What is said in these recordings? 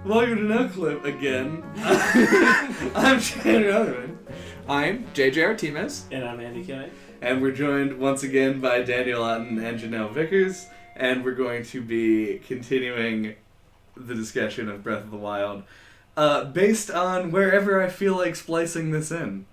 Welcome to NOCLIP again. I'm Shannon Otterman. I'm JJ Artemis. And I'm Andy Kay. And we're joined once again by Daniel and Janelle Vickers. And we're going to be continuing the discussion of Breath of the Wild based on wherever I feel like splicing this in.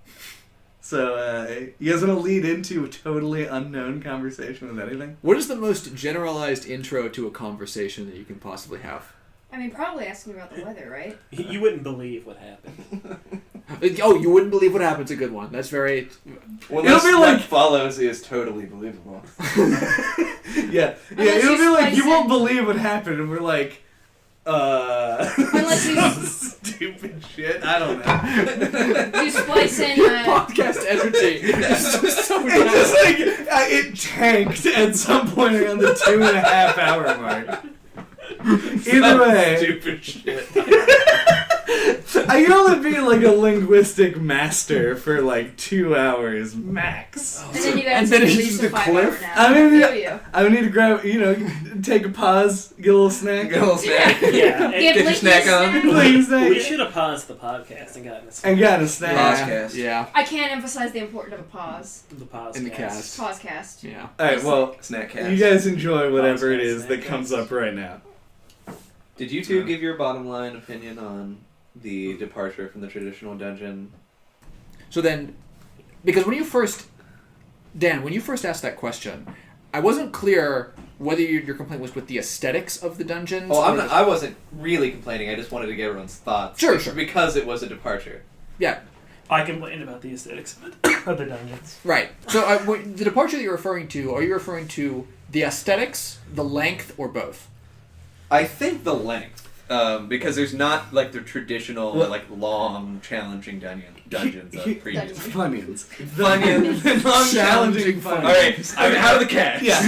So, you guys want to lead into a totally unknown conversation with anything? What is the most generalized intro to a conversation that you can possibly have? I mean, probably asking about the weather, right? You wouldn't believe what happened. Oh, you wouldn't believe what happened. It's a good one. That's very... Well, it'll be like... what follows is totally believable. Yeah, it'll be like, you won't believe what happened, and we're like, Unless you... stupid shit, I don't know. You splice in, podcast energy is just so down. It's just like, it tanked at some point around the 2.5 hour mark. Either way, Stupid shit. I can only be like a linguistic master for like 2 hours max. And then you guys And then it's release just the a 5 cliff. hour now. I mean, feel you. I would need to grab, take a pause, get a little snack. Get a little snack. Yeah. Give your Linky snack a on. snack. Like, snack. We should have paused the podcast and gotten a snack. And got a snack. Podcast. Yeah. I can't emphasize the importance of a pause. The podcast. In the cast. Pausecast. Yeah. Alright, well, Snack cast. you guys enjoy whatever it Podcast, is that snack comes cast. up right now. Did you two give your bottom line opinion on the departure from the traditional dungeon? So then, because when you first asked that question, I wasn't clear whether your complaint was with the aesthetics of the dungeons. Oh, or I wasn't really complaining. I just wanted to get everyone's thoughts. Sure. Because it was a departure. Yeah, I complained about the aesthetics of the dungeons. right. So the departure that you're referring to, are you referring to the aesthetics, the length, or both? I think the length. Because there's not like the traditional long challenging dungeons of previous. Funyuns. Funyuns. Long challenging Funyuns. Alright, I'm out of the cache. Yeah.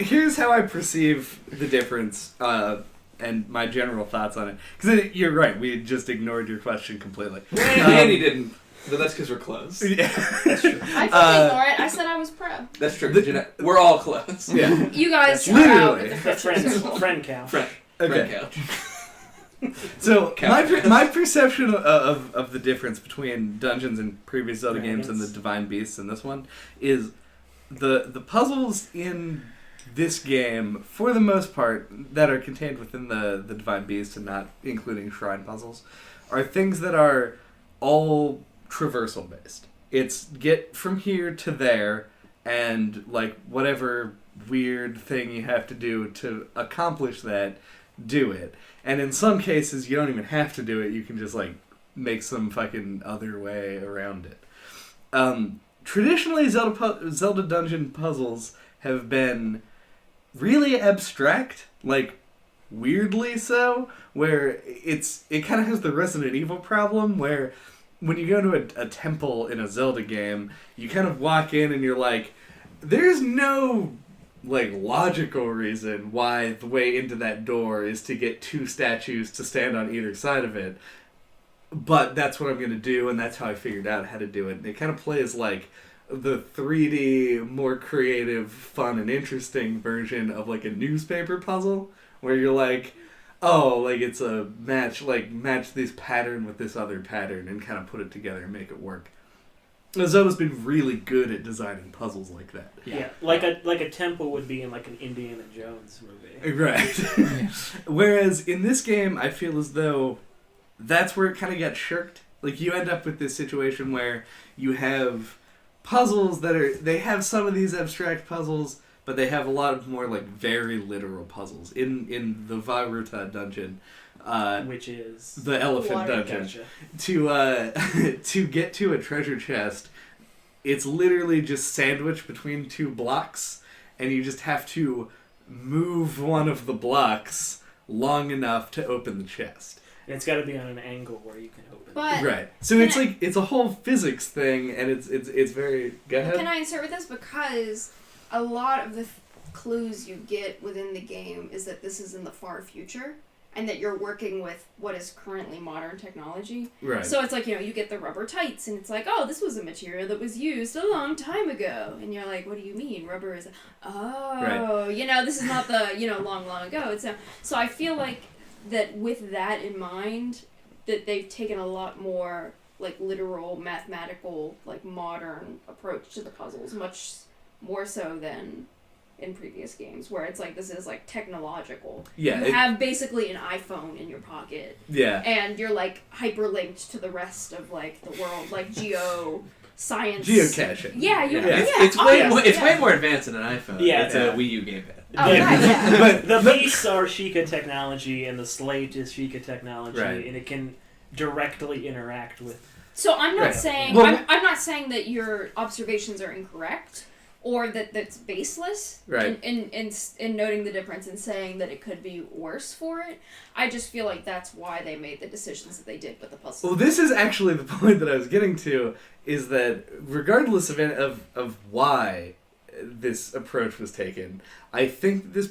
Here's how I perceive the difference and my general thoughts on it. Because you're right, we just ignored your question completely. Andy didn't. But that's because we're close. Yeah. That's true. I didn't ignore it. I said I was pro. That's true. We're all close. Yeah. You guys That's are out literally. with The the friends. friend count. Okay. Friend couch. So Couch. my perception of the difference between dungeons in previous Zelda games and the Dragons. Divine Beasts in this one is the puzzles in this game, for the most part, that are contained within the Divine Beast and not including shrine puzzles, are things that are all traversal based. It's get from here to there and like whatever weird thing you have to do to accomplish that, do it. And in some cases you don't even have to do it, you can just like make some fucking other way around it. Traditionally Zelda dungeon puzzles have been really abstract, like weirdly so, where it kind of has the Resident Evil problem where when you go to a temple in a Zelda game, you kind of walk in and you're like, there's no like logical reason why the way into that door is to get 2 statues to stand on either side of it. But that's what I'm going to do, and that's how I figured out how to do it. And it kind of plays like the 3D, more creative, fun, and interesting version of like a newspaper puzzle, where you're like, oh, like it's a match this pattern with this other pattern and kind of put it together and make it work. Zelda's been really good at designing puzzles like that. Yeah, like a temple would be in like an Indiana Jones movie. Right. Whereas in this game, I feel as though that's where it kind of got shirked. Like you end up with this situation where you have puzzles they have some of these abstract puzzles, but they have a lot of more like very literal puzzles. In the Vairuta dungeon, Which is the elephant Water. dungeon, Gotcha. to get to a treasure chest, it's literally just sandwiched between 2 blocks, and you just have to move one of the blocks long enough to open the chest. And it's got to be on an angle where you can open it. But Right. So it's like it's a whole physics thing, and it's very. Go ahead. can I insert with this? Because a lot of the clues you get within the game is that this is in the far future, and that you're working with what is currently modern technology. Right. So it's like, you get the rubber tights, and it's like, oh, this was a material that was used a long time ago. And you're like, what do you mean? Rubber is, Right. this is not the, long ago. So I feel like that with that in mind, that they've taken a lot more like literal, mathematical, like modern approach to the puzzles, much more so than in previous games, where it's like this is like technological. Yeah, you have basically an iPhone in your pocket. Yeah. And you're like hyperlinked to the rest of like the world, like science. Geocaching. Yeah, you. Yeah. It's way more advanced than an iPhone. Yeah. It's a Wii U gamepad. Oh, yeah. But The beasts are Sheikah technology, and the slate is Sheikah technology, Right. and it can directly interact with. So I'm not Right. saying Well, I'm not saying that your observations are incorrect or that that's baseless Right. in noting the difference and saying that it could be worse for it. I just feel like that's why they made the decisions that they did with the puzzles. Well, this is actually the point that I was getting to, is that regardless of why this approach was taken, I think this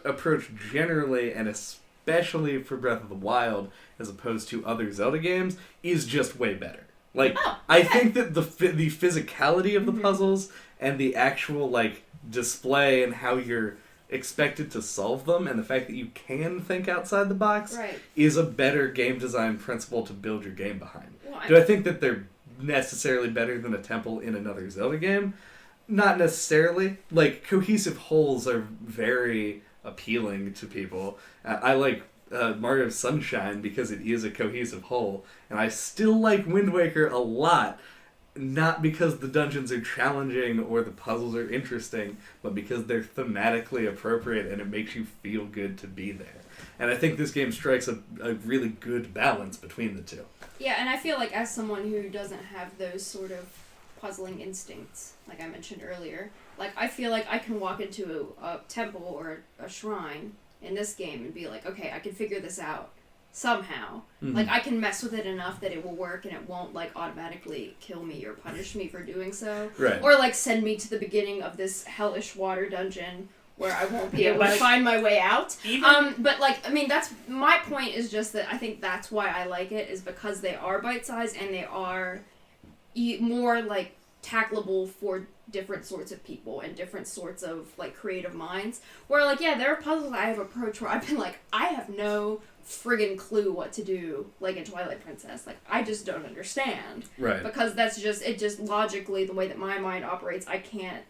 approach generally, and especially for Breath of the Wild, as opposed to other Zelda games, is just way better. Like, I think that the physicality of the puzzles and the actual, like, display and how you're expected to solve them, and the fact that you can think outside the box, Right. is a better game design principle to build your game behind. Well, Do I think that they're necessarily better than a temple in another Zelda game? Not necessarily. Like, cohesive wholes are very appealing to people. I like Mario Sunshine because it is a cohesive whole, and I still like Wind Waker a lot, not because the dungeons are challenging or the puzzles are interesting, but because they're thematically appropriate and it makes you feel good to be there. And I think this game strikes a really good balance between the two. Yeah, and I feel like as someone who doesn't have those sort of puzzling instincts, like I mentioned earlier, like I feel like I can walk into a temple or a shrine in this game and be like, okay, I can figure this out somehow. Mhm. Like I can mess with it enough that it will work and it won't like automatically kill me or punish me for doing so. Right. Or like send me to the beginning of this hellish water dungeon where I won't be Yeah, able to but- find my way out. Even But like, I mean, that's my point. Is just that I think that's why I like it, is because they are bite sized and they are more like tackleable for different sorts of people and different sorts of like creative minds. Where like, yeah, there are puzzles I have approached where I've been like, I have no friggin' clue what to do, like in Twilight Princess. Like I just don't understand, Right. because that's just logically the way that my mind operates. I can't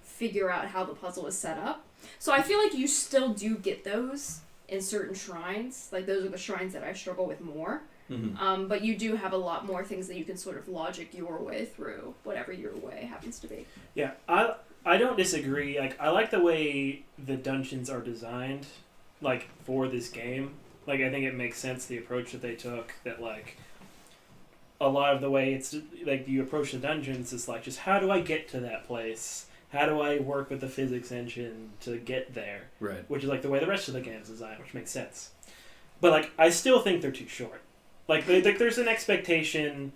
figure out how the puzzle is set up. So I feel like you still do get those in certain shrines. Like those are the shrines that I struggle with more. Mm-hmm. But you do have a lot more things that you can sort of logic your way through, whatever your way happens to be. Yeah, I don't disagree. Like I like the way the dungeons are designed, like for this game. Like I think it makes sense the approach that they took. That like a lot of the way it's like you approach the dungeons is like just how do I get to that place? How do I work with the physics engine to get there? Right. Which is like the way the rest of the game is designed, which makes sense. But like I still think they're too short. Like there's an expectation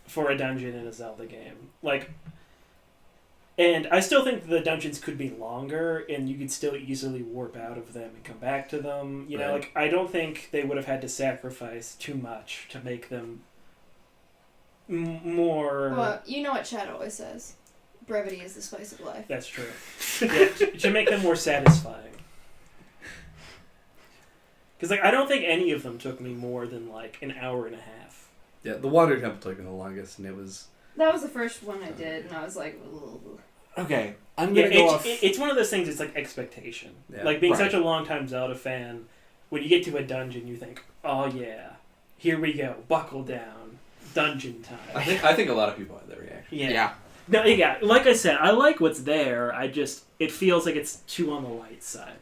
for a dungeon in a Zelda game. Like, and I still think the dungeons could be longer, and you could still easily warp out of them and come back to them. You know, Right. like I don't think they would have had to sacrifice too much to make them more. Well, you know what Chad always says. Brevity is the spice of life. That's true. Yeah, to make them more satisfying. Because like I don't think any of them took me more than like an hour and a half. Yeah, the water temple took me the longest, and it was... That was the first one I did, and I was like, ugh. Okay, I'm Yeah, gonna go off. it's one of those things. It's like expectation. Yeah. Like being Right. such a long-time Zelda fan, when you get to a dungeon, you think, "Oh yeah, here we go, buckle down, dungeon I time." think a lot of people have that reaction. Yeah. No, yeah. Like I said, I like what's there. It feels like it's too on the light side.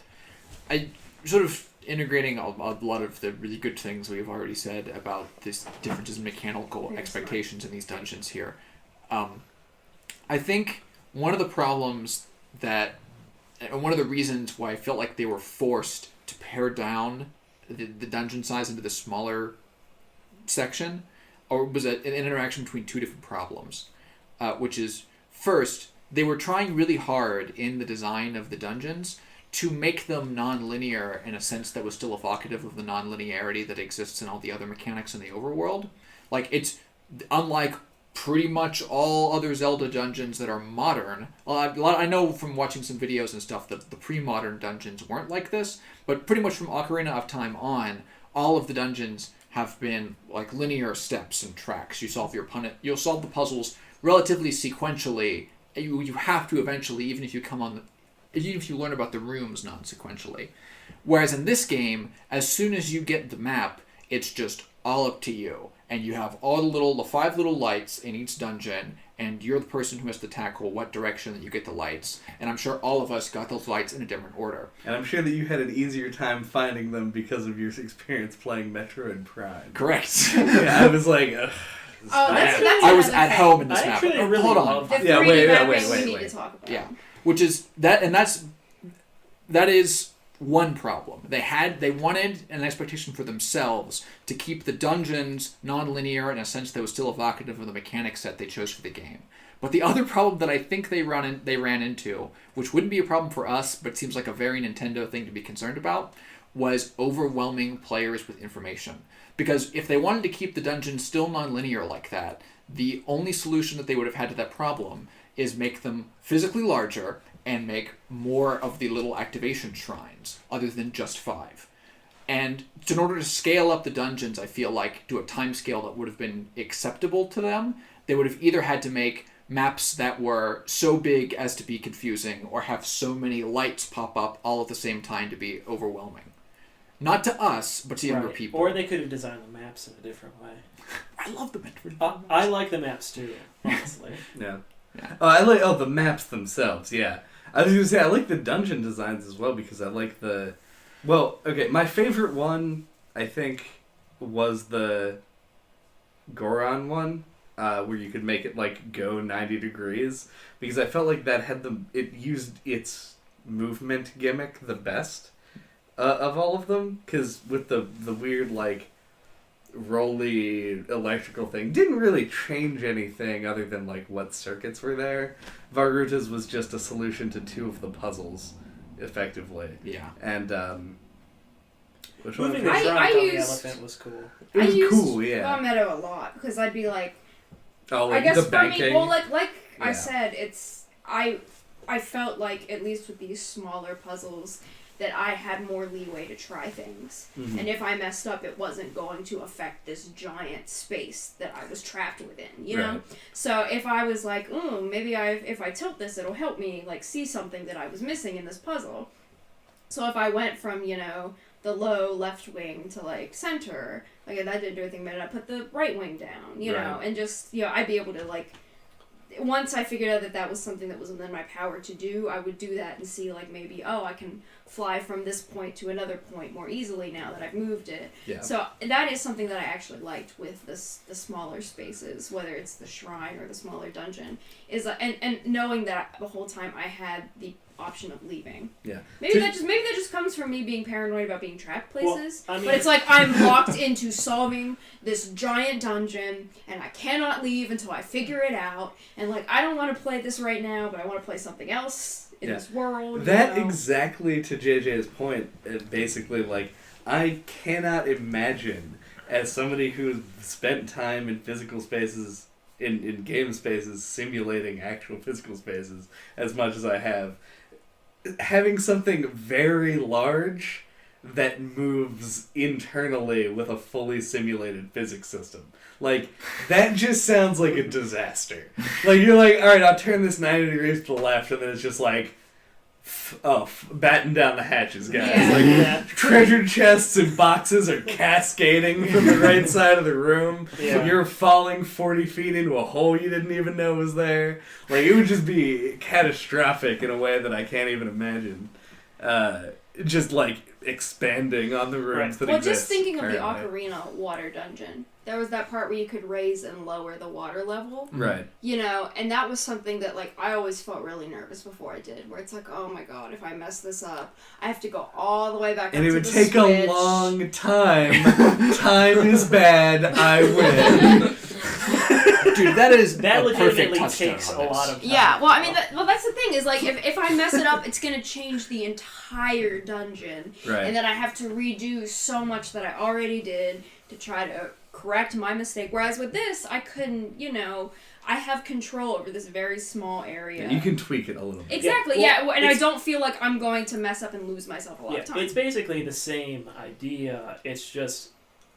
Sort of integrating a lot of the really good things we've already said about these differences in mechanical Very expectations in these dungeons here. I think one of the problems and one of the reasons why I felt like they were forced to pare down the dungeon size into the smaller section, or was an interaction between two different problems, which is, first, they were trying really hard in the design of the dungeons to make them non-linear in a sense that was still evocative of the non-linearity that exists in all the other mechanics in the overworld. Like, it's unlike pretty much all other Zelda dungeons that are modern. I know from watching some videos and stuff that the pre-modern dungeons weren't like this, but pretty much from Ocarina of Time on, all of the dungeons have been like linear steps and tracks. You'll solve the puzzles relatively sequentially. You have to eventually, even if you learn about the rooms non-sequentially. Whereas in this game, as soon as you get the map, it's just all up to you. And you have the 5 little lights in each dungeon, and you're the person who has to tackle what direction that you get the lights. And I'm sure all of us got those lights in a different order. And I'm sure that you had an easier time finding them because of your experience playing Metroid Prime. Correct. Yeah, I was like, ugh. That's I was another at thing. home in this I map. actually really Hold on. love The Yeah, 3D wait, mapping wait. we need to talk about. Yeah, which is that, and that is one problem. They wanted an expectation for themselves to keep the dungeons non-linear in a sense that was still evocative of the mechanic set they chose for the game. But the other problem that I think they ran into, which wouldn't be a problem for us, but seems like a very Nintendo thing to be concerned about, was overwhelming players with information. Because if they wanted to keep the dungeons still non-linear like that, the only solution that they would have had to that problem is make them physically larger and make more of the little activation shrines, other than just 5. And in order to scale up the dungeons, I feel like, to a time scale that would have been acceptable to them, they would have either had to make maps that were so big as to be confusing, or have so many lights pop up all at the same time to be overwhelming. Not to us, but to younger people. Or they could have designed the maps in a different way. I love the Metroid. I like the maps too, honestly. Yeah. I like the maps themselves, yeah. I was going to say, I like the dungeon designs as well, because I like my favorite one, I think, was the Goron one, where you could make it, like, go 90 degrees, because I felt like that had it used its movement gimmick the best of all of them, because with the weird, like, rolly electrical thing didn't really change anything other than like what circuits were there. Varuta's was just a solution to 2 of the puzzles, effectively. Yeah. And which one? Moving the I shrine on the used- elephant was cool. It was I used cool, yeah. Long Meadow a lot because I'd be like, Oh, like I guess the for banking. me, well, like Yeah. I said, I felt like at least with these smaller puzzles that I had more leeway to try things, and if I messed up, it wasn't going to affect this giant space that I was trapped within. You know, Right. so if I was like, maybe if I tilt this, it'll help me like see something that I was missing in this puzzle. So if I went from the low left wing to like center, like that didn't do anything, but I put the right wing down, you know, and just I'd be able to like. Once I figured out that was something that was within my power to do, I would do that and see, like, maybe, I can fly from this point to another point more easily now that I've moved it. Yeah. So that is something that I actually liked with the smaller spaces, whether it's the shrine or the smaller dungeon, is and knowing that the whole time I had the option of leaving. Yeah. Maybe that just comes from me being paranoid about being trapped places. Well, I mean, but it's like I'm locked into solving this giant dungeon and I cannot leave until I figure it out. And like I don't want to play this right now, but I want to play something else in this world. That exactly to JJ's point, basically like I cannot imagine as somebody who's spent time in physical spaces in game spaces simulating actual physical spaces as much as I have, having something very large that moves internally with a fully simulated physics system. Like, that just sounds like a disaster. Like, you're like, alright, I'll turn this 90 degrees to the left, and then it's just like, batten down the hatches, guys. Yeah. Like, treasure chests and boxes are cascading from the right side of the room. Yeah. You're falling 40 feet into a hole you didn't even know was there. Like, it would just be catastrophic in a way that I can't even imagine. Just, like, expanding on the rooms that Well, exist. just thinking of the currently. Ocarina water dungeon. There was that part where you could raise and lower the water level. Right. And that was something that, like, I always felt really nervous before I did, where it's like, oh my god, if I mess this up, I have to go all the way back And up it to would the take switch. a long time. Time is bad. I win. Dude, that is that a perfect legitimately touchstone takes on a this. lot of time. Yeah, well, I mean, that's the thing, is, like, if I mess it up, it's gonna change the entire dungeon. Right. And then I have to redo so much that I already did to try to correct my mistake. Whereas with this, I couldn't, I have control over this very small area. You can tweak it a little bit. Exactly, and I don't feel like I'm going to mess up and lose myself a lot of time. It's basically the same idea. It's just,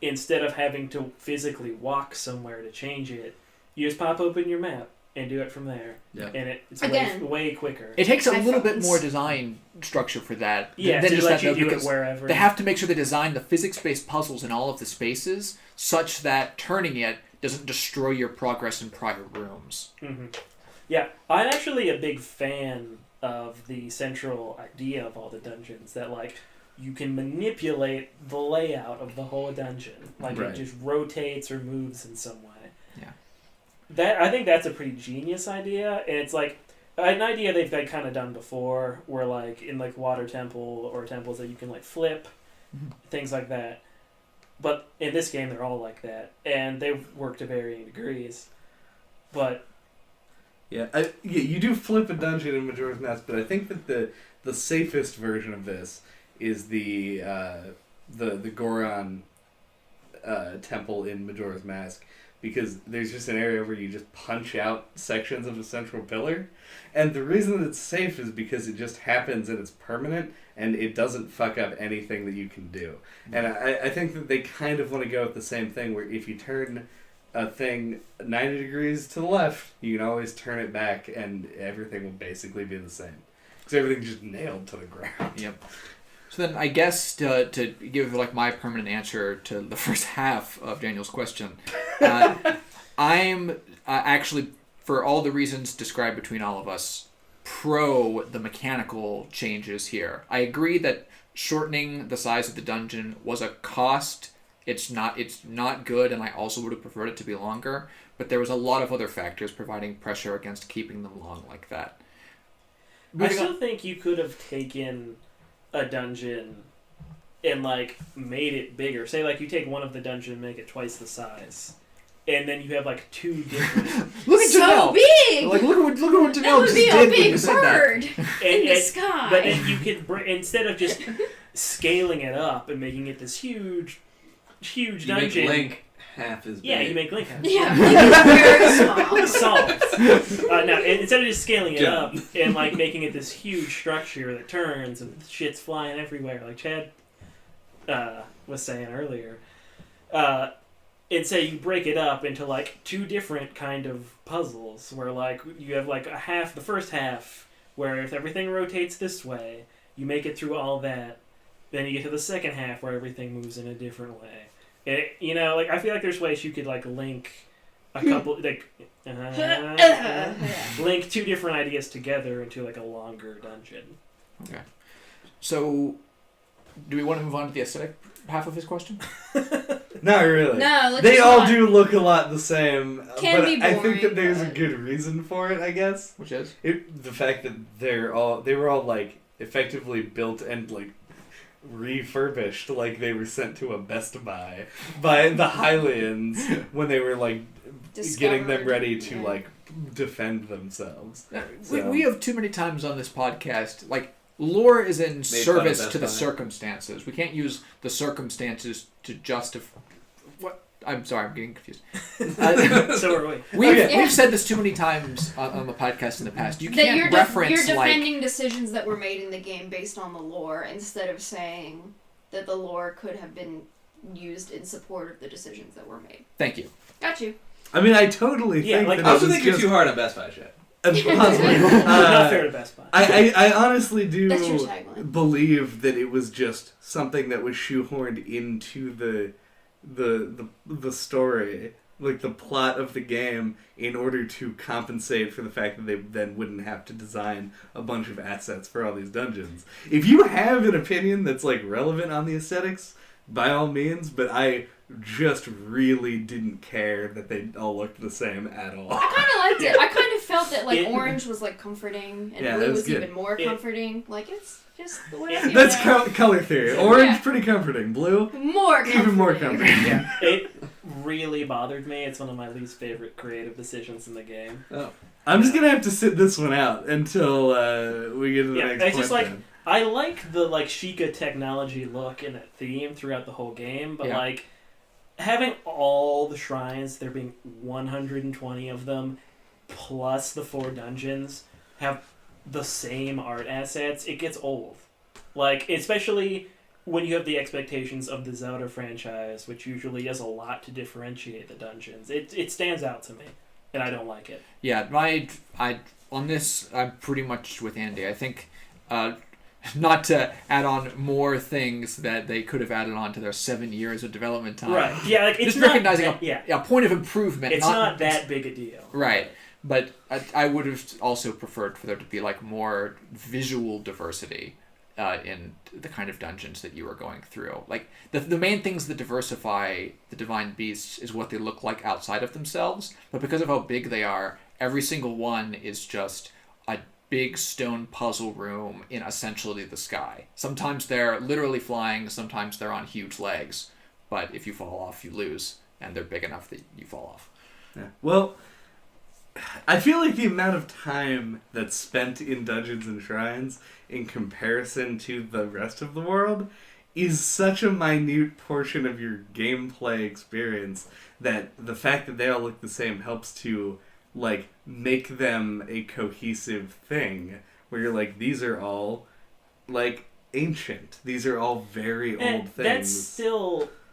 instead of having to physically walk somewhere to change it, you just pop open your map and do it from there. Yeah. And it's way quicker. It takes a little bit more design structure for that. Yeah, than to just let that, you though, do it because wherever. they have to make sure they design the physics-based puzzles in all of the spaces such that turning it doesn't destroy your progress in prior rooms. Mm-hmm. Yeah, I'm actually a big fan of the central idea of all the dungeons, that, like, you can manipulate the layout of the whole dungeon. Like, Right. it just rotates or moves in some way. Yeah. I think that's a pretty genius idea, and it's, like, an idea they've kind of done before, where, like, in, like, water temple or temples that you can, like, flip, things like that. But in this game, they're all like that, and they've worked to varying degrees. But you do flip a dungeon in Majora's Mask, but I think that the safest version of this is the Goron temple in Majora's Mask, because there's just an area where you just punch out sections of the central pillar, and the reason that it's safe is because it just happens and it's permanent, and it doesn't fuck up anything that you can do. And I think that they kind of want to go with the same thing, where if you turn a thing 90 degrees to the left, you can always turn it back, and everything will basically be the same. Because everything's just nailed to the ground. Yep. So then I guess to give like my permanent answer to the first half of Daniel's question, I'm actually, for all the reasons described between all of us, pro the mechanical changes here. I agree that shortening the size of the dungeon was a cost. It's not good, and I also would have preferred it to be longer, but there was a lot of other factors providing pressure against keeping them long like that. I still think you could have taken a dungeon and, like, made it bigger. Say, like, you take one of the dungeon and make it twice the size, and then you have, like, two different... Look at so Janelle! big! Like, look at what That Janelle would just be did a when big you said that. bird in the sky. But then you could instead of just scaling it up and making it this huge You dungeon... make Link half as big. Yeah, you make Link half. Yeah, very small. Solved. Now, instead of just scaling it up and, like, making it this huge structure that turns and shit's flying everywhere, like Chad was saying earlier, and say you break it up into, like, two different kind of puzzles, where, like, you have, like, the first half, where if everything rotates this way, you make it through all that, then you get to the second half where everything moves in a different way. Like, I feel like there's ways you could, like, link a couple, like, link two different ideas together into, like, a longer dungeon. Okay. So, do we want to move on to the aesthetic half of his question? Not really. No, let's they just all not. do look a lot the same, Can but be I think boring, that there's a but- good reason for it, I guess. Which is? The fact that they were all like effectively built and like refurbished, like they were sent to a Best Buy by the Hylians when they were like getting them Discovered, ready to yeah. like defend themselves. We have too many times on this podcast, like, lore is in service Best to the Buy. circumstances. We can't use the circumstances to justify... What? I'm sorry, I'm getting confused. So are we. We've said this too many times on the podcast in the past. You That can't you're reference, you're like... defending decisions that were made in the game based on the lore, instead of saying that the lore could have been used in support of the decisions that were made. Thank you. Got you. I mean, I totally Yeah, think like, that I it also was think you're just too hard on Best Buy shit. possibly. Not fair to Best Buy. I honestly do That's your tagline. believe that it was just something that was shoehorned into the story, like the plot of the game, in order to compensate for the fact that they then wouldn't have to design a bunch of assets for all these dungeons. If you have an opinion that's like relevant on the aesthetics, by all means, but I just really didn't care that they all looked the same at all. I kind of liked it. I kind of felt that, like, It- orange was, like, comforting, and Yeah, blue it was was good. even more It- comforting. Like, it's just the way I feel That's now. color theory. Orange, Yeah. pretty comforting. Blue, More comforting. even more comforting. Yeah, it really bothered me. It's one of my least favorite creative decisions in the game. Oh. I'm just gonna have to sit this one out until we get to the Yeah, next it's point. just like then. I like the, like, Sheikah technology look and that theme throughout the whole game, but Yeah. like having all the shrines, there being 120 of them, plus the 4 dungeons, have the same art assets, it gets old. Like, especially when you have the expectations of the Zelda franchise, which usually does a lot to differentiate the dungeons. It stands out to me, and I don't like it. Yeah, on this, I'm pretty much with Andy. I think, not to add on more things that they could have added on to their 7 years of development time. Right. Yeah, like, it's just recognizing not that, a point of improvement. It's not that big a deal. Right. But I would have also preferred for there to be like more visual diversity in the kind of dungeons that you were going through. Like the main things that diversify the Divine Beasts is what they look like outside of themselves. But because of how big they are, every single one is just a big stone puzzle room in essentially the sky. Sometimes they're literally flying, sometimes they're on huge legs. But if you fall off, you lose. And they're big enough that you fall off. Yeah. Well, I feel like the amount of time that's spent in dungeons and shrines in comparison to the rest of the world is such a minute portion of your gameplay experience that the fact that they all look the same helps to like make them a cohesive thing where you're like, these are all like ancient. These are all very old things.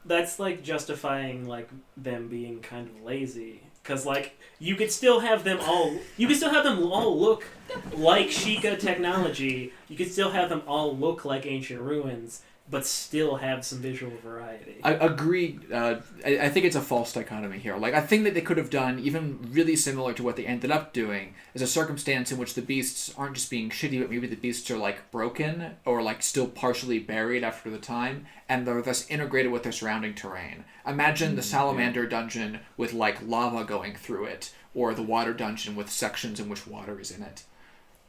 That's like justifying like them being kind of lazy. Because, like, you could still have them all look like Sheikah technology. You could still have them all look like ancient ruins, but still have some visual variety. I agree. I think it's a false dichotomy here. Like, I think that they could have done, even really similar to what they ended up doing, is a circumstance in which the beasts aren't just being shitty, but maybe the beasts are, like, broken or, like, still partially buried after the time, and they're thus integrated with their surrounding terrain. Imagine the salamander dungeon with, like, lava going through it, or the water dungeon with sections in which water is in it.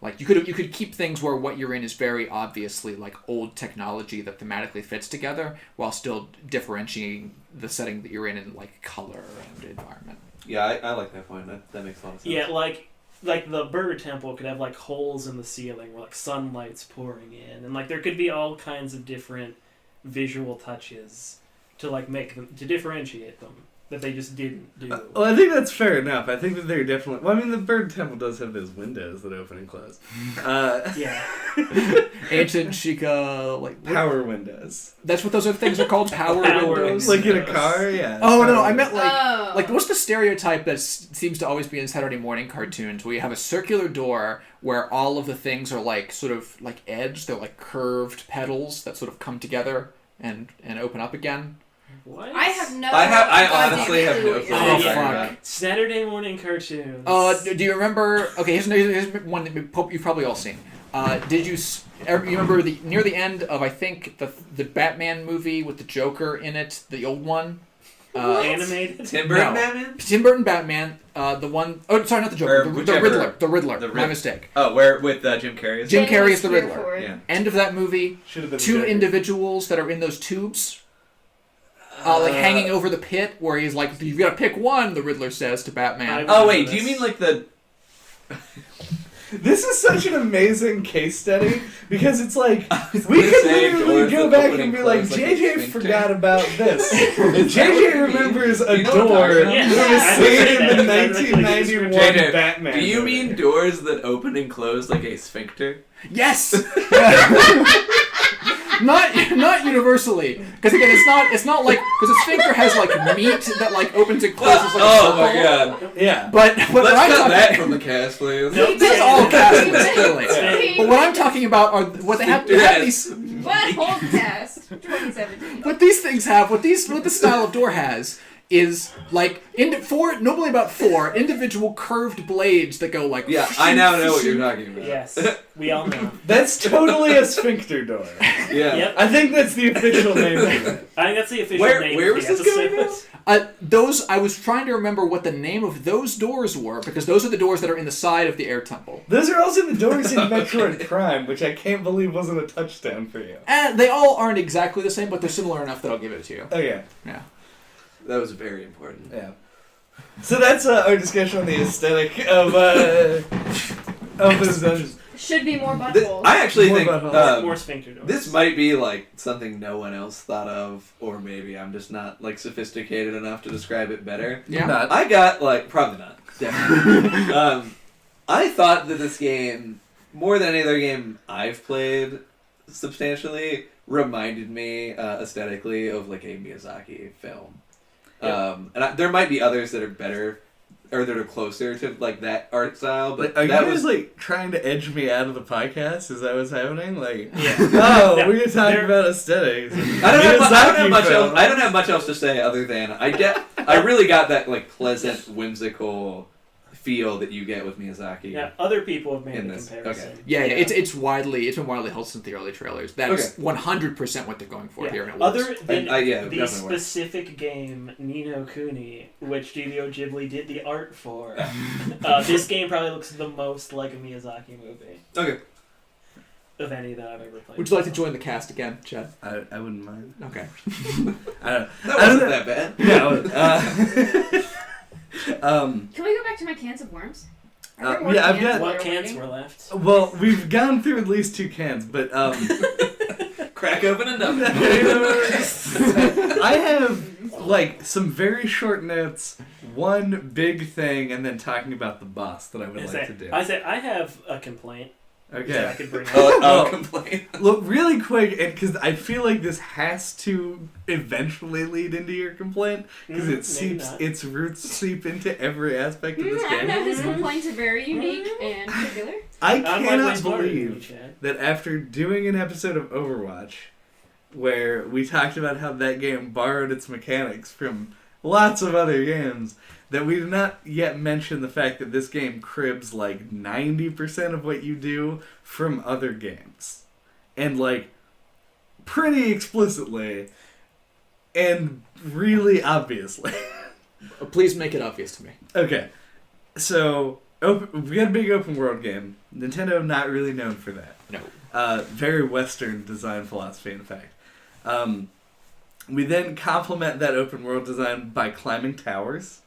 Like, you could keep things where what you're in is very obviously, like, old technology that thematically fits together, while still differentiating the setting that you're in, like, color and environment. Yeah, I like that point. That makes a lot of sense. Yeah, like the bird temple could have, like, holes in the ceiling where, like, sunlight's pouring in. And, like, there could be all kinds of different visual touches to, like, to differentiate them. That they just didn't do. Well, I think that's fair enough. I think that they're definitely... Well, I mean, the Bird Temple does have those windows that open and close. Yeah. Ancient Sheikah, like... Power windows. That's what those other things are called? Power windows? Like in a car? Yeah. Oh, no, I meant like... Like, what's the stereotype that seems to always be in Saturday morning cartoons, where you have a circular door where all of the things are, like, sort of, like, edged. They're, like, curved petals that sort of come together and open up again? What? I honestly have no clue. Oh, fuck. Saturday morning cartoons. Do you remember... Okay, here's one that you've probably all seen. Did you remember near the end of, I think, the Batman movie with the Joker in it, the old one? Animated? Tim Burton Batman? Tim Burton Batman, the one... Oh, sorry, not the Joker. The Riddler. The Riddler. My mistake. Oh, where with Jim Carrey? Jim Carrey is the Riddler. Yeah. End of that movie, Been two individuals that are in those tubes... like hanging over the pit, where he's like, "You've got to pick one." The Riddler says to Batman. Oh wait, do you mean like the? This is such an amazing case study because it's like we could literally go back and be like, JJ forgot about this. JJ remembers a door that was seen in the 1991 Batman. Do you mean doors that open and close like a sphincter? Yes. Not universally, because again, it's not like because a sphincter has like meat that like opens and closes like a circle. My god! Yeah, but let's cut that from the cast, please. That's all cast clearly. But what I'm talking about are what they have these. What whole cast? 2017. What these things have, what the style of door has, is like nobly about four individual curved blades that go like. Yeah, I now know what you're talking about. Yes, we all know. That's totally a sphincter door. Yeah, yep. I think that's the official name of it. I think that's the official name. Where was this going? Those I was trying to remember what the name of those doors were because those are the doors that are in the side of the air temple. Those are also the doors in Metroid Prime, which I can't believe wasn't a touchdown for you. And they all aren't exactly the same, but they're similar enough that I'll give it to you. Oh yeah. Yeah. That was very important. Yeah. So that's our discussion on the aesthetic of those dungeons. Should be more buttholes. I actually More think buttholes. More sphincter doors. this might be like something no one else thought of, or maybe I'm just not like sophisticated enough to describe it better. Yeah. Not- I got like probably not. Definitely. I thought that this game, more than any other game I've played, substantially reminded me aesthetically of like a Miyazaki film. Yeah. There might be others that are better or that are closer to like that art style, but Are you that guys was like trying to edge me out of the podcast? Is that what's happening? Like, Yeah. oh, No, we're gonna talk there- about aesthetics. I don't have Miyazaki much else. film. I don't have much else to say other than I really got that like pleasant, whimsical feel that you get with Miyazaki. Yeah, other people have made In the this, comparison. okay. Yeah, it's been widely held since the early trailers. That's 100% what they're going for Yeah. here, and it works. Other than yeah, the definitely works. specific game Ni no Kuni, which Studio Ghibli did the art for, this game probably looks the most like a Miyazaki movie Okay. of any that I've ever played. Would you like to join the cast again, Chad? I wouldn't mind. Okay. I don't. That I don't wasn't know. that bad. Yeah. Can we go back to my cans of worms? Are there more yeah, I've cans got- while What we're cans waiting? were left? Well, we've gone through at least 2 cans, but Crack open another. I have like some very short notes, one big thing, and then talking about the boss that I would like to do. I have a complaint that I Okay. could bring up. Oh. Complaint. Look, really quick, because I feel like this has to eventually lead into your complaint, because Maybe it not. its roots seep into every aspect of this I know game. his complaints are very unique and particular. I I'm like cannot way smarter than you, believe Chad. that after doing an episode of Overwatch, where we talked about how that game borrowed its mechanics from lots of other games, that we did not yet mention the fact that this game cribs like 90% of what you do from other games. And like, pretty explicitly, and really obviously. Please make it obvious to me. Okay, so we got a big open world game. Nintendo not really known for that. No. Very Western design philosophy, in fact. We then complement that open world design by climbing towers.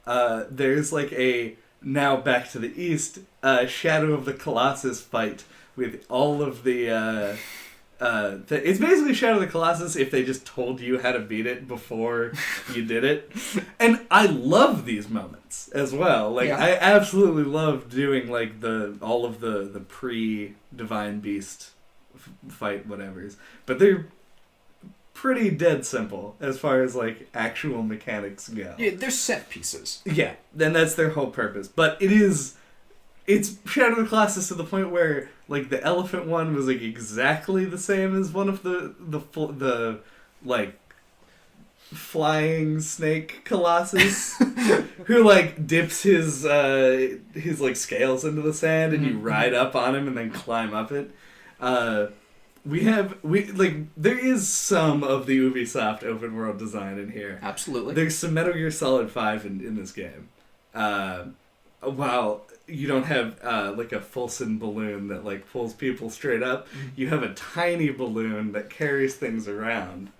There's like a, now back to the east, Shadow of the Colossus fight with all of the it's basically Shadow of the Colossus if they just told you how to beat it before you did it. And I love these moments as well. Like, Yeah. I absolutely love doing like all of the pre-Divine Beast fight whatevers. But they're pretty dead simple as far as like actual mechanics go. Yeah, they're set pieces. Yeah, then that's their whole purpose. But it's Shadow of the Colossus to the point where like the elephant one was like exactly the same as one of the like flying snake colossus who like dips his like scales into the sand and you ride up on him and then climb up it. There is some of the Ubisoft open world design in here. Absolutely. There's some Metal Gear Solid 5 in this game. While you don't have like a Fulson balloon that like pulls people straight up, you have a tiny balloon that carries things around.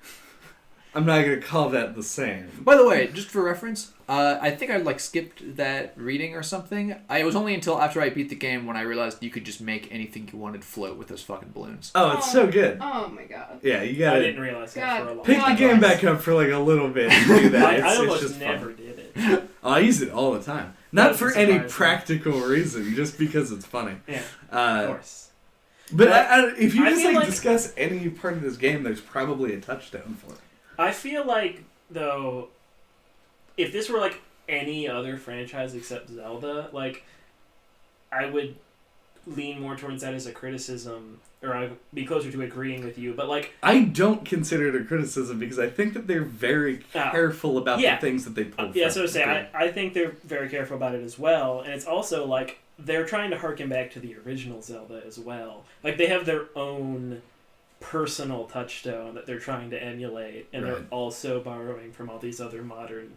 I'm not gonna call that the same. By the way, just for reference, I think I like skipped that reading or something. It was only until after I beat the game when I realized you could just make anything you wanted float with those fucking balloons. Oh, it's so good. Oh my god. Yeah, you I gotta didn't realize that for a long pick the time. game back up for like a little bit and do that. I It's almost just never fun. did it. Oh, I use it all the time. Not That for doesn't any surprise me. practical reason, just because it's funny. Yeah, of Uh, course. but But if you I just feel like like- discuss any part of this game, there's probably a touchstone for it. I feel like, though, if this were like any other franchise except Zelda, like, I would lean more towards that as a criticism, or I'd be closer to agreeing with you. But like, I don't consider it a criticism because I think that they're very careful about yeah. the things that they pull yeah, from. so to say, I think they're very careful about it as well, and it's also like they're trying to harken back to the original Zelda as well. Like they have their own personal touchstone that they're trying to emulate, and Right. they're also borrowing from all these other modern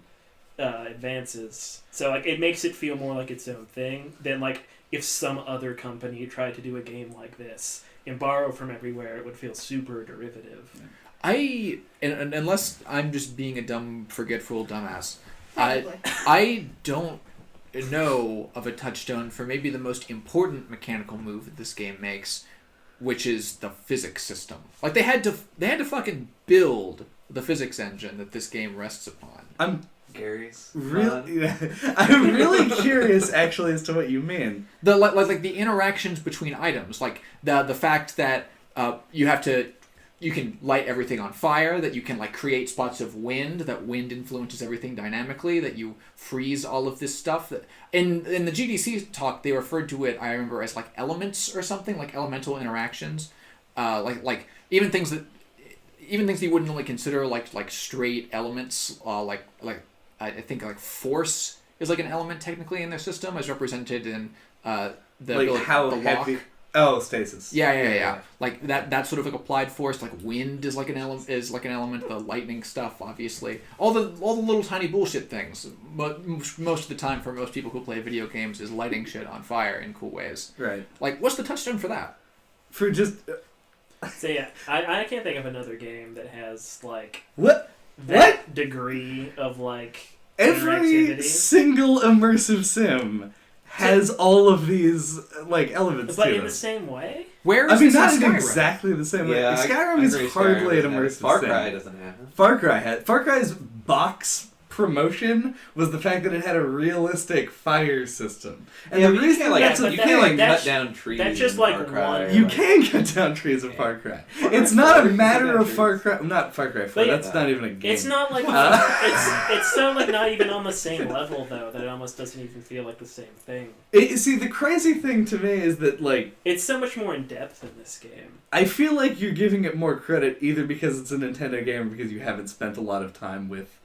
advances. So like it makes it feel more like its own thing than like if some other company tried to do a game like this and borrow from everywhere, it would feel super derivative. And unless I'm just being a dumb, forgetful dumbass, Probably. I don't know of a touchstone for maybe the most important mechanical move that this game makes, which is the physics system. Like they had to fucking build the physics engine that this game rests upon. I'm Gary's really, I'm really curious actually as to what you mean. The like the interactions between items, like the fact that you can light everything on fire, that you can like create spots of wind, that wind influences everything dynamically, that you freeze all of this stuff. That in the GDC talk they referred to it, I remember, as like elements or something, like elemental interactions, like even things that you wouldn't really consider like straight elements, like I think like force is like an element technically in their system, as represented in the Like how the heavy? lock. Oh, stasis. Yeah. Like that sort of like applied force. Like wind is like an element. The lightning stuff, obviously. All the little tiny bullshit things. But most of the time, for most people who play video games, is lighting shit on fire in cool ways. Right. Like, what's the touchstone for that? For just So yeah, I can't think of another game that has like what? that degree of like Every interactivity. single immersive sim has all of these like elements But to in the it. same way? Where is I mean, this not in in Skyrim? exactly the same way. Yeah, Skyrim I is agree, hardly an Skyrim immersive Far sim. Cry doesn't have it. Far Cry's box promotion was the fact that it had a realistic fire system. And Yeah, the but you reason can't like that's but you that- can't like that's- cut down trees. that's just in like Far Cry, one- you like- can cut down trees in Far Cry. Far It's Cry's not a hard to matter cut of down Far trees. Cry. Not Far Cry 4. But That's not even a game. It's not like it's so like not even on the same level though that it almost doesn't even feel like the same thing. See, the crazy thing to me is that like It's so much more in depth in this game. I feel like you're giving it more credit either because it's a Nintendo game or because you haven't spent a lot of time with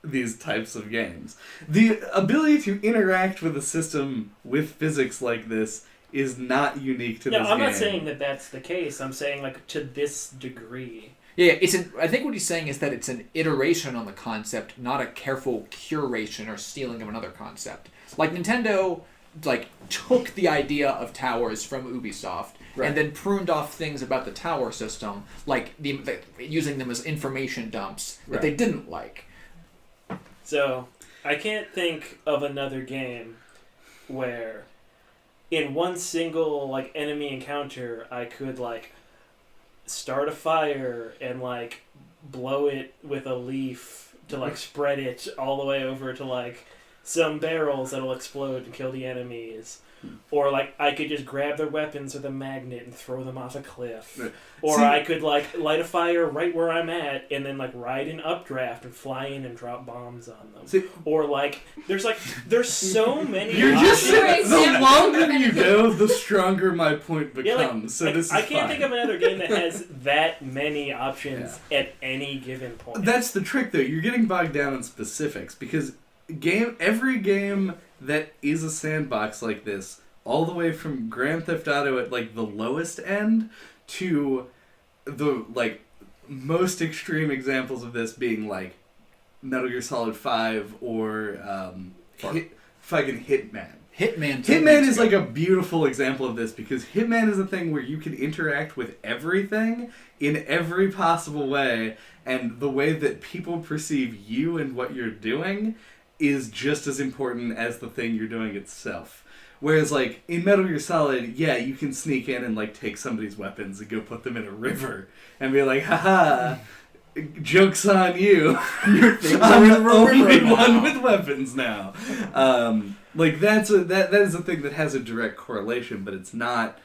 these types of games. The ability to interact with a system with physics like this is not unique to No, this I'm game. not saying that that's the case. I'm saying like to this degree. Yeah, I think what he's saying is that it's an iteration on the concept, not a careful curation or stealing of another concept. Like Nintendo, like took the idea of towers from Ubisoft Right. and then pruned off things about the tower system, like using them as information dumps that they didn't like. So I can't think of another game where in one single like enemy encounter I could like start a fire and like blow it with a leaf to like spread it all the way over to like some barrels that'll explode and kill the enemies. Or like I could just grab their weapons with a magnet and throw them off a cliff. Or See- I could like light a fire right where I'm at and then like ride an updraft and fly in and drop bombs on them. See- Or like there's so many You're just Sure, options. the example. longer you go, the stronger my point Yeah, like- becomes. So like, this is I can't fine. think of another game that has that many options at any given point. That's the trick, though. You're getting bogged down in specifics because every game that is a sandbox like this, all the way from Grand Theft Auto at like the lowest end to the like most extreme examples of this being like Metal Gear Solid 5 or fucking Hitman. Hitman is like a beautiful example of this because Hitman is a thing where you can interact with everything in every possible way, and the way that people perceive you and what you're doing is just as important as the thing you're doing itself. Whereas, like, in Metal Gear Solid, yeah, you can sneak in and, like, take somebody's weapons and go put them in a river and be like, haha, joke's on you. I'm the only one with weapons now. Like, that is a thing that has a direct correlation, but it's not...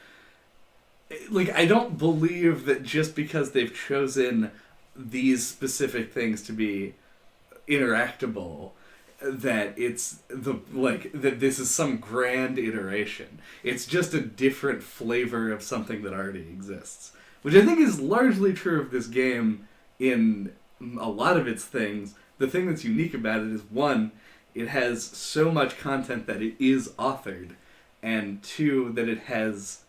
Like, I don't believe that just because they've chosen these specific things to be interactable, that it's that this is some grand iteration. It's just a different flavor of something that already exists, which I think is largely true of this game in a lot of its things. The thing that's unique about it is, one, it has so much content that it is authored, and two, that it has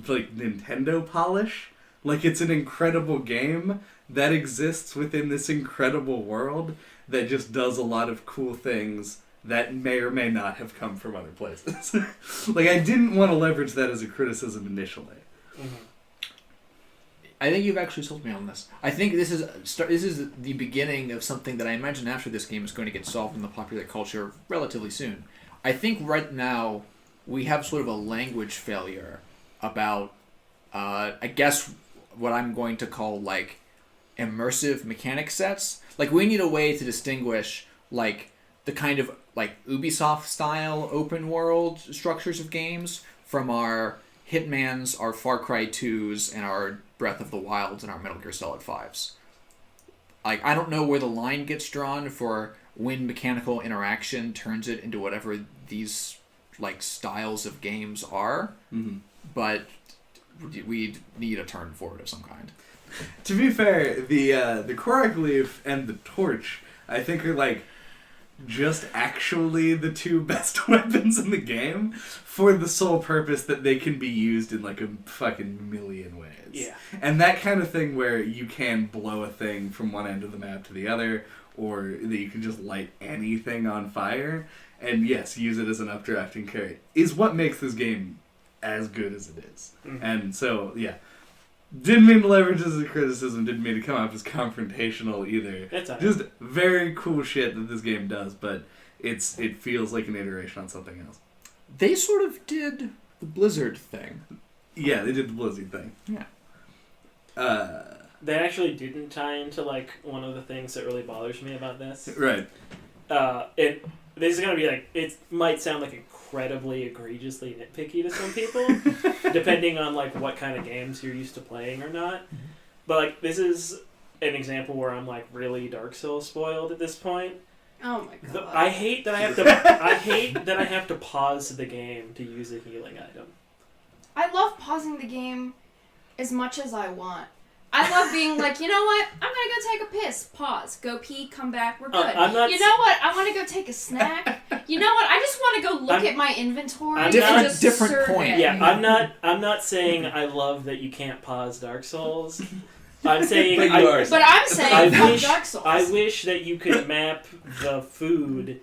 like Nintendo polish. Like, it's an incredible game that exists within this incredible world that just does a lot of cool things that may or may not have come from other places. Like, I didn't want to leverage that as a criticism initially. Mhm. I think you've actually sold me on this. I think this is the beginning of something that I imagine after this game is going to get solved in the popular culture relatively soon. I think right now we have sort of a language failure about, I guess, what I'm going to call, like, immersive mechanic sets. Like, we need a way to distinguish, like, the kind of, like, Ubisoft-style open-world structures of games from our Hitmans, our Far Cry 2s, and our Breath of the Wilds, and our Metal Gear Solid 5s. Like, I don't know where the line gets drawn for when mechanical interaction turns it into whatever these, like, styles of games are, but we need a turn forward of some kind. To be fair, the Korok Leaf and the Torch, I think, are, like, just actually the two best weapons in the game for the sole purpose that they can be used in, like, a fucking million ways. Yeah. And that kind of thing where you can blow a thing from one end of the map to the other, or that you can just light anything on fire, and yes, use it as an updrafting carry, is what makes this game as good as it is. Mm-hmm. And so, yeah. Didn't mean to leverage this as a criticism, didn't mean to come off as confrontational either. That's all right. Just very cool shit that this game does, but it feels like an iteration on something else. They sort of did the Blizzard thing. Yeah, they did the Blizzard thing. Yeah. That actually didn't tie into, like, one of the things that really bothers me about this. Right. This is gonna be, like, it might sound, like, incredibly egregiously nitpicky to some people, depending on, like, what kind of games you're used to playing or not. But, like, this is an example where I'm, like, really Dark Souls spoiled at this point. Oh my god. I hate that I have to pause the game to use a healing item. I love pausing the game as much as I want. I love being like, you know what? I'm gonna go take a piss. Pause. Go pee. Come back. We're good. I'm not You know what? I want to go take a snack. You know what? I just want to go look at my inventory. I'm and not- just different survey. point. Yeah, I'm not saying I love that you can't pause Dark Souls. I'm saying But you are. But I'm saying fuck Dark Souls. I wish that you could map the food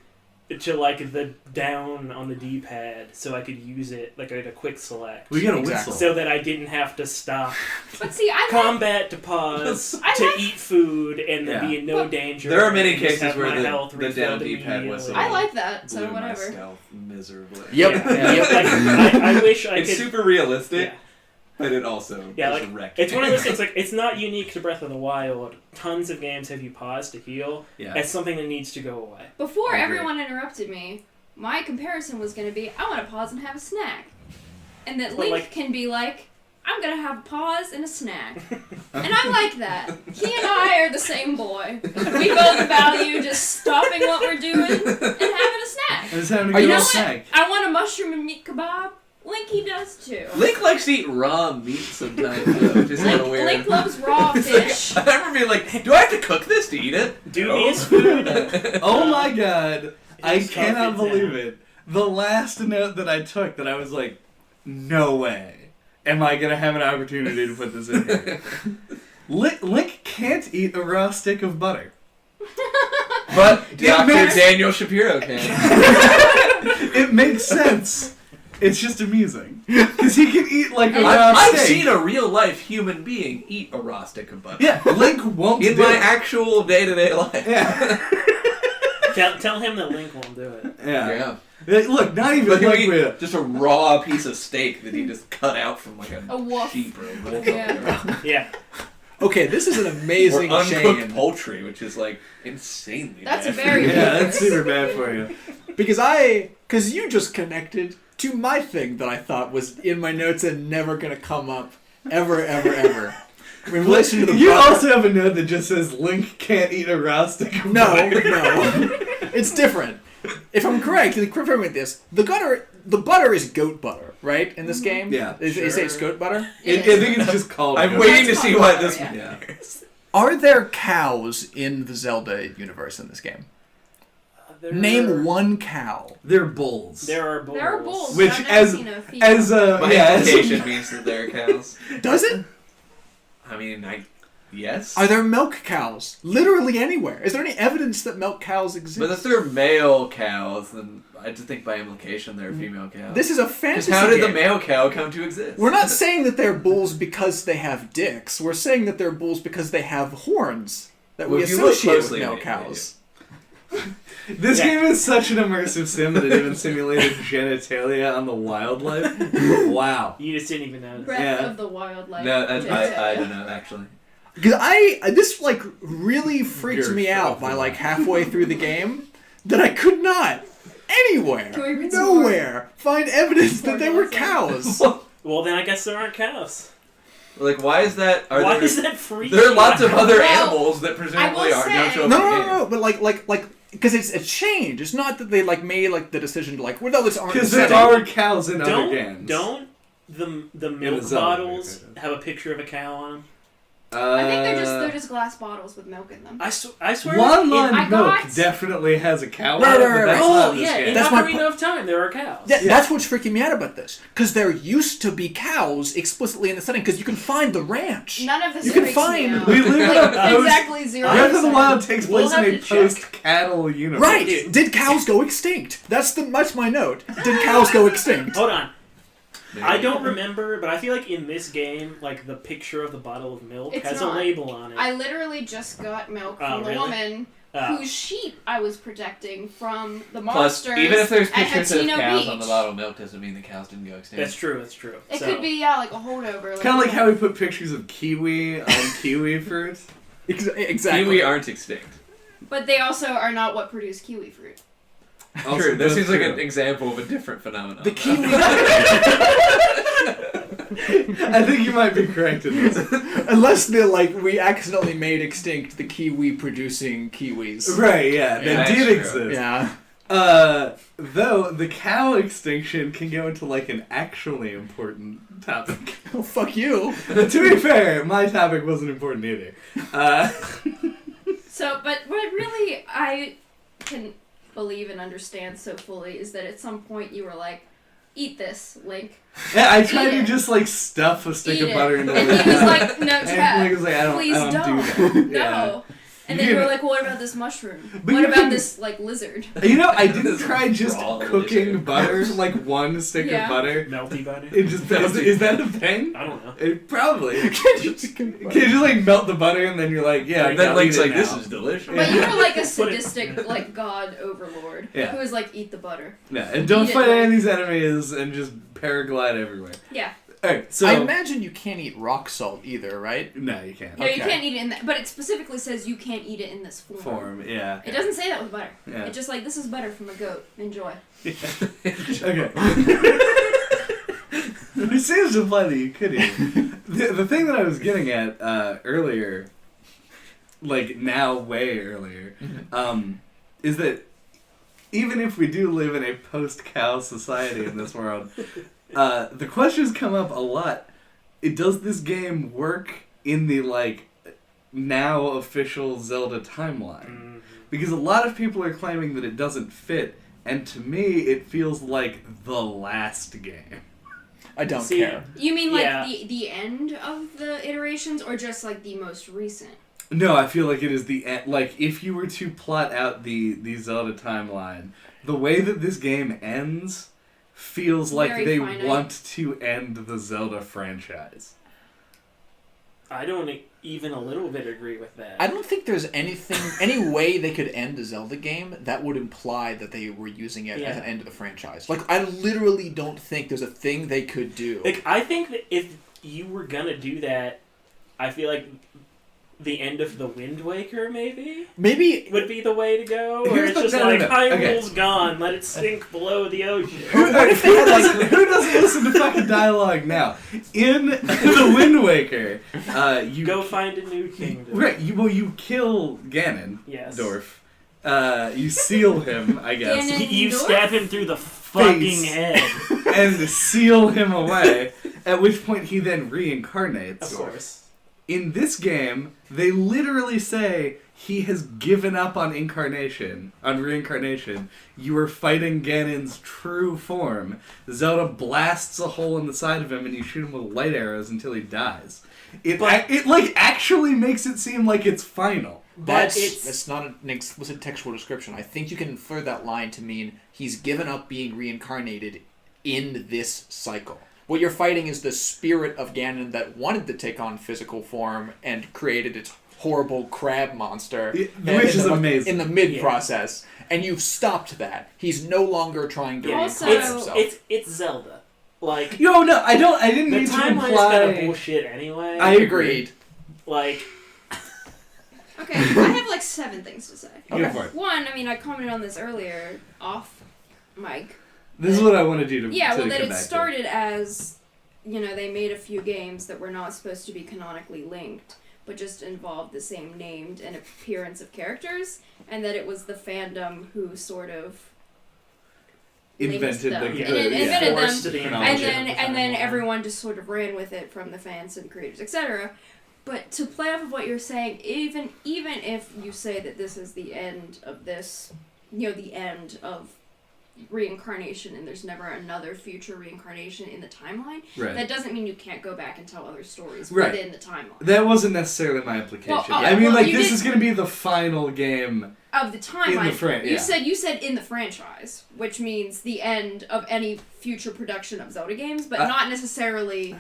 to, like, the down on the D-pad so I could use it, like, at a quick select. We got a Exactly. whistle. So that I didn't have to stop But see, I like, combat to pause I to like- eat food and then Yeah. be in no But- danger. There are many and just cases have where my health the down refilled D-pad immediately. whistle I like that. So blew my whatever. stealth miserably. Yep. Like, I wish I It's could. super realistic, Yeah. but it also Yeah, is like, wrecked. it's one of those things, like, it's not unique to Breath of the Wild. Tons of games have you pause to heal. Yeah. It's something that needs to go away. Before I agree. everyone interrupted me, my comparison was going to be, I want to pause and have a snack. And that But, Link like- can be like, I'm going to have a pause and a snack. And I like that. He and I are the same boy. We both value just stopping what we're doing and having a snack. I was having a Are you good You know old what? snack. I want a mushroom and meat kebab. Link, he does too. Link likes to eat raw meat sometimes, though, which is kind of weird. Link loves raw fish. I remember being like, do I have to cook this to eat it? Dubious food. Oh my god. I Just cannot tough it believe down. it. The last note that I took that I was like, no way am I going to have an opportunity to put this in here. Link can't eat a raw stick of butter. But it Dr. makes, Daniel Shapiro can. it makes sense. It's just amusing. Because he can eat like a raw I've steak. seen a real life human being eat a raw stick of butter. Yeah, Link won't In do my it. actual day-to-day life. Yeah. Tell him that Link won't do it. Yeah. Look, not even But he'll Link eat will. just a raw piece of steak that he just cut out from like A wolf. sheep or a wolf. Yeah. Yeah. Okay, this is an Or amazing uncooked chain. poultry, which is like insanely That's bad. very Yeah, that's super bad for you. Because you just connected to my thing that I thought was in my notes and never gonna come up ever. In relation to the You butter- also have a note that just says Link can't eat a raw stick of no, butter. it's different. If I'm correct, confirm with this, the butter is goat butter, right? In this game, Yeah, they say it's goat butter. I think it's just called. I'm goat. waiting to That's see called what butter, this yeah. matters. Are there cows in the Zelda universe in this game? Name one cow. They're bulls. There are bulls. There are bulls. Which, I've never as seen a female. as My as implication means that they're cows. Does it? I mean, yes. Are there milk cows? Literally anywhere. Is there any evidence that milk cows exist? But if they're male cows, then I just think by implication they're female cows. This is a Because fantasy how did the game. male cow come to exist? We're not saying that they're bulls because they have dicks. We're saying that they're bulls because they have horns that Well, we if you look associate with closely, male they cows. This game is such an immersive sim that it even simulated genitalia on the wildlife. Wow. You just didn't even notice. Breath Yeah. of the wildlife. No, I don't know actually. Because this like really freaked You're me out so by like halfway through the game that I could not anywhere, Can we read some more? nowhere find evidence that they were cows. Well, then I guess there aren't cows. Like, why is that? Why is that free? There are lots of other Well, animals that presumably I will don't say- show up No, in the no, game. no, no, but like, because it's a change. It's not that they like made like the decision to like, well, no, this aren't. Because the there setting. are cows in other Don't games. the milk Zelda bottles game. have a picture of a cow on them? I think they're just glass bottles with milk in them. I swear. One in- line I milk got- definitely has a cow. Right, on it, right, but right, that's right. not Oh this yeah, game. in That's my Ocarina of Time there are cows. That's what's freaking me out about this. Because there used to be cows explicitly in the setting. Because you can find the ranch. None of this You can freaks me find- out. We live in a Like, post. exactly 0%. Breath of the Wild takes We'll place in have a to check. post-cattle universe. Right. Dude. Did cows go extinct? That's my note. Did cows go extinct? Hold on. Maybe. I don't remember, but I feel like in this game, like the picture of the bottle of milk It's has not. a label on it. I literally just got milk Oh, from the really? woman Oh. whose sheep I was protecting from the Plus, monsters. even if there's at pictures of Hatino cows Beach. on the bottle of milk, doesn't mean the cows didn't go extinct. That's true. That's true. It So- could be like a holdover. Kind of like how we put pictures of kiwi on kiwi fruit. Exactly. Kiwi aren't extinct. But they also are not what produce kiwi fruit. Also, True. That that's seems like true. an example of a different phenomenon. The kiwi. I think you might be correct in this. Unless we accidentally made extinct the kiwi producing kiwis. Right, yeah, Yeah, that that's did true. exist. Yeah. Though the cow extinction can go into like an actually important topic. Oh fuck you. To be fair, my topic wasn't important either. So, but what really I can believe and understand so fully is that at some point you were like, eat this, Link. Yeah, I tried to Eat it. just like stuff a stick Eat of it. butter into And it. he was like, no, And Chad, Link was like, I please don't don't. do that. Yeah. No. And then you were like, well, what about this mushroom? But what you about can- this, like, lizard? You know, I didn't try just Raw cooking lizard. butter, like one stick Yeah. of butter. Melty butter. It just is that a thing? I don't know. It probably. Can you just like melt the butter and then you're like, yeah, And then I'll Link's eat it like, this now. is delicious. But you were like a Put it- sadistic, like, god overlord Yeah. who was like, eat the butter. Yeah, and don't Eat it, fight like- any of these enemies and just paraglide everywhere. Yeah. Alright, so I imagine you can't eat rock salt either, right? no, you can't. No, you Okay. can't eat it in that. But it specifically says you can't eat it in this form. Form, yeah. It doesn't say that with butter. Yeah. It's just like, this is butter from a goat. Enjoy. Okay. It seems to imply that you could eat it. The thing that I was getting at earlier, like now way earlier, is that even if we do live in a post-cow society in this world, the questions come up a lot. Does this game work in the like now official Zelda timeline? Because a lot of people are claiming that it doesn't fit, and to me it feels like the last game. I don't See, care. You mean like Yeah. the end of the iterations, or just like the most recent? No, I feel like it is the end. Like, if you were to plot out the Zelda timeline, the way that this game ends feels like Very they finite. want to end the Zelda franchise. I don't even a little bit agree with that. I don't think there's any way they could end a Zelda game that would imply that they were using it as an end of the franchise. Like, I literally don't think there's a thing they could do. Like, I think that if you were gonna do that, I feel like the end of the Wind Waker maybe Maybe would be the way to go. Or Here's it's the- just no, no, like no. Hyrule's gone, let it sink below the ocean. What if they had, like, Who doesn't listen to fucking dialogue now? In the Wind Waker, you Go find a new kingdom. right. You kill Ganon. Yes. Dorf. You seal him, I guess, Ganon. You Dorf? stab him through the fucking Face. head. and seal him away. At which point he then reincarnates. Of course. In this game, they literally say he has given up on reincarnation. You are fighting Ganon's true form. Zelda blasts a hole in the side of him and you shoot him with light arrows until he dies. It like actually makes it seem like it's final. That's not an explicit textual description. I think you can infer that line to mean he's given up being reincarnated in this cycle. What you're fighting is the spirit of Ganon that wanted to take on physical form and created its horrible crab monster, Which is amazing. in the mid process, and you've stopped that. He's no longer trying to Also- reincarnate himself. It's Zelda. Like Yo, no, I didn't the mean to timeline's imply. kind of bullshit anyway. I Agreed. Like Okay, I have like 7 things to say. Go for it. One, I mean, I commented on this earlier off mic. This is what I wanted you to. Yeah, to well, that come it back to. started as, they made a few games that were not supposed to be canonically linked, but just involved the same named and appearance of characters, and that it was the fandom who sort of Invented them. the Yeah. Invented them, forced the Chronology. and then everyone just sort of ran with it from the fans and creators, etc. But to play off of what you're saying, even if you say that this is the end of this, the end of reincarnation and there's never another future reincarnation in the timeline, Right. that doesn't mean you can't go back and tell other stories Right. within the timeline. That wasn't necessarily my implication. Well, I mean, well, like, you this did- is going to be the final game. Of the timeline, yeah. you said in the franchise, which means the end of any future production of Zelda games, but not necessarily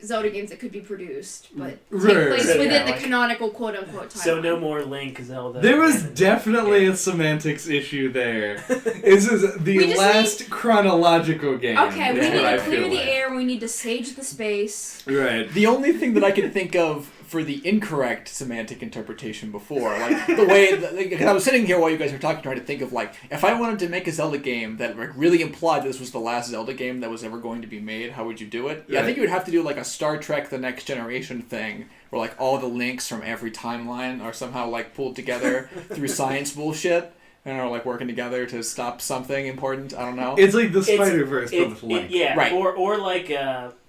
Zelda games that could be produced, but take place So, within yeah, the like- canonical quote-unquote timeline. so no more Link Zelda. There was and- definitely a semantics issue there. This is the We just last chronological game. Okay, we is need what I to clear feel the like. air, we need to sage the space. Right. The only thing that I can think of for the incorrect semantic interpretation before, like the way, because I was sitting here while you guys were talking, trying to think of like, if I wanted to make a Zelda game that like really implied this was the last Zelda game that was ever going to be made, how would you do it? Yeah, I think you would have to do like a Star Trek: The Next Generation thing, where like all the links from every timeline are somehow like pulled together through science bullshit. And are like working together to stop something important. I don't know. It's like the Spider-Verse, but with Link. Yeah, Right. or like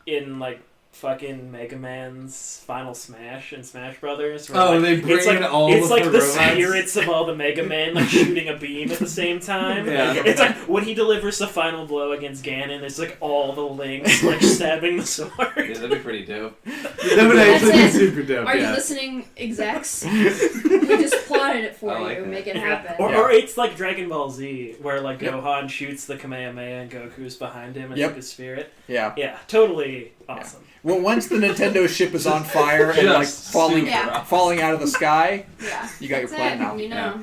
in like fucking Mega Man's Final Smash and Smash Brothers. Where, Oh, like, they bring it's like, in all it's of like the the robots. spirits of all the Mega Man like shooting a beam at the same time. Yeah. It's like when he delivers the final blow against Ganon, there's like all the links like stabbing the sword. Yeah, that'd be pretty dope. That would actually be That's it. super dope. Are you yeah. listening, execs? We just plotted it for I like you, that. make it Yeah. happen. Or it's like Dragon Ball Z, where like Yep. Gohan shoots the Kamehameha and Goku's behind him and Yep. like a spirit. Yeah. Yeah, totally awesome. Well, once the Nintendo ship is on fire and like Just falling super Yeah. falling out of the sky, Yeah. you got your That's plan it, now. you know.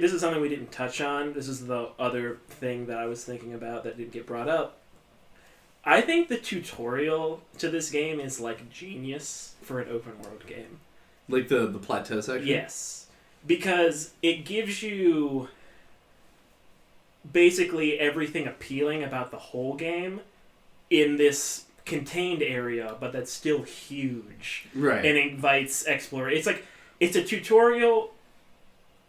This is something we didn't touch on. This is the other thing that I was thinking about that didn't get brought up. I think the tutorial to this game is like genius for an open world game. Like the plateau section? Yes. Because it gives you basically everything appealing about the whole game in this contained area, but that's still huge. Right. And invites exploration. It's like, it's a tutorial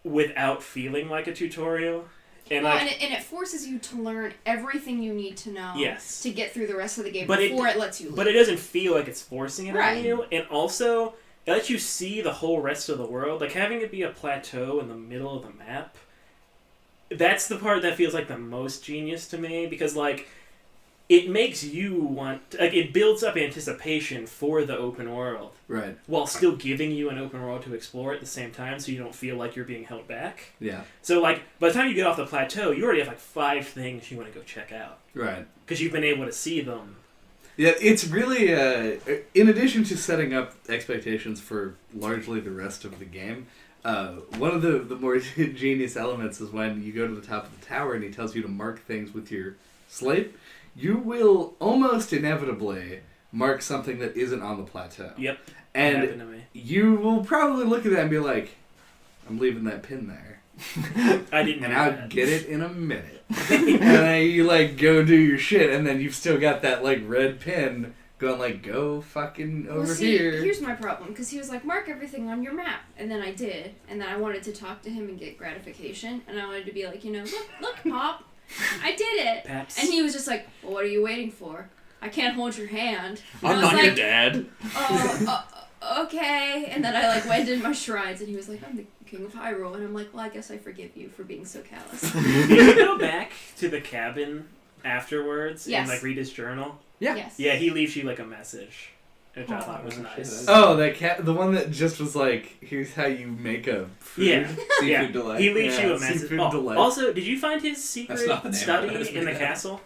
without feeling like a tutorial. And Well, like, and it forces you to learn everything you need to know yes. to get through the rest of the game But before it lets you leave. But it doesn't feel like it's forcing it Right. on you. And also, it lets you see the whole rest of the world. Like, having it be a plateau in the middle of the map, that's the part that feels like the most genius to me. Because, like, it makes you want... Like, it builds up anticipation for the open world. Right. While still giving you an open world to explore at the same time, so you don't feel like you're being held back. Yeah. So, like, by the time you get off the plateau, you already have, like, 5 things you want to go check out. Right. Because you've been able to see them. Yeah, it's really, in addition to setting up expectations for largely the rest of the game, one of the more genius elements is when you go to the top of the tower and he tells you to mark things with your slate, you will almost inevitably mark something that isn't on the plateau. Yep. And Happened to me. you will probably look at that and be like, I'm leaving that pin there. I didn't And know I'll that. get it in a minute. And then you, like, go do your shit, and then you've still got that, like, red pin going, like, go fucking over Well, see, here. here's my problem, because he was like, mark everything on your map, and then I did, and then I wanted to talk to him and get gratification, and I wanted to be like, look, Pop, I did it. Paps. And he was just like, well, what are you waiting for? I can't hold your hand. And I'm I was not like, your dad. Okay. And then I like went in my shrines, and he was like, I'm the king of Hyrule, and I'm like, well, I guess I forgive you for being so callous. Did you go back to the cabin afterwards Yes. and like read his journal? Yeah. Yes. Yeah, he leaves you like a message, which I Oh, thought was shit, nice. that's- Oh, that cat, the one that just was like, here's how you make a food. Yeah. Seafood Yeah. delight. He leaves Yeah, you a message. seafood Oh, delight. also, did you find his secret That's not the name of it, study that's in the pretty bad. castle?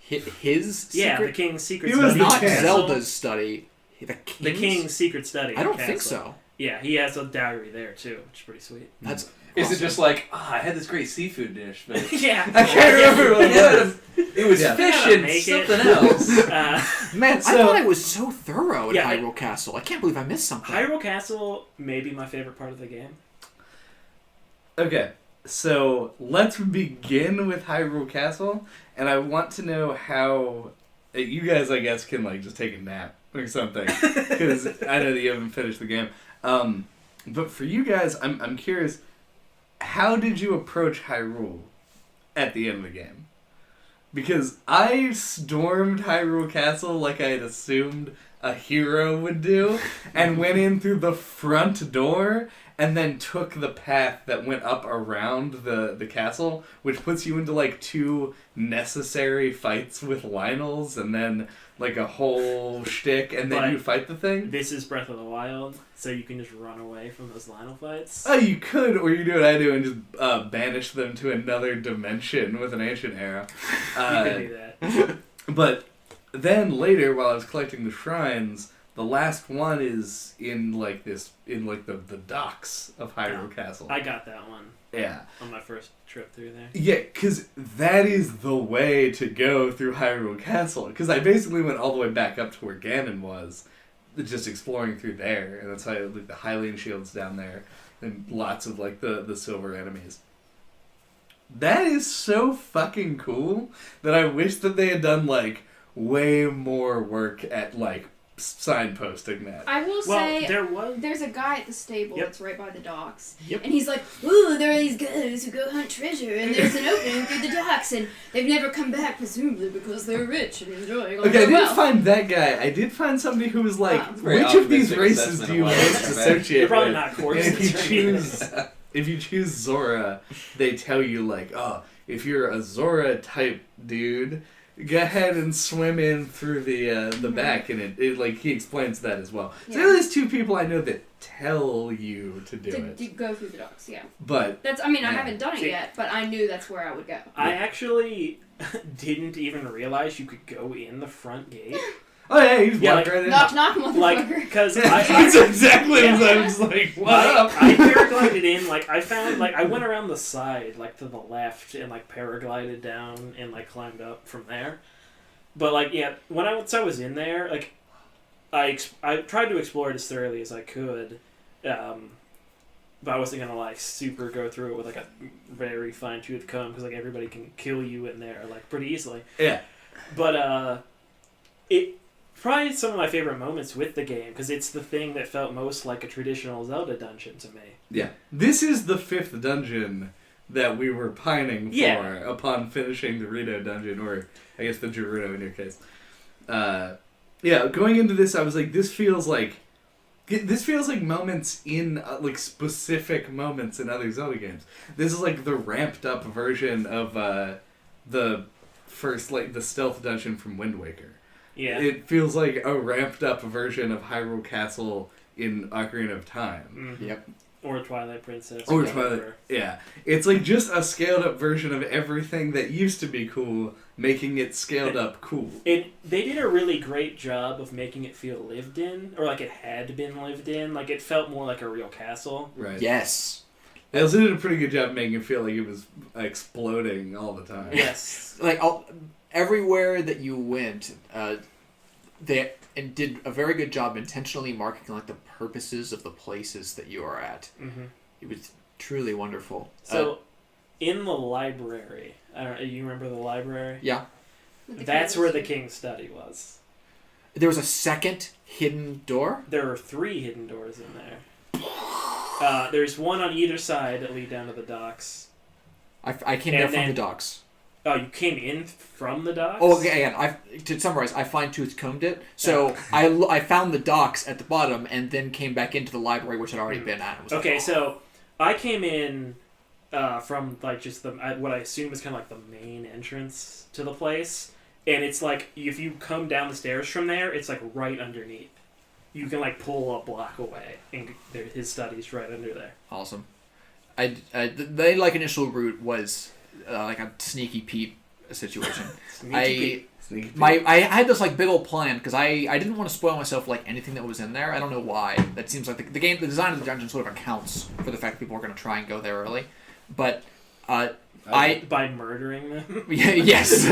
His Yeah, the secret, king's secret He was study. the not king. Zelda's study. The king's secret study. I don't castle. think so. Yeah, he has a diary there too, which is pretty sweet. That's Is it awesome. just like, I had this great seafood dish, but Yeah, I can't remember what it was. It was Yeah. fish Gotta and make it. something else. Man, I So- thought I was so thorough at Yeah, Hyrule Castle. I can't believe I missed something. Hyrule Castle may be my favorite part of the game. Okay, so let's begin with Hyrule Castle, and I want to know how you guys, I guess, can like just take a nap or something, because I know that you haven't finished the game. But for you guys, I'm curious, how did you approach Hyrule at the end of the game? Because I stormed Hyrule Castle like I had assumed a hero would do, and went in through the front door, and then took the path that went up around the castle, which puts you into like 2 necessary fights with Lionels, and then like a whole shtick, and then But you fight the thing. This is Breath of the Wild, so you can just run away from those Lionel fights. Oh, you could, or you do what I do and just banish them to another dimension with an ancient arrow. You can do that. But then later, while I was collecting the shrines, the last one is in like the docks of Hyrule Castle. I got that one Yeah. on my first trip through there. Yeah, because that is the way to go through Hyrule Castle. Because I basically went all the way back up to where Ganon was, just exploring through there. And that's how like the Hylian shield's down there, and lots of like the silver enemies. That is so fucking cool that I wish that they had done like way more work at like signposting that. I will Well, say there was. there's a guy at the stable Yep. that's right by the docks. Yep. And he's like, ooh, there are these guys who go hunt treasure, and there's an opening through the docks, and they've never come back, presumably because they're rich and enjoying all Okay, I their didn't wealth. find that guy. I did find somebody who was like, Oh. Very which of these optimistic races assessment do of you why most that's bad. associate They're probably with? not And courses. if you choose Zora, they tell you like, oh, if you're a Zora type dude, go ahead and swim in through the back, and it like he explains that as well. So Yeah. there is 2 people I know that tell you to do to it, go through the docks, yeah. but That's. I mean, I Yeah. haven't done it See- yet, but I knew that's where I would go. I actually didn't even realize you could go in the front gate. oh yeah, you just Yeah, walk like, right in. Knock, knock, motherfucker. Like, because That's exactly what I was like. What up? I paraglided in, like, I found, like, I went around the side, like, to the left, and, like, paraglided down, and, like, climbed up from there. But, like, yeah, once I was in there, like, I tried to explore it as thoroughly as I could, but I wasn't gonna, like, super go through it with, like, a very fine-tooth comb, because, like, everybody can kill you in there, like, pretty easily. Yeah. But, it... Probably some of my favorite moments with the game, because it's the thing that felt most like a traditional Zelda dungeon to me. Yeah. This is the 5th dungeon that we were pining for Yeah. upon finishing the Rito dungeon, or I guess the Gerudo in your case. Yeah, going into this, I was like, this feels like moments in, like, specific moments in other Zelda games. This is like the ramped up version of the first, like, the stealth dungeon from Wind Waker. Yeah. It feels like a ramped up version of Hyrule Castle in Ocarina of Time. Mhm. Yep. Or Twilight Princess. Or whatever. Twilight. Yeah. It's like just a scaled up version of everything that used to be cool, making it scaled up cool. They did a really great job of making it feel lived in, or like it had been lived in. Like it felt more like a real castle. Right. Yes. They also did a pretty good job making it feel like it was exploding all the time. Yes. Like everywhere that you went, they did a very good job intentionally marking like the purposes of the places that you are at. Mm-hmm. It was truly wonderful. So, in the library, I don't. You remember the library? Yeah, That's where the king's study was. there was a second hidden door. There are 3 hidden doors in there. There's one on either side that lead down to the docks. I came there from the docks. Oh, you came in from the docks? Oh, okay, again, to summarize, I fine-tooth combed it. So I found the docks at the bottom and then came back into the library, which I'd already been at. It was Okay, like, so I came in from like just what I assume is kind of like the main entrance to the place, and it's like if you come down the stairs from there, it's like right underneath. You can like pull a block away, and his study's right under there. awesome. The like initial route was like a sneaky peep situation. Sneaky I had this like big old plan because I didn't want to spoil myself like anything that was in there. I don't know why. That seems like the design of the dungeon sort of accounts for the fact that people are going to try and go there early. But by murdering them. Yes.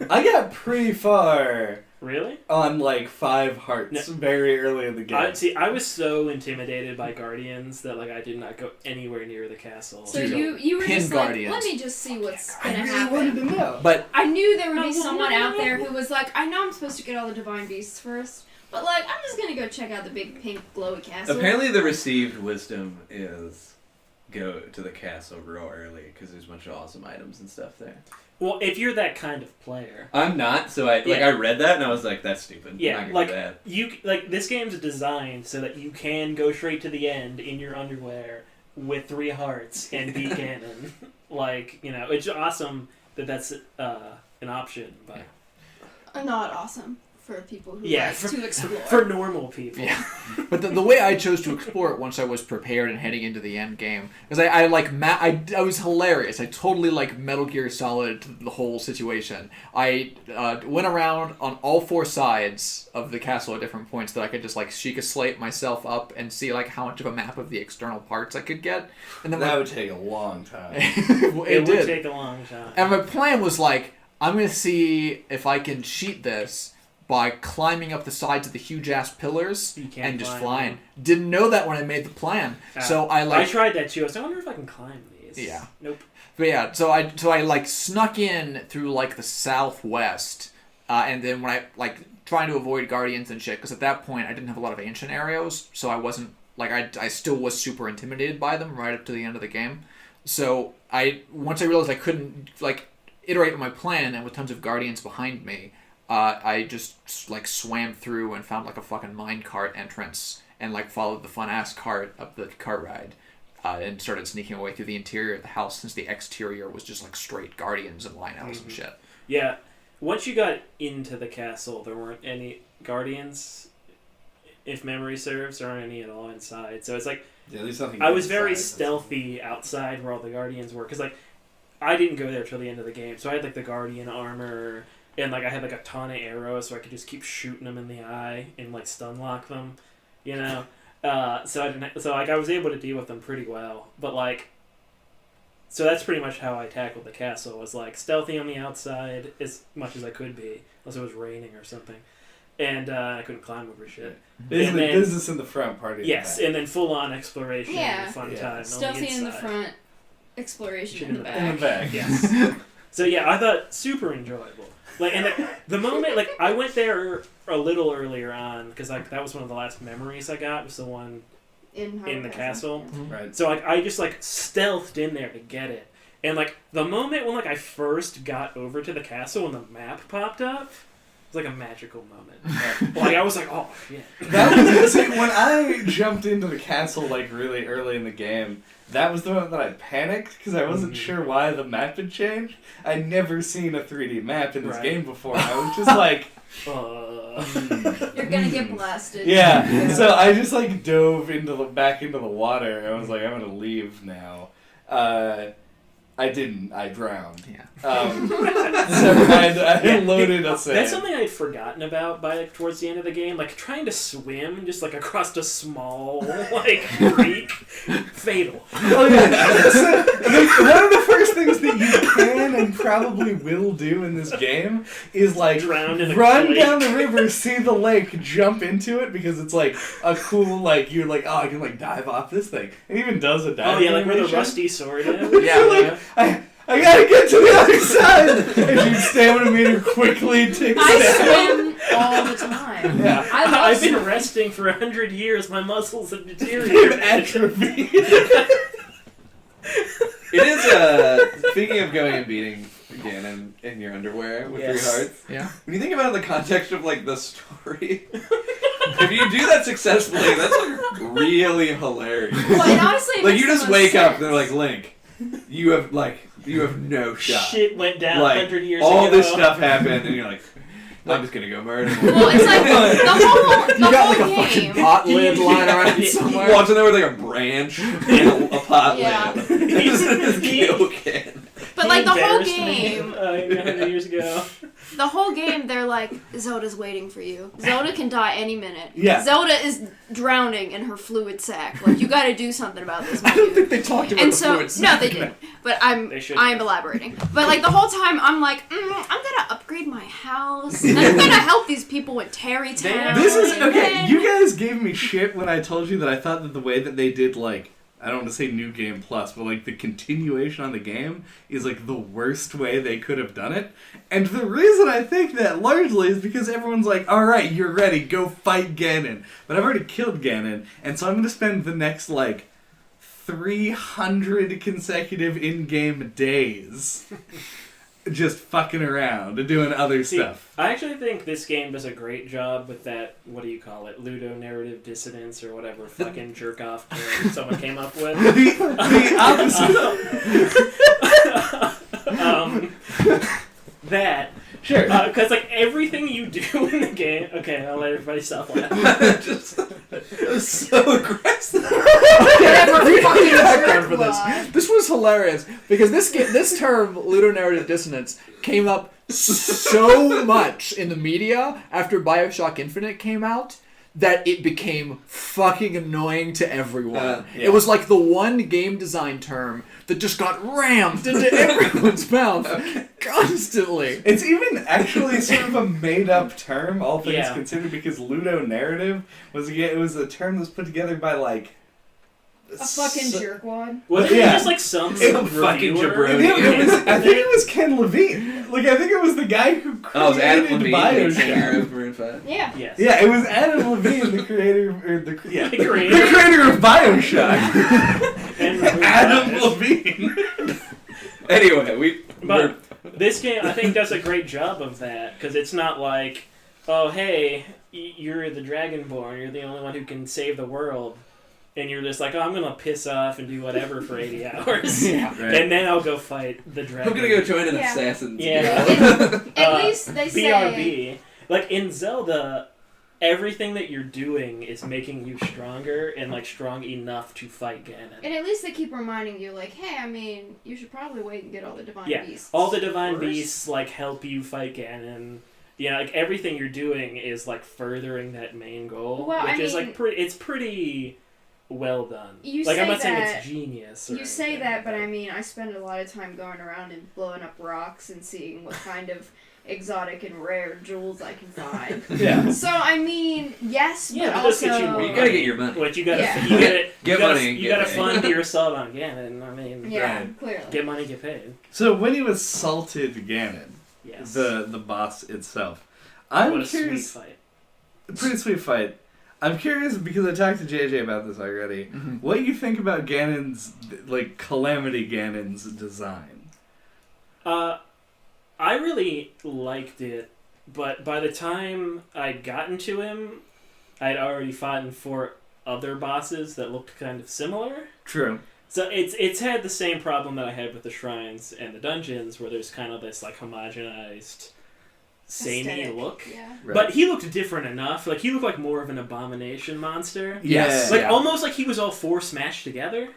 I got pretty far Really? on like 5 hearts very early in the game. I was so intimidated by guardians that like I did not go anywhere near the castle. So you were Pin just guardians. like, let me just see what's I gonna really happen. wanted to know. But I knew there would be No, someone no, out there no. who was like, I know I'm supposed to get all the divine beasts first, but like I'm just gonna go check out the big pink glowy castle. Apparently, the received wisdom is go to the castle real early because there's a bunch of awesome items and stuff there. Well, if you're that kind of player. I'm not, so I read that and I was like, that's stupid. Yeah, I'm not like gonna do that. this game's designed so that you can go straight to the end in your underwear with 3 hearts and be canon. Like, it's awesome that that's an option, but Not awesome for people who Yeah, like to explore. for normal people. yeah, but the way I chose to explore it once I was prepared and heading into the end game, because I was hilarious. I totally like Metal Gear Solid the whole situation. I went around on all 4 sides of the castle at different points that I could just like Sheikah slate myself up and see like how much of a map of the external parts I could get. And then That would take a long time. It would did. take a long time. And my plan was like, I'm gonna see if I can cheat this by climbing up the sides of the huge ass pillars You can't and just climb flying. them. Didn't know that when I made the plan. So I tried that too. I was like, I wonder if I can climb these. Yeah. Nope. But yeah, so I like snuck in through like the southwest, and then when I like trying to avoid guardians and shit, because at that point I didn't have a lot of ancient arrows, so I wasn't like I still was super intimidated by them right up to the end of the game. So once I realized I couldn't like iterate on my plan and with tons of guardians behind me, I just like swam through and found like a fucking minecart entrance and like followed the fun ass cart up the cart ride. And started sneaking away through the interior of the house since the exterior was just like straight guardians and lineouts and shit. Yeah. Once you got into the castle, there weren't any guardians, if memory serves. There aren't any at all inside. So it's like, Yeah, there's nothing I was very inside. stealthy outside where all the guardians were. Because like, I didn't go there till the end of the game. So I had like the guardian armor, and like I had like a ton of arrows so I could just keep shooting them in the eye and like stun lock them, So I was able to deal with them pretty well, but like, so that's pretty much how I tackled the castle. Was like stealthy on the outside as much as I could be, unless it was raining or something, and I couldn't climb over shit. Business in the front, party in Yes, the back. and then full on exploration, Yeah. and fun Yeah. time. Stealthy on in the the inside. front, exploration in the back. In the back. Yes. So yeah, I thought super enjoyable. Like, and the moment, like, I went there a little earlier on because like that was one of the last memories I got. Was the one in the castle. Right. So like I just like stealthed in there to get it, and like the moment when like I first got over to the castle and the map popped up, it was like a magical moment. Like I was like, oh shit. That was see, when I jumped into the castle like really early in the game. That was the moment that I panicked because I wasn't sure why the map had changed. I'd never seen a 3D map in this game before. I was just like, You're gonna get blasted. yeah. So I just like dove back into the water. I was like, I'm gonna leave now. I didn't. I drowned. Yeah. So I loaded a sand. That's something I'd forgotten about by like, towards the end of the game. Like trying to swim just like across a small like creek, fatal. Oh yeah. One of the first things that you can and probably will do in this game is like Drown in a run lake. down the river, see the lake, jump into it because it's like a cool like you're like I can like dive off this thing. It even does a dive. Oh yeah, like where the animation. rusty sword is. Yeah. I gotta get to the other side! And your stamina meter quickly ticks I down. swim all the time. Yeah. I love I've been swimming. resting for 100 years. My muscles have They've deteriorated. atrophied. It is, speaking of going and beating Ganon in your underwear with 3 hearts, Yeah. when you think about it in the context of, like, the story, if you do that successfully, that's, like, really hilarious. Well, and honestly, it Like, makes you the just most wake up sense. and they're like, Link, you have no shot. Shit went down Like, 100 years all ago. this stuff happened, and you're like, I'm just gonna go murder him. Well, it's like the You got whole like a fucking game. pot lid lying around He somewhere. walks in there with like a branch and a pot Yeah. lid. He's just kill Ken. But He like the whole embarrassed me, game. 100 years ago. The whole game, they're like, Zelda's waiting for you. Zelda can die any minute. Yeah. Zelda is drowning in her fluid sack. Like, you got to do something about this. I don't think they talked about And the so, fluids. no, they didn't. But They should. I'm elaborating. But like the whole time, I'm like, I'm gonna upgrade my house. And I'm gonna help these people in Terrytown. This is and okay. then- You guys gave me shit when I told you that I thought that the way that they did, like, I don't want to say New Game Plus, but like the continuation on the game is like the worst way they could have done it. And the reason I think that largely is because everyone's like, all right, you're ready, go fight Ganon. But I've already killed Ganon, and so I'm going to spend the next like 300 consecutive in-game days just fucking around and doing other stuff. I actually think this game does a great job with that, what do you call it, ludonarrative dissonance or whatever fucking jerk-off term someone came up with. The opposite. That. Sure. Because, like, everything you do in the game... Okay, I'll let everybody stop laughing. Just, it was so aggressive. Whatever fucking background for this. Why? This was hilarious because this term ludonarrative dissonance came up so much in the media after BioShock Infinite came out that it became fucking annoying to everyone. Yeah. It was like the one game design term that just got rammed into everyone's mouth constantly. It's even actually sort of a made-up term, all things Yeah. considered, because ludonarrative was a term that was put together by like A fucking jerkwad. Wasn't it Yeah. just, like, some Some fucking reviewer? jabroni. I think it was Ken Levine. Like, I think it was the guy who Oh, it was Adam created Levine, the singer BioShock. of Maroon 5. Yeah. Yes. Yeah, it was Adam Levine, the creator, or the The creator. the creator of BioShock. And Adam Levine. Anyway, But this game, I think, does a great job of that, because it's not like, oh, hey, you're the Dragonborn, you're the only one who can save the world, and you're just like, oh, I'm going to piss off and do whatever for 80 hours, Yeah. Right. and then I'll go fight the dragon. I'm gonna go join an Yeah. assassin's Yeah. guild. At least they say... BRB. Like, in Zelda, everything that you're doing is making you stronger and, like, strong enough to fight Ganon. And at least they keep reminding you, like, hey, I mean, you should probably wait and get all the divine Yeah, beasts. all the divine first. beasts, like, help you fight Ganon. Yeah, like, everything you're doing is, like, furthering that main goal, Well, which I is, mean- like, it's pretty well done. You Like, I'm say not saying that- it's genius. Or You say anything, that, but I mean, I spend a lot of time going around and blowing up rocks and seeing what kind of exotic and rare jewels I can find. Yeah. So, I mean, yes, Yeah, but but those get you also... more You gotta get your money. What you gotta, Yeah. you gotta, Get you gotta, money and you get gotta paid. fund your assault on Ganon. I mean, Yeah, Right. clearly. get money, get paid. So when you assaulted Ganon, Yes. the boss itself, I'm what a curious. sweet fight. Pretty sweet fight. I'm curious because I talked to JJ about this already. Mhm. What you think about Ganon's, like, Calamity Ganon's design? I really liked it, but by the time I'd gotten to him, I'd already fought 4 other bosses that looked kind of similar. True. So it's had the same problem that I had with the shrines and the dungeons, where there's kind of this like homogenized, samey Aesthetic, look. Yeah. Right. But he looked different enough. Like he looked like more of an abomination monster. Yes. Like Yeah. almost like he was all 4 smashed together.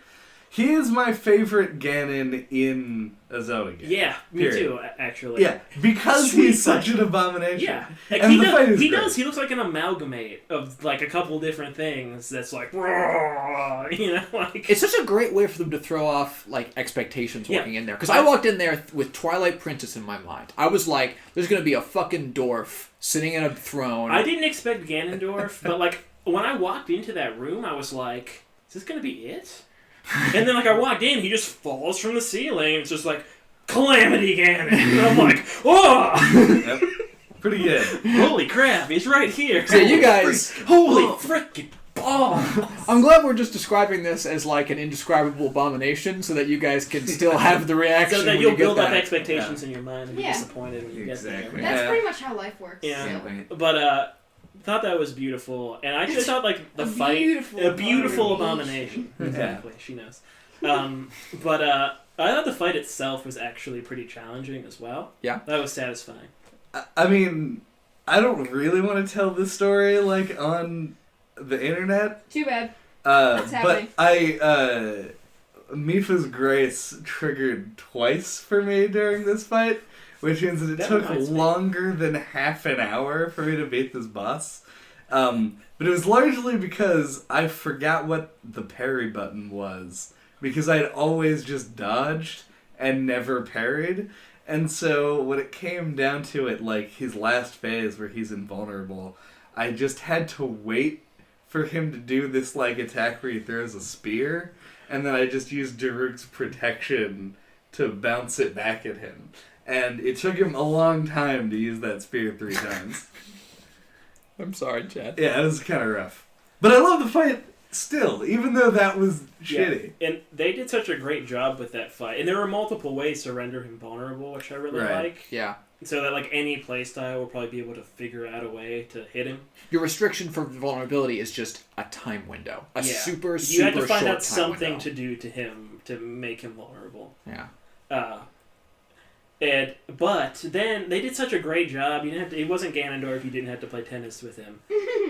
He is my favorite Ganon in a Zelda game. Yeah, me Period. too. Actually. Yeah, because Sweet he's fight. such an abomination. Yeah, like, And he the does. fight is He great. does. He looks like an amalgamate of like a couple different things. That's like, you know, like It's such a great way for them to throw off like expectations Yeah. walking in there. Because I walked in there with Twilight Princess in my mind. I was like, "There's gonna be a fucking dwarf sitting in a throne." I didn't expect Ganondorf, but like when I walked into that room, I was like, is this gonna be it? And then like I walked in, he just falls from the ceiling. It's just like Calamity Ganon, and I'm like, oh, Yep. Pretty good. holy crap, he's right here. So you guys, holy frickin' balls. I'm glad we're just describing this as like an indescribable abomination, so that you guys can still have the reaction. So that when you'll you get build up that. expectations in your mind and be Yeah. disappointed when you Exactly. get there. That's Yeah. pretty much how life works. Yeah. So. Wait. But thought that was beautiful, and I just thought like the A fight, beautiful a beautiful abomination. abomination. Exactly, she knows. But I thought the fight itself was actually pretty challenging as well. Yeah. That was satisfying. I mean, I don't really want to tell this story like on the internet. Too bad. But happening. Mifa's Grace triggered twice for me during this fight, which means that it took longer than half an hour for me to beat this boss. But it was largely because I forgot what the parry button was, because I'd always just dodged and never parried. And so when it came down to it, like his last phase where he's invulnerable, I just had to wait for him to do this like attack where he throws a spear, and then I just used Daruk's protection to bounce it back at him. And it took him a long time to use that spear 3 times. I'm sorry, Chad. Yeah, it was kind of rough. But I love the fight still, even though that was shitty. And they did such a great job with that fight. And there were multiple ways to render him vulnerable, which I really like. Yeah. So that like any playstyle will probably be able to figure out a way to hit him. Your restriction for vulnerability is just a time window. A super You had to find short out something window. to do to him to make him vulnerable. Yeah. But then they did such a great job. You didn't have to, it wasn't Ganondorf. You didn't have to play tennis with him.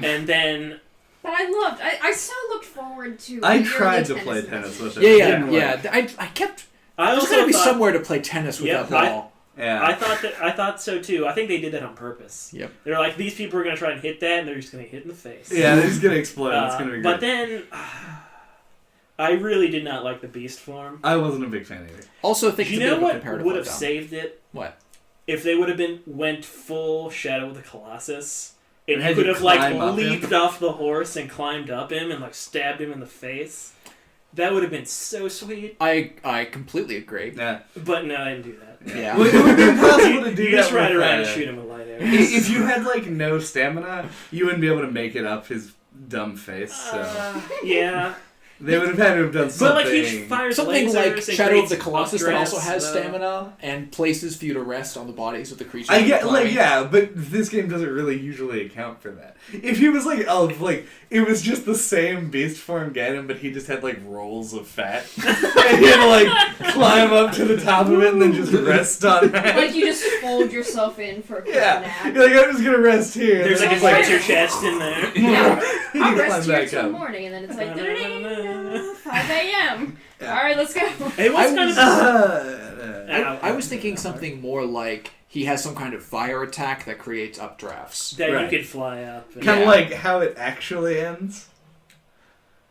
And then... But I so looked forward to... I tried to play tennis with him. Yeah. I there's also got to be thought, somewhere to play tennis with that ball. I thought so too. I think they did that on purpose. Yep. They're like, these people are going to try and hit that, and they're just going to hit in the face. Yeah, they're just going to explode. It's going to be great. But then... I really did not like the beast form. I wasn't a big fan either. Also, think you know what would have saved it? What? If they would have went full Shadow of the Colossus, and And you could had have to like climb up leaped him? off the horse and climbed up him and like stabbed him in the face. That would have been so sweet. I completely agree. Yeah. But no, I didn't do that. Yeah. Well, it would be impossible to do you that just ride with, around and shoot him with light arrows. If you had like no stamina, you wouldn't be able to make it up his dumb face. So Yeah. they would have had to have done But something. like he fires Something lasers like and Shadow of the creates Colossus that also updrafts, has stamina and places for you to rest on the bodies of the creatures. I get, you're like, playing. yeah, but this game doesn't really usually account for that. If he was like, it was just the same beast form Ganon, but he just had like rolls of fat, and he had to like climb up to the top of it and then just rest on that. Like you just fold yourself in for a quick Yeah, nap. you're like, I'm just gonna rest here. There's and like a then treasure chest in there. Yeah. you I'll can rest climb here back till up. morning, and then it's like 5 a.m. Yeah. All right, let's go. It was kind of... I was thinking something more like he has some kind of fire attack that creates updrafts. that Right. you could fly up. And Kind of Yeah. like how it actually ends.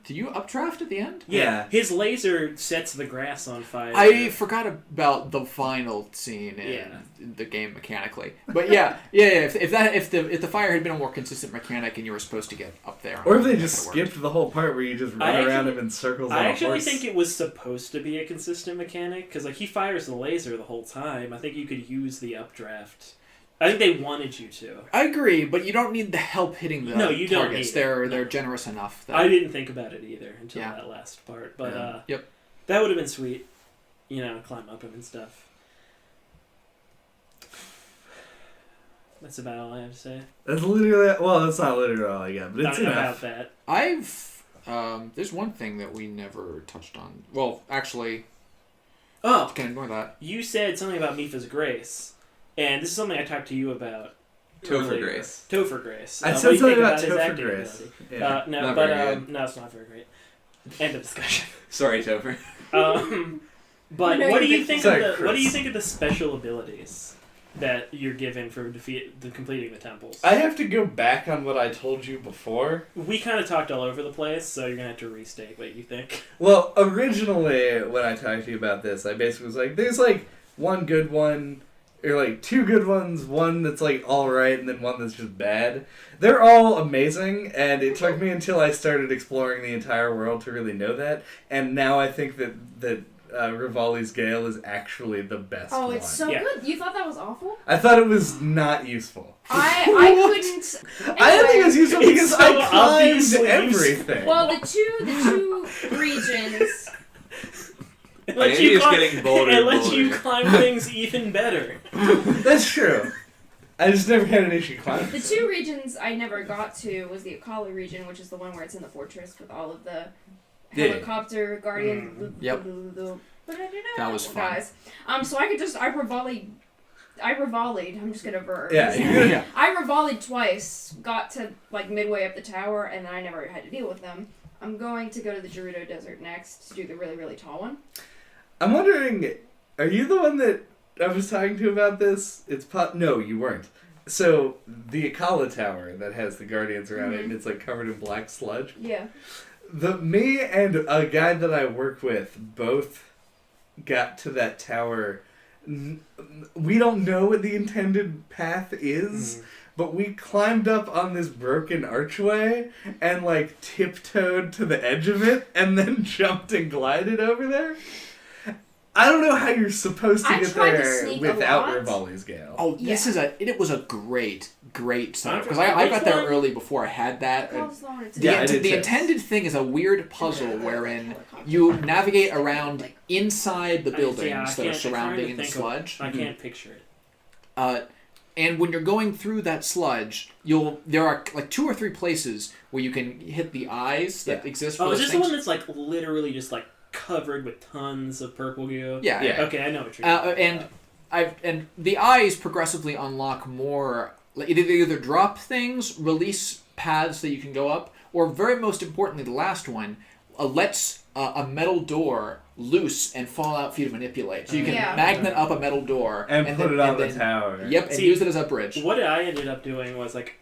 Do you updraft at the end? Yeah. His laser sets the grass on fire. I forgot about the final scene in the game mechanically, but yeah. If the fire had been a more consistent mechanic and you were supposed to get up there, Or if they that just could've worked. skipped the whole part where you just run around him in circles on I a actually horse. think it was supposed to be a consistent mechanic because like he fires the laser the whole time. I think you could use the updraft. I think they wanted you to. I agree, but you don't need the help hitting the No, you don't targets. need it. They're generous enough. That... I didn't think about it either until Yeah. that last part, but Yeah. Yep. that would have been sweet. You know, climb up him and stuff. That's about all I have to say. That's literally, well, that's not literally all I got, but it's About enough. that. There's one thing that we never touched on. Well, actually, Oh, can ignore that. you said something about Mifa's Grace, and this is something I talked to you about. Topher earlier. Grace. Topher Grace. I What do said you something think about his Topher acting Grace. ability? Yeah. No, Not but very good. no, it's not very great. End of discussion. Sorry, Topher. But No, what do you you think Sorry, of the what do you Chris. think of the special abilities that you're given for completing the temples? I have to go back on what I told you before. We kind of talked all over the place, so you're gonna have to restate what you think. Well, originally, when I talked to you about this, I basically was like, there's like one good one, or like two good ones, one that's like alright, and then one that's just bad. They're all amazing, and it took me until I started exploring the entire world to really know that, and now I think that Rivali's Gale is actually the best Oh, one. it's so Yeah. good. You thought that was awful? I thought it was not useful. I couldn't. I didn't think it was useful It's because so I climbed obviously everything. Well, the two regions. It Andy is getting bolder It and lets you bolder. climb things even better. That's true. I just never had an issue climbing. The two regions I never got to was the Akali region, which is the one where it's in the fortress with all of the Yeah. helicopter guardian. Yep. That was fun. Guys. So I could just I revolleyed. I'm just gonna verb. Yeah, you're Yeah. I revolleyed twice. Got to like midway up the tower, and I never had to deal with them. I'm going to go to the Gerudo Desert next to do the really, really tall one. I'm wondering, are you the one that I was talking to about this? No, you weren't. So, the Akala Tower that has the Guardians around it, and it's like covered in black sludge. Yeah. Me and a guy that I work with both got to that tower. We don't know what the intended path is, but we climbed up on this broken archway and like tiptoed to the edge of it and then jumped and glided over there. I don't know how you're supposed to get there without Rivali's Gale. Oh, it was a great setup because I got there early before I had that. The intended thing is a weird puzzle wherein you navigate around inside the buildings that are surrounding the sludge. I can't picture it. And when you're going through that sludge, there are like 2 or 3 places where you can hit the eyes that exist. Is this the one that's like literally just like covered with tons of purple goo? Yeah. Okay, I know what you're talking about. And the eyes progressively unlock more. Like, they either drop things, release paths that you can go up, or very most importantly, the last one lets a metal door loose and fall out for you to manipulate. So you can magnet up a metal door and put it on the tower. Yep, and use it as a bridge. What I ended up doing was like,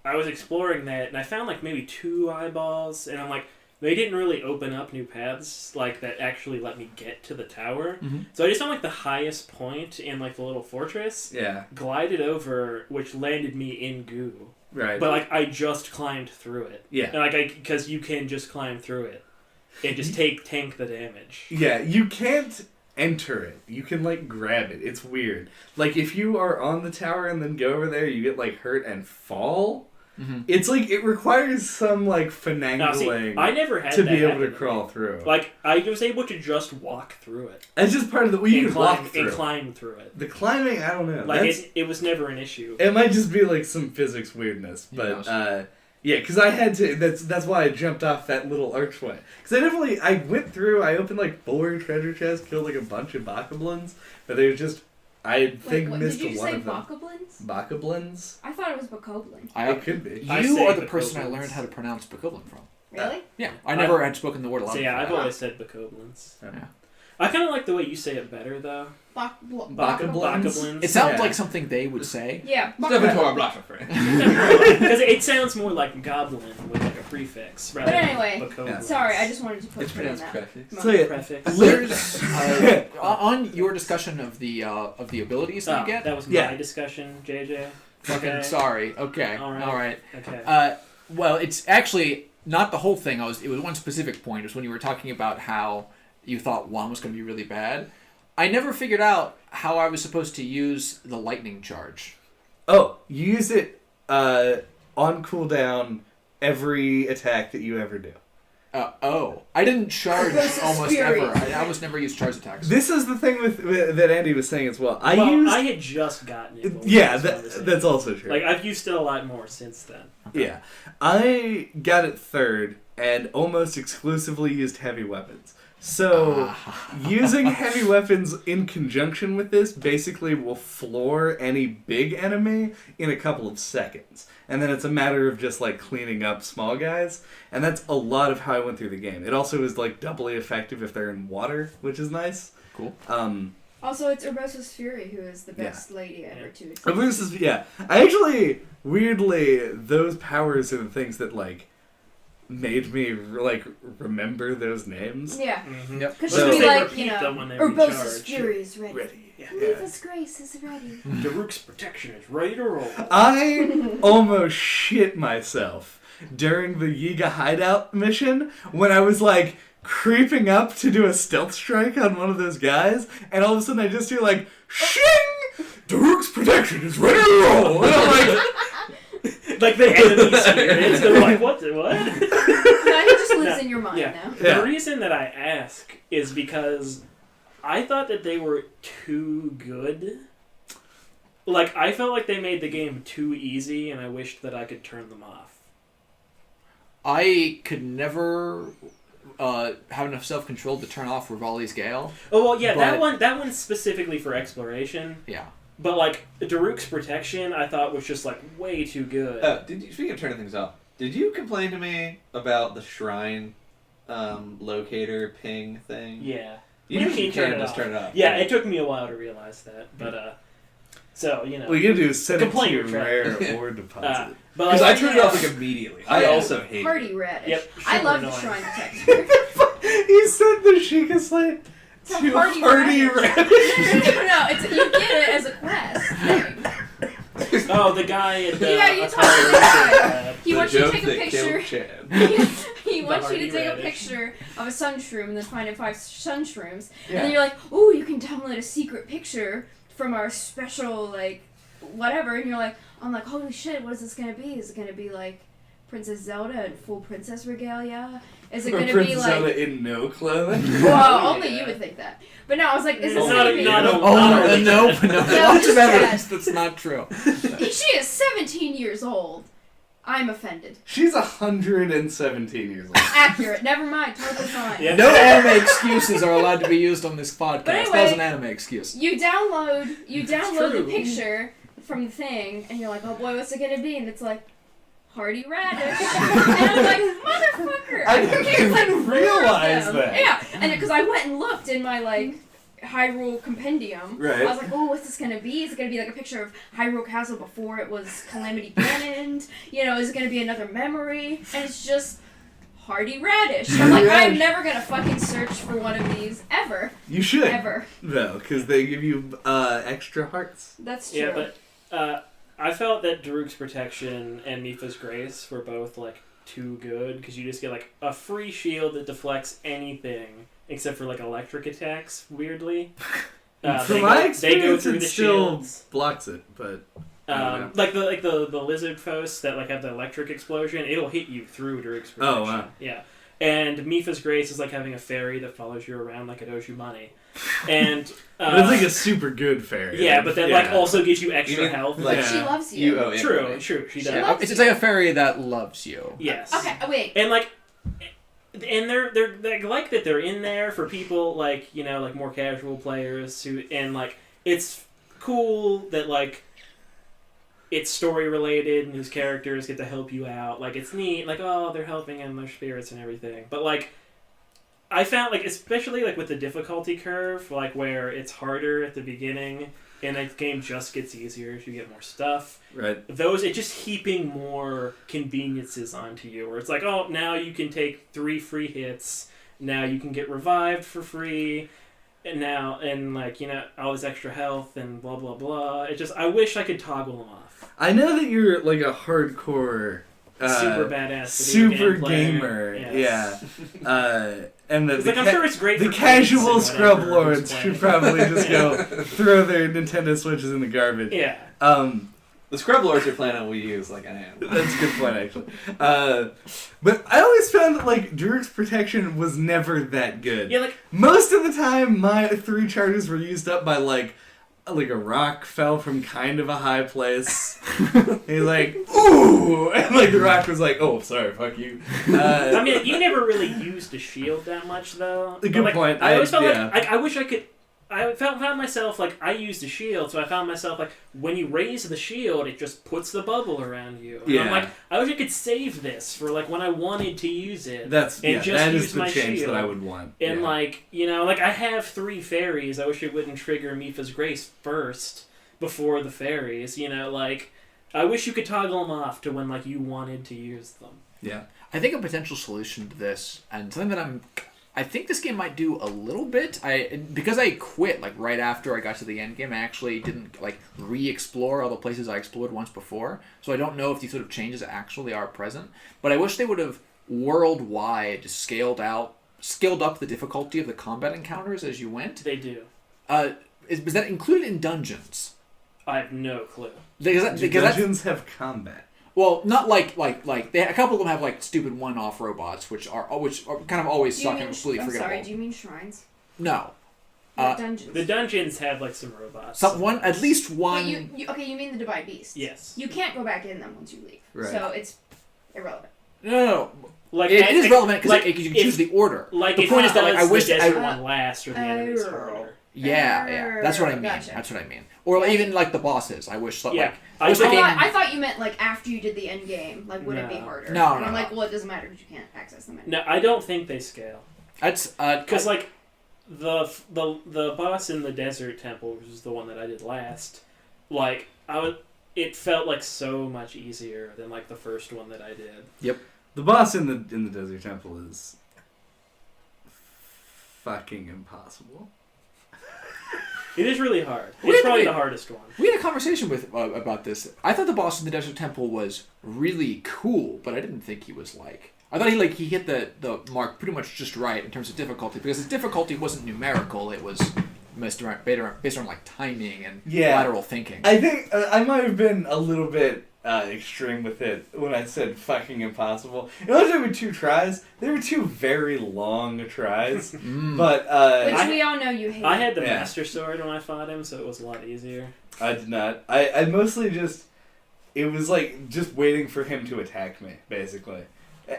I was exploring that, and I found like maybe 2 eyeballs, and I'm like, they didn't really open up new paths like that actually let me get to the tower. So I just found like the highest point in like the little fortress. Yeah. Glided over, which landed me in goo. Right. But like I just climbed through it. Yeah. And like because you can just climb through it and just tank the damage. Yeah, you can't enter it. You can like grab it. It's weird. Like if you are on the tower and then go over there, you get like hurt and fall. It's like it requires some like finagling I never had to that be able to happen crawl through. Like I was able to just walk through it. It's just part of the you can walk through. And climb through it. The climbing, I don't know. Like it was never an issue. It might just be like some physics weirdness, but yeah, because I had to. That's why I jumped off that little archway. Because I went through. I opened like 4 treasure chests, killed like a bunch of Bokoblins, but they were just. I think missed one of them. Bokoblins? Bokoblins? I thought it was Bokoblin. It could be. You are the person I learned how to pronounce Bokoblin from. Really? Yeah, I never had spoken the word aloud. So yeah, I've always said Bokoblins. Yeah. I kind of like the way you say it better though. Bokoblins. It sounds like something they would say. Yeah. Step into our blush, friend. Because it sounds more like goblin with like a prefix rather But anyway, than Bokoblins. sorry, I just wanted to put It's it in pronounced that. prefix. So yeah, Prefix. There's on your discussion of the abilities that you get. That was my discussion, JJ. Fucking sorry. Okay. All right. Okay. Well, it's actually not the whole thing. It was one specific point. It was when you were talking about how you thought 1 was going to be really bad. I never figured out how I was supposed to use the lightning charge. Oh, you use it on cooldown every attack that you ever do. I didn't charge almost ever. I almost never used charge attacks. This is the thing with that Andy was saying as well. I had just gotten it. Yeah, that's also true. Like I've used it a lot more since then. Okay. Yeah, I got it 3rd and almost exclusively used heavy weapons. So, using heavy weapons in conjunction with this basically will floor any big enemy in a couple of seconds. And then it's a matter of just, like, cleaning up small guys. And that's a lot of how I went through the game. It also is, like, doubly effective if they're in water, which is nice. Cool. Also, it's Urbosa's Fury who is the best lady ever to exist. Urbosa's, yeah. I actually, weirdly, those powers are the things that, like, made me like remember those names. Yeah. Mm-hmm. Yep. Because she'd be like, you know, Urbosa's Fury is ready. Yeah. Leva's Grace is ready. Daruk's protection is ready to roll. I almost shit myself during the Yiga hideout mission when I was like creeping up to do a stealth strike on one of those guys, and all of a sudden I just hear like, shing! Daruk's protection is ready to roll! And I'm like, like the enemy spirits, they're like, what? No, he just lives in your mind now. The reason that I ask is because I thought that they were too good. Like, I felt like they made the game too easy, and I wished that I could turn them off. I could never have enough self-control to turn off Rivali's Gale. Oh, well, yeah, that one's specifically for exploration. Yeah. But, like, Daruk's protection, I thought was just, like, way too good. Speaking of turning things off, did you complain to me about the shrine locator ping thing. Yeah. You When usually can can just turn it off. Yeah, it took me a while to realize that, but so What you gotta do is set it Complain to your track. rare or deposit. but Because I like, turned it off like immediately. I also hate Party it. radish. Yep, I super love the annoying. shrine detector. You said the Sheikah slate It's a to hardy hardy radish. radish. No, it's you get it as a quest thing. Oh, the guy at the Yeah, you Atari talked to the guy. Lab. He The wants you to joke take a that picture. killed Chad. He wants you to hardy take a radish. picture of a sun shroom and then find it 5 sun shrooms. Yeah. And then you're like, ooh, you can download a secret picture from our special, like, whatever. And you're like, I'm like, holy shit, what is this going to be? Is it going to be, like, Princess Zelda in full princess regalia? Is it going to be, Princess like... Zelda in no clothing. Well, only Yeah. you would think that. But no, I was like, is this Not going a- to be... not a- Oh, not a- nope. No, Lots just of evidence that. that's not true. She is 17 years old. I'm offended. She's 117 years old. Accurate. Never mind. Totally fine. Yeah. No anime excuses are allowed to be used on this podcast. But anyway- That was an anime excuse. You download the true. picture from the thing, and you're like, oh boy, what's it gonna be? And it's like, hardy radish. And I'm like, motherfucker! I didn't It's like even 4 realize of them. that. Yeah, and because I went and looked in my like Hyrule compendium, Right. I was like, oh, what's this gonna be? Is it gonna be like a picture of Hyrule Castle before it was Calamity Ganon? You know, is it gonna be another memory? And it's just hardy radish. I'm like, I'm never gonna fucking search for one of these ever, You should, ever. though, because they give you extra hearts. That's true. Yeah, but I felt that Daruk's Protection and Mipha's Grace were both like too good because you just get like a free shield that deflects anything except for like electric attacks. Weirdly, From my they go experience, through it the still shields. blocks it, but I don't know. Like the lizard foes that like have the electric explosion, it'll hit you through Daruk's Protection. Oh, wow. Yeah. And Mipha's Grace is like having a fairy that follows you around like it owes you money. And But it's like a super good fairy. yeah, but then like also gives you You extra mean, health. like, She loves you. You owe it. True, money. true, she She does. loves It's like a fairy that loves you. Yes. Okay, wait. And like they're like that they're in there for people like, you know, like more casual players who, and like it's cool that like it's story related and these characters get to help you out. Like it's neat, like, oh, they're helping in their spirits and everything. But like I found like, especially like with the difficulty curve, like where it's harder at the beginning and the game just gets easier as you get more stuff. Right. Those, it's just heaping more conveniences onto you, where it's like, oh, now you can take 3 free hits, now you can get revived for free, and now, and like, you know, all this extra health and blah blah blah. It just, I wish I could toggle them off. I know that you're like a hardcore Super badass video super game player. gamer. Yes. Yeah. And the, It's like, I'm sure it's great the for casual kids and scrub whatever lords who's should playing. probably just go throw their Nintendo Switches in the garbage. Yeah. The scrub lords are playing on Wii U's like I am. That's a good point, actually. But I always found that, like, Daruk's Protection was never that good. Yeah, like, Most of the time, my 3 charges were used up by, like a rock fell from kind of a high place. He's like, ooh! And, like, the rock was like, oh, sorry, fuck you. I mean, you never really used a shield that much, though. A good But, like, point. I always felt yeah. like I wish I could. I found myself like I used a shield, so I found myself like when you raise the shield, it just puts the bubble around you. And I'm Yeah. like, I wish I could save this for like when I wanted to use it. That's, and yeah, just that use is the my change shield. that I would want. And yeah. like, you know, like I have 3 fairies. I wish it wouldn't trigger Mipha's Grace first before the fairies. You know, like I wish you could toggle them off to when like you wanted to use them. Yeah. I think a potential solution to this, and something that I think this game might do a little bit. Because I quit like right after I got to the end game. I actually didn't like re-explore all the places I explored once before. So I don't know if these sort of changes actually are present. But I wish they would have worldwide scaled up the difficulty of the combat encounters as you went. They do. Was that included in dungeons? I have no clue. Because Do that's, dungeons have combat? well, not like they, a couple of them have like stupid one-off robots, which are kind of always Do you suck mean, and completely I'm forgettable. sorry, do you mean shrines? No, Not dungeons. The dungeons have like some robots. at least one. Wait, you mean the Divine Beasts? Yes. You can't go back in them once you leave. Right. So it's irrelevant. No. Like It is relevant because like, you can choose the order. Like the if point is that like, I wish the desert I one last or the enemy's harder. Yeah. That's what I mean. Gotcha. That's what I mean. Or even like the bosses. I wish Yeah. I wish I the game. I thought you meant like after you did the end game. Like, would it be No. harder? No, And no, I'm no. like, well, it doesn't matter because you can't access them. No, I don't think they scale. That's Because like the boss in the desert temple, which is the one that I did last, like it felt like so much easier than like the first one that I did. The boss in the desert temple is fucking impossible. It is really hard. Wait, It's probably wait. the hardest one. We had a conversation with about this. I thought the boss in the Desert Temple was really cool, but I didn't think he was like. I thought he hit the mark pretty much just right in terms of difficulty, because his difficulty wasn't numerical. It was based on like timing and lateral thinking. I think I might have been a little bit extreme with it when I said fucking impossible. It only took me 2 tries. They were 2 very long tries, but Which we all know you hate. I had the Master Sword when I fought him, so it was a lot easier. I did not. I mostly just, it was like just waiting for him to attack me, basically.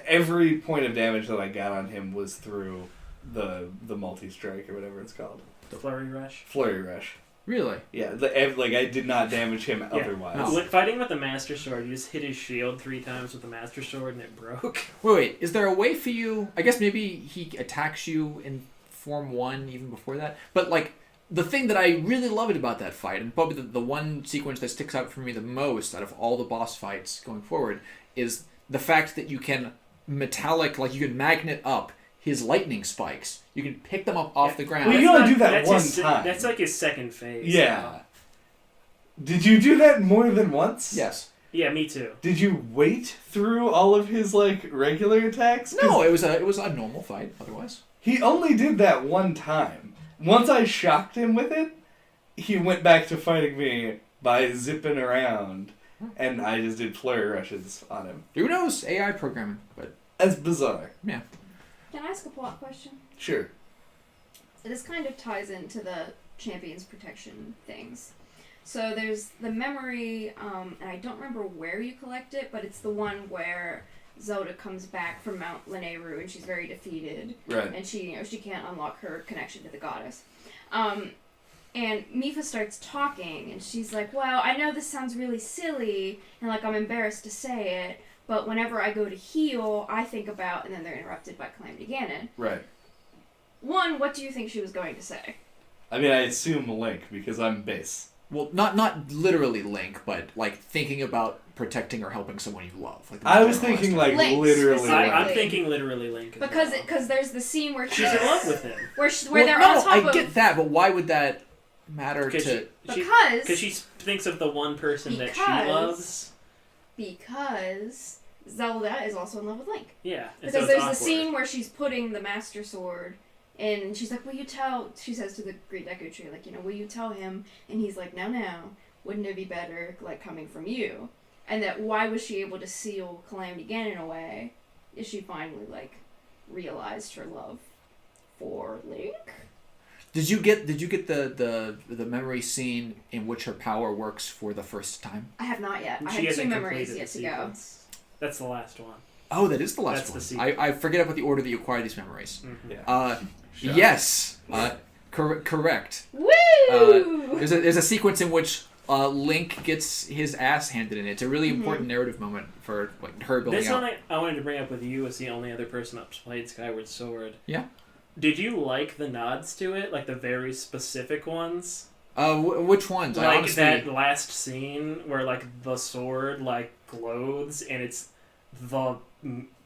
Every point of damage that I got on him was through the multi-strike or whatever it's called. The Flurry Rush. Flurry Rush. Really? Yeah, like I did not damage him otherwise. No. When fighting with the Master Sword, you just hit his shield 3 times with the Master Sword and it broke. Wait. Is there a way for you? I guess maybe he attacks you in Form 1 even before that. But like the thing that I really loved about that fight, and probably the one sequence that sticks out for me the most out of all the boss fights going forward, is the fact that you can you can magnet up his lightning spikes. You can pick them up off the ground. Well, you only do that that's one his, time. That's like his second phase. Yeah. Did you do that more than once? Yes. Yeah, me too. Did you wait through all of his like regular attacks? 'Cause No, it was a normal fight otherwise. he only did that one time. Once I shocked him with it, he went back to fighting me by zipping around, and I just did flurry rushes on him. Who knows? AI programming, but That's bizarre. yeah. Can I ask a plot question? Sure. So this kind of ties into the champions protection things. So there's the memory, and I don't remember where you collect it, but it's the one where Zelda comes back from Mount Lanayru and she's very defeated, Right. and she can't unlock her connection to the goddess. And Mipha starts talking, and she's like, "Well, I know this sounds really silly, and like I'm embarrassed to say it, but whenever I go to heal, I think about," and then they're interrupted by Calamity Ganon. Right. One, what do you think she was going to say? I mean, I assume Link because I'm base. Well, not literally Link, but like thinking about protecting or helping someone you love. Like the I was general thinking aspect. like Link literally. specifically. I'm thinking literally Link. As Because well. because there's the scene where She's in love with him. where Well, they're no, on top I of get that, but why would that matter to? because she thinks of the one person that she Because- loves. because Zelda is also in love with Link. Yeah. And Because so it's there's awkward. the scene where she's putting the Master Sword, and she's like, "Will you tell?" She says to the Great Deku Tree, like, "Will you tell him?" And he's like, "No, no. Wouldn't it be better, like, coming from you?" And that why was she able to seal Calamity Ganon away? Is she finally like realized her love for Link? Did you get the memory scene in which her power works for the first time? I have not yet. I She have hasn't 2 memories completed yet the to go. sequence. That's the last one. Oh, that is the last That's the one. sequel. I forget about the order that you acquire these memories. Mm-hmm. Yeah. Sure. Yes. Correct. Woo! There's a sequence in which Link gets his ass handed in it. It's a really important narrative moment for like her building This out. one I wanted to bring up with you as the only other person that's played Skyward Sword. Yeah. Did you like the nods to it, like the very specific ones? Which ones? I Like honestly... that last scene where like the sword like glows and it's the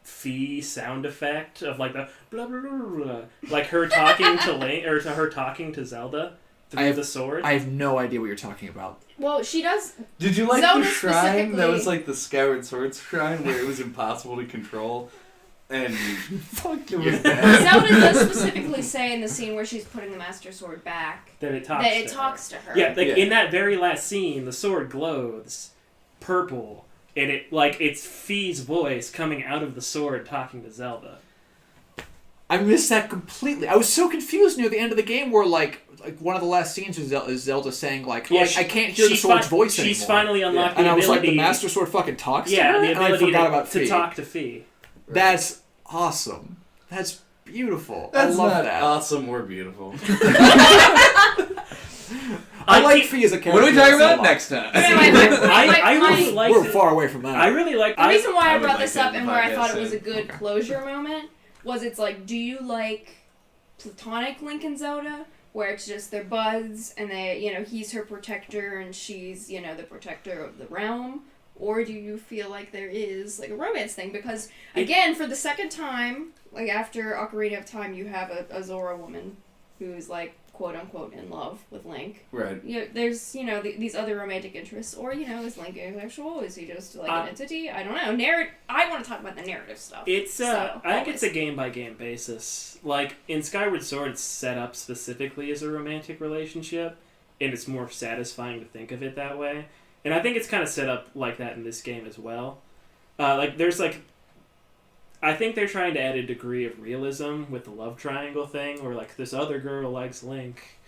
Fee sound effect of like the blah blah blah blah, like her talking to Link or her talking to Zelda through the sword. I have no idea what you're talking about. Well, she does. Did you like Zelda the shrine that specifically- was like the Skyward Sword shrine where it was impossible to control? And Fuck it was you. bad. Zelda does specifically say in the scene where she's putting the Master Sword back that it talks. that it to talks to her. her. Yeah, like Yeah. in that very last scene, the sword glows purple, and it's Fee's voice coming out of the sword talking to Zelda. I missed that completely. I was so confused near the end of the game where like one of the last scenes is Zelda saying like, Yeah, I can't hear the sword's voice anymore. She's finally unlocked And the I was like, ability. the Master Sword fucking talks to yeah, her? the And I ability forgot about to Fee. talk to Fee. That's awesome. That's beautiful. That's I love not that. awesome or beautiful. like Fee as a character. What are we talking a lot. about next time? I really liked We're it. far away from that. I really like. The reason why I would brought like this that up in and the where I podcast thought it was a soon. good closure moment was it's like, do you like platonic Link and Zelda, where it's just they're buds and they, he's her protector and she's, the protector of the realm? Or do you feel like there is like a romance thing? Because again, for the second time, like after Ocarina of Time, you have a Zora woman who's like quote unquote in love with Link. Right. There's these other romantic interests, or is Link asexual? Is he just like an entity? I don't know. I want to talk about the narrative stuff. It's I think it's a game by game basis. Like in Skyward Sword, it's set up specifically as a romantic relationship, and it's more satisfying to think of it that way. And I think it's kind of set up like that in this game as well. I think they're trying to add a degree of realism with the love triangle thing, where like this other girl likes Link,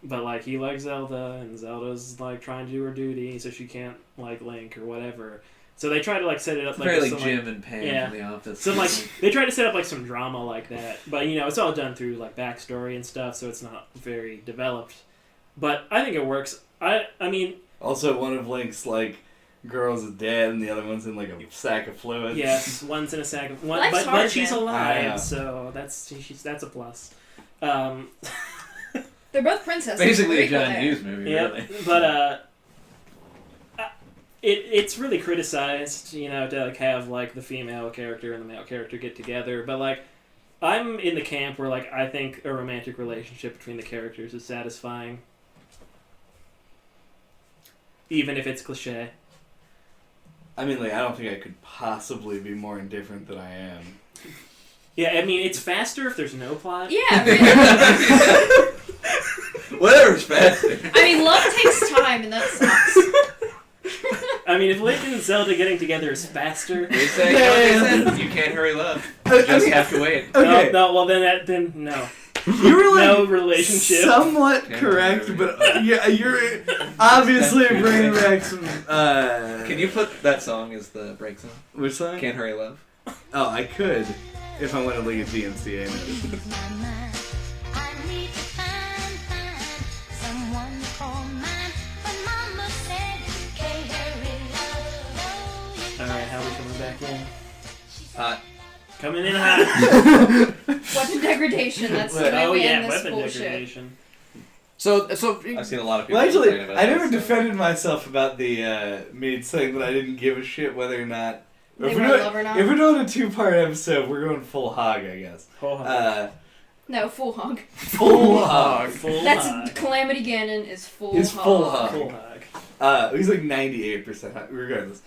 but like he likes Zelda, and Zelda's like trying to do her duty, so she can't like Link or whatever. So they try to like set it up It's like very some, like Jim and Pam from The Office. So like they try to set up like some drama like that, but it's all done through like backstory and stuff, so it's not very developed. But I think it works. I mean. Also, one of Link's like girls is dead, and the other one's in like a sack of fluids. Yes, one's in a sack of one, Life's but hard, she's man. alive, so that's a plus. They're both princesses. Basically a Very John cool. Hughes movie, Yeah, really. but it's really criticized, to like have like the female character and the male character get together. But like, I'm in the camp where like I think a romantic relationship between the characters is satisfying, even if it's cliche. I mean, like, I don't think I could possibly be more indifferent than I am. Yeah, I mean, it's faster if there's no plot. Yeah. Really. Whatever's faster. I mean, love takes time, and that sucks. I mean, if Legend of Zelda getting together is faster... They said, you can't hurry love. You just have to wait. Okay. No, well then no. You were like No relationship. somewhat correct, but yeah, you're obviously bringing back some. Can you put that song as the break song? Which song? Can't Hurry Love. Oh, I could if I went to leave DNCA notice. Alright, how are we coming back in? Hot. Coming in hot. Weapon degradation. That's the way Oh we yeah, end this weapon bullshit. degradation. So I've seen a lot of people Well, actually, complain about I never this. defended myself about the me saying that I didn't give a shit whether or not. They If were we're, in love or not. if we're doing a 2-part episode, we're going full hog, I guess. Full hog. No, full hog. Full hog. Full That's hog. Calamity Ganon is full Is hog. full hog. Full hog. He's like 98% hog, regardless.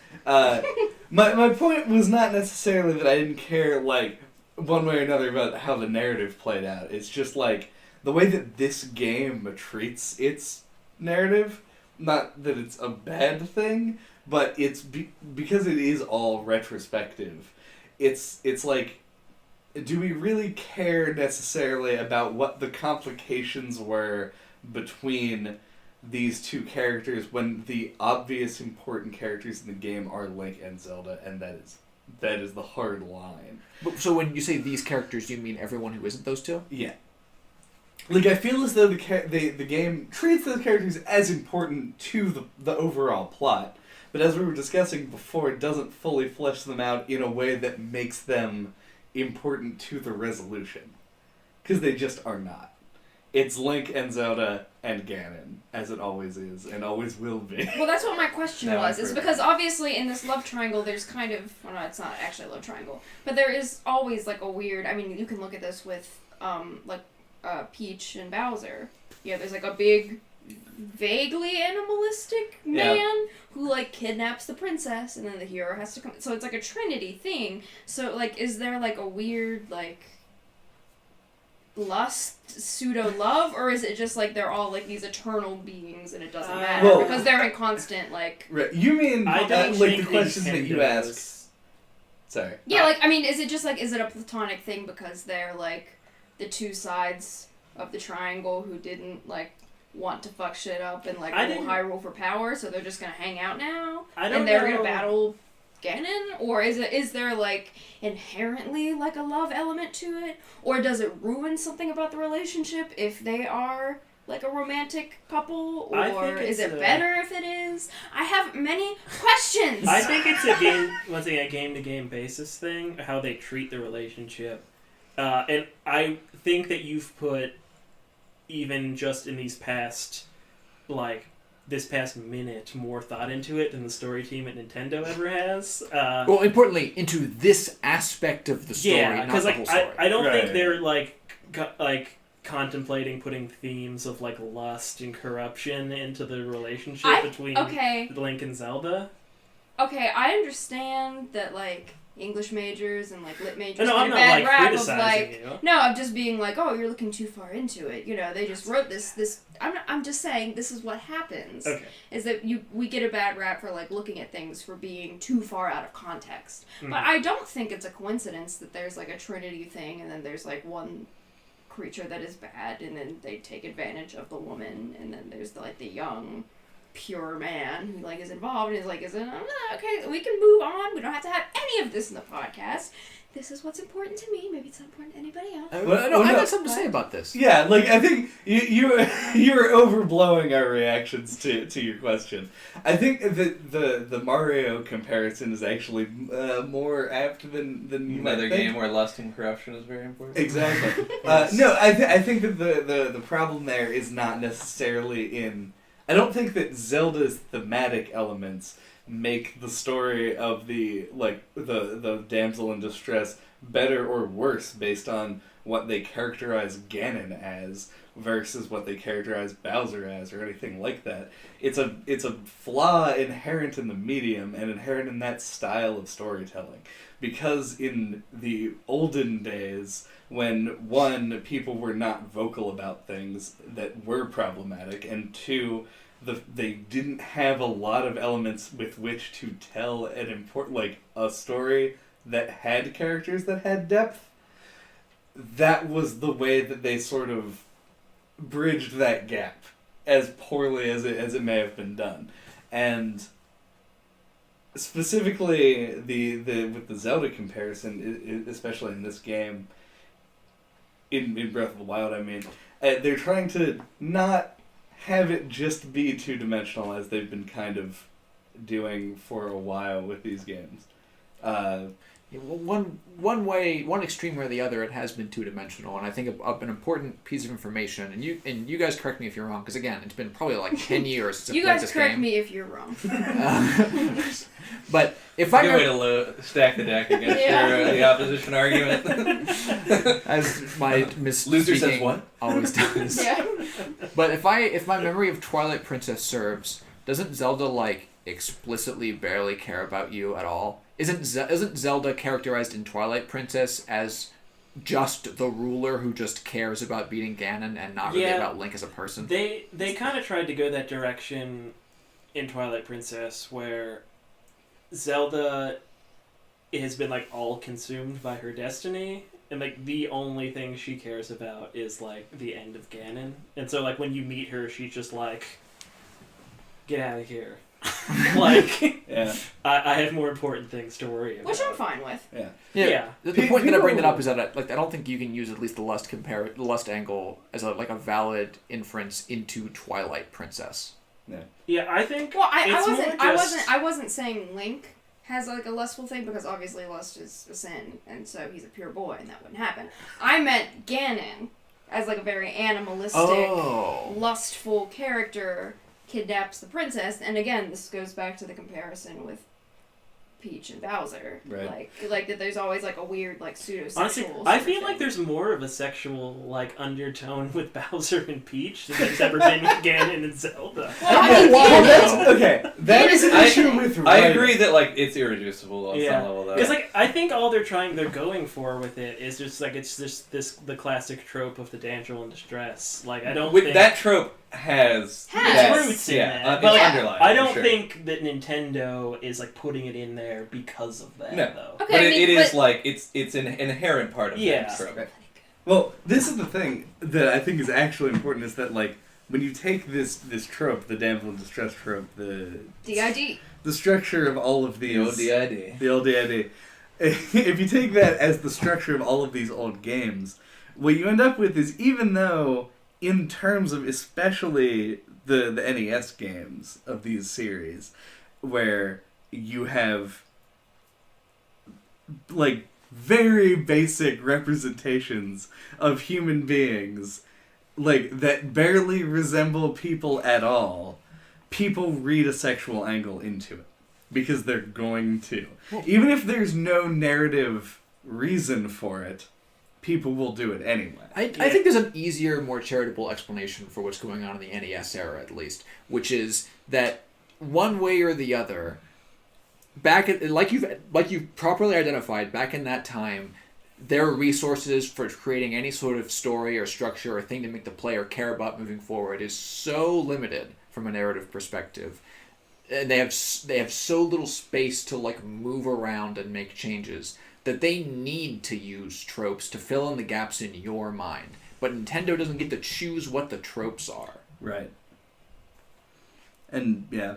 My point was not necessarily that I didn't care, like, one way or another about how the narrative played out. It's just, like, the way that this game treats its narrative, not that it's a bad thing, but it's because it is all retrospective. It's like, do we really care necessarily about what the complications were between these two characters when the obvious important characters in the game are Link and Zelda, and that is the hard line. So when you say these characters, do you mean everyone who isn't those two? Yeah. Like, I feel as though the game treats those characters as important to the overall plot, but as we were discussing before, it doesn't fully flesh them out in a way that makes them important to the resolution. Because they just are not. It's Link and Zelda and Ganon, as it always is, and always will be. Well, that's what my question No, was. I've Is heard because obviously in this love triangle, there's kind of... Well, no, it's not actually a love triangle. But there is always, like, a weird... I mean, you can look at this with, Peach and Bowser. Yeah, there's, like, a big, vaguely animalistic man who, like, kidnaps the princess, and then the hero has to come... So it's, like, a trinity thing. So, like, is there, like, a weird, like... lust, pseudo love, or is it just like they're all like these eternal beings and it doesn't matter Well, because they're in constant like Right. You mean I don't like think the questions that you Nintendo's- ask? Sorry. yeah, like I mean, is it just like is it a platonic thing because they're like the two sides of the triangle who didn't like want to fuck shit up and like I rule didn't- Hyrule for power, so they're just gonna hang out now I don't and they're know. gonna battle Ganon, or is there like inherently like a love element to it, or does it ruin something about the relationship if they are like a romantic couple, or I think is it's it better if it is? I have many questions. I think it's a game-to-game basis thing, how they treat the relationship. And I think that you've put, even just in these past, this past minute, more thought into it than the story team at Nintendo ever has. Well, importantly, into this aspect of the story, Yeah, not because the whole story. I don't think Right. they're contemplating putting themes of lust and corruption into the relationship between Link and Zelda. Okay, I understand that English majors and lit majors No, get I'm a not bad rap of criticizing you. no, I'm just being oh, you're looking too far into it. They just wrote this. I'm just saying this is what happens. Okay. Is that we get a bad rap for looking at things for being too far out of context. Mm. But I don't think it's a coincidence that there's a Trinity thing, and then there's one creature that is bad, and then they take advantage of the woman, and then there's the young pure man who is involved and is okay, we can move on, we don't have to have any of this in the podcast. This is what's important to me. Maybe it's not important to anybody else. I got something to say about this. Yeah, I think you're overblowing our reactions to your question. I think that the Mario comparison is actually more apt than you might Another think. game where lust and corruption is very important. Exactly. No, I think that the problem there is not necessarily in. I don't think that Zelda's thematic elements make the story of the damsel in distress better or worse based on what they characterize Ganon as versus what they characterize Bowser as or anything like that. It's a flaw inherent in the medium and inherent in that style of storytelling. Because in the olden days, when one, people were not vocal about things that were problematic, and two, they didn't have a lot of elements with which to tell an important, a story that had characters that had depth, that was the way that they sort of bridged that gap, as poorly as it may have been done. And specifically with the Zelda comparison, especially in this game, in Breath of the Wild, I mean, they're trying to not have it just be two-dimensional as they've been kind of doing for a while with these games. One extreme or the other, it has been two-dimensional, and I think an important piece of information, and you guys correct me if you're wrong, because again, it's been probably 10 years since You I played guys this correct game. me if you're wrong. But if Good I way to stack the deck against the opposition argument. as my misspeaking Loser says what? always does. Yeah. But if my memory of Twilight Princess serves, doesn't Zelda explicitly barely care about you at all? Isn't Zelda characterized in Twilight Princess as just the ruler who just cares about beating Ganon and not really about Link as a person? They kind of tried to go that direction in Twilight Princess, where Zelda has been all consumed by her destiny, and the only thing she cares about is the end of Ganon. And so when you meet her, she's just get out of here. Yeah. I have more important things to worry about. Which I'm fine with. Yeah. Yeah. The point that I bring that up is that I don't think you can use at least the lust angle as a valid inference into Twilight Princess. Yeah, I think. Well, I wasn't saying Link has a lustful thing, because obviously lust is a sin, and so he's a pure boy, and that wouldn't happen. I meant Ganon as a very animalistic, lustful character kidnaps the princess, and again, this goes back to the comparison with Peach and Bowser. Right. Like that there's always a weird pseudo-sexual Honestly, I feel like there's more of a sexual undertone with Bowser and Peach than there's ever been with Ganon and Zelda. That is an issue with I writing. agree that it's irreducible on some level though. Because I think all they're going for with it is just it's just the classic trope of the damsel in distress. I don't think that trope has roots in that, but underlying. I don't think that Nintendo is putting it in there because of that. No. Though. But Okay, it is it's an inherent part of that trope. Well, this is the thing that I think is actually important, is that when you take this trope, the damsel in distress trope, the DID, the structure of all of these, the old DID, if you take that as the structure of all of these old games, what you end up with is, even though in terms of especially the NES games of these series, where you have like very basic representations of human beings, like that barely resemble people at all, people read a sexual angle into it because they're going to. Even if there's no narrative reason for it, people will do it anyway. I think there's an easier, more charitable explanation for what's going on in the NES era, at least, which is that one way or the other, like you've properly identified, back in that time, their resources for creating any sort of story or structure or thing to make the player care about moving forward is so limited from a narrative perspective. And they have so little space to like move around and make changes that they need to use tropes to fill in the gaps in your mind. But Nintendo doesn't get to choose what the tropes are. Right. And yeah,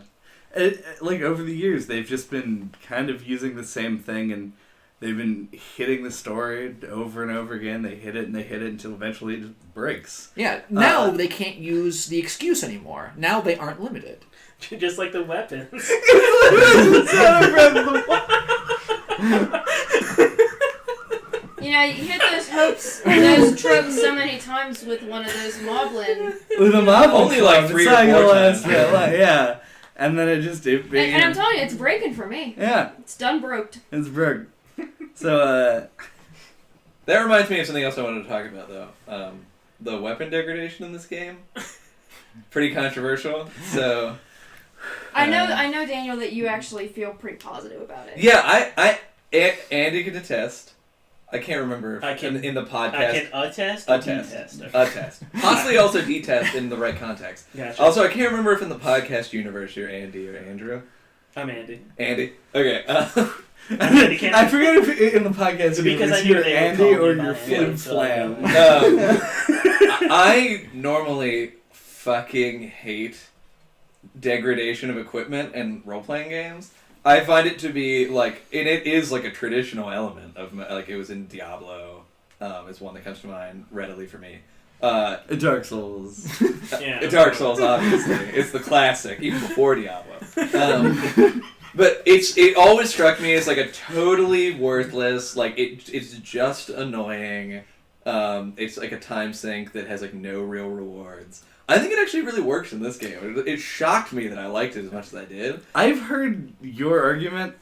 like over the years, they've just been kind of using the same thing, and they've been hitting the story over and over again. They hit it until eventually it just breaks. Yeah, now they can't use the excuse anymore. Now they aren't limited. Just like the weapons. You know, you hit those tropes so many times with one of those Moblin. With a Moblin only like 3 or 4 times. Yeah. And then and I'm telling you, it's breaking for me. Yeah. It's done broked. It's broke. So, that reminds me of something else I wanted to talk about, though. The weapon degradation in this game. Pretty controversial. So, I know, Daniel, that you actually feel pretty positive about it. yeah, Andy can attest. I can't remember if in the podcast. I can attest. Attest. Okay. Attest. Possibly also detest in the right context. Gotcha. Also, I can't remember if in the podcast universe you're Andy or Andrew. I'm Andy. Andy. Okay. I forget if in the podcast because I knew you're they would Andy call or me you're by Flim name, so Flam. I normally fucking hate degradation of equipment in role-playing games. I find it to be like, and it is like a traditional element of like it was in Diablo, is one that comes to mind readily for me. Dark Souls. Yeah. Dark Souls, obviously, it's the classic, even before Diablo. But it always struck me as like a totally worthless, like it's just annoying. It's like a time sink that has like no real rewards. I think it actually really works in this game. It shocked me that I liked it as much as I did. I've heard your argument,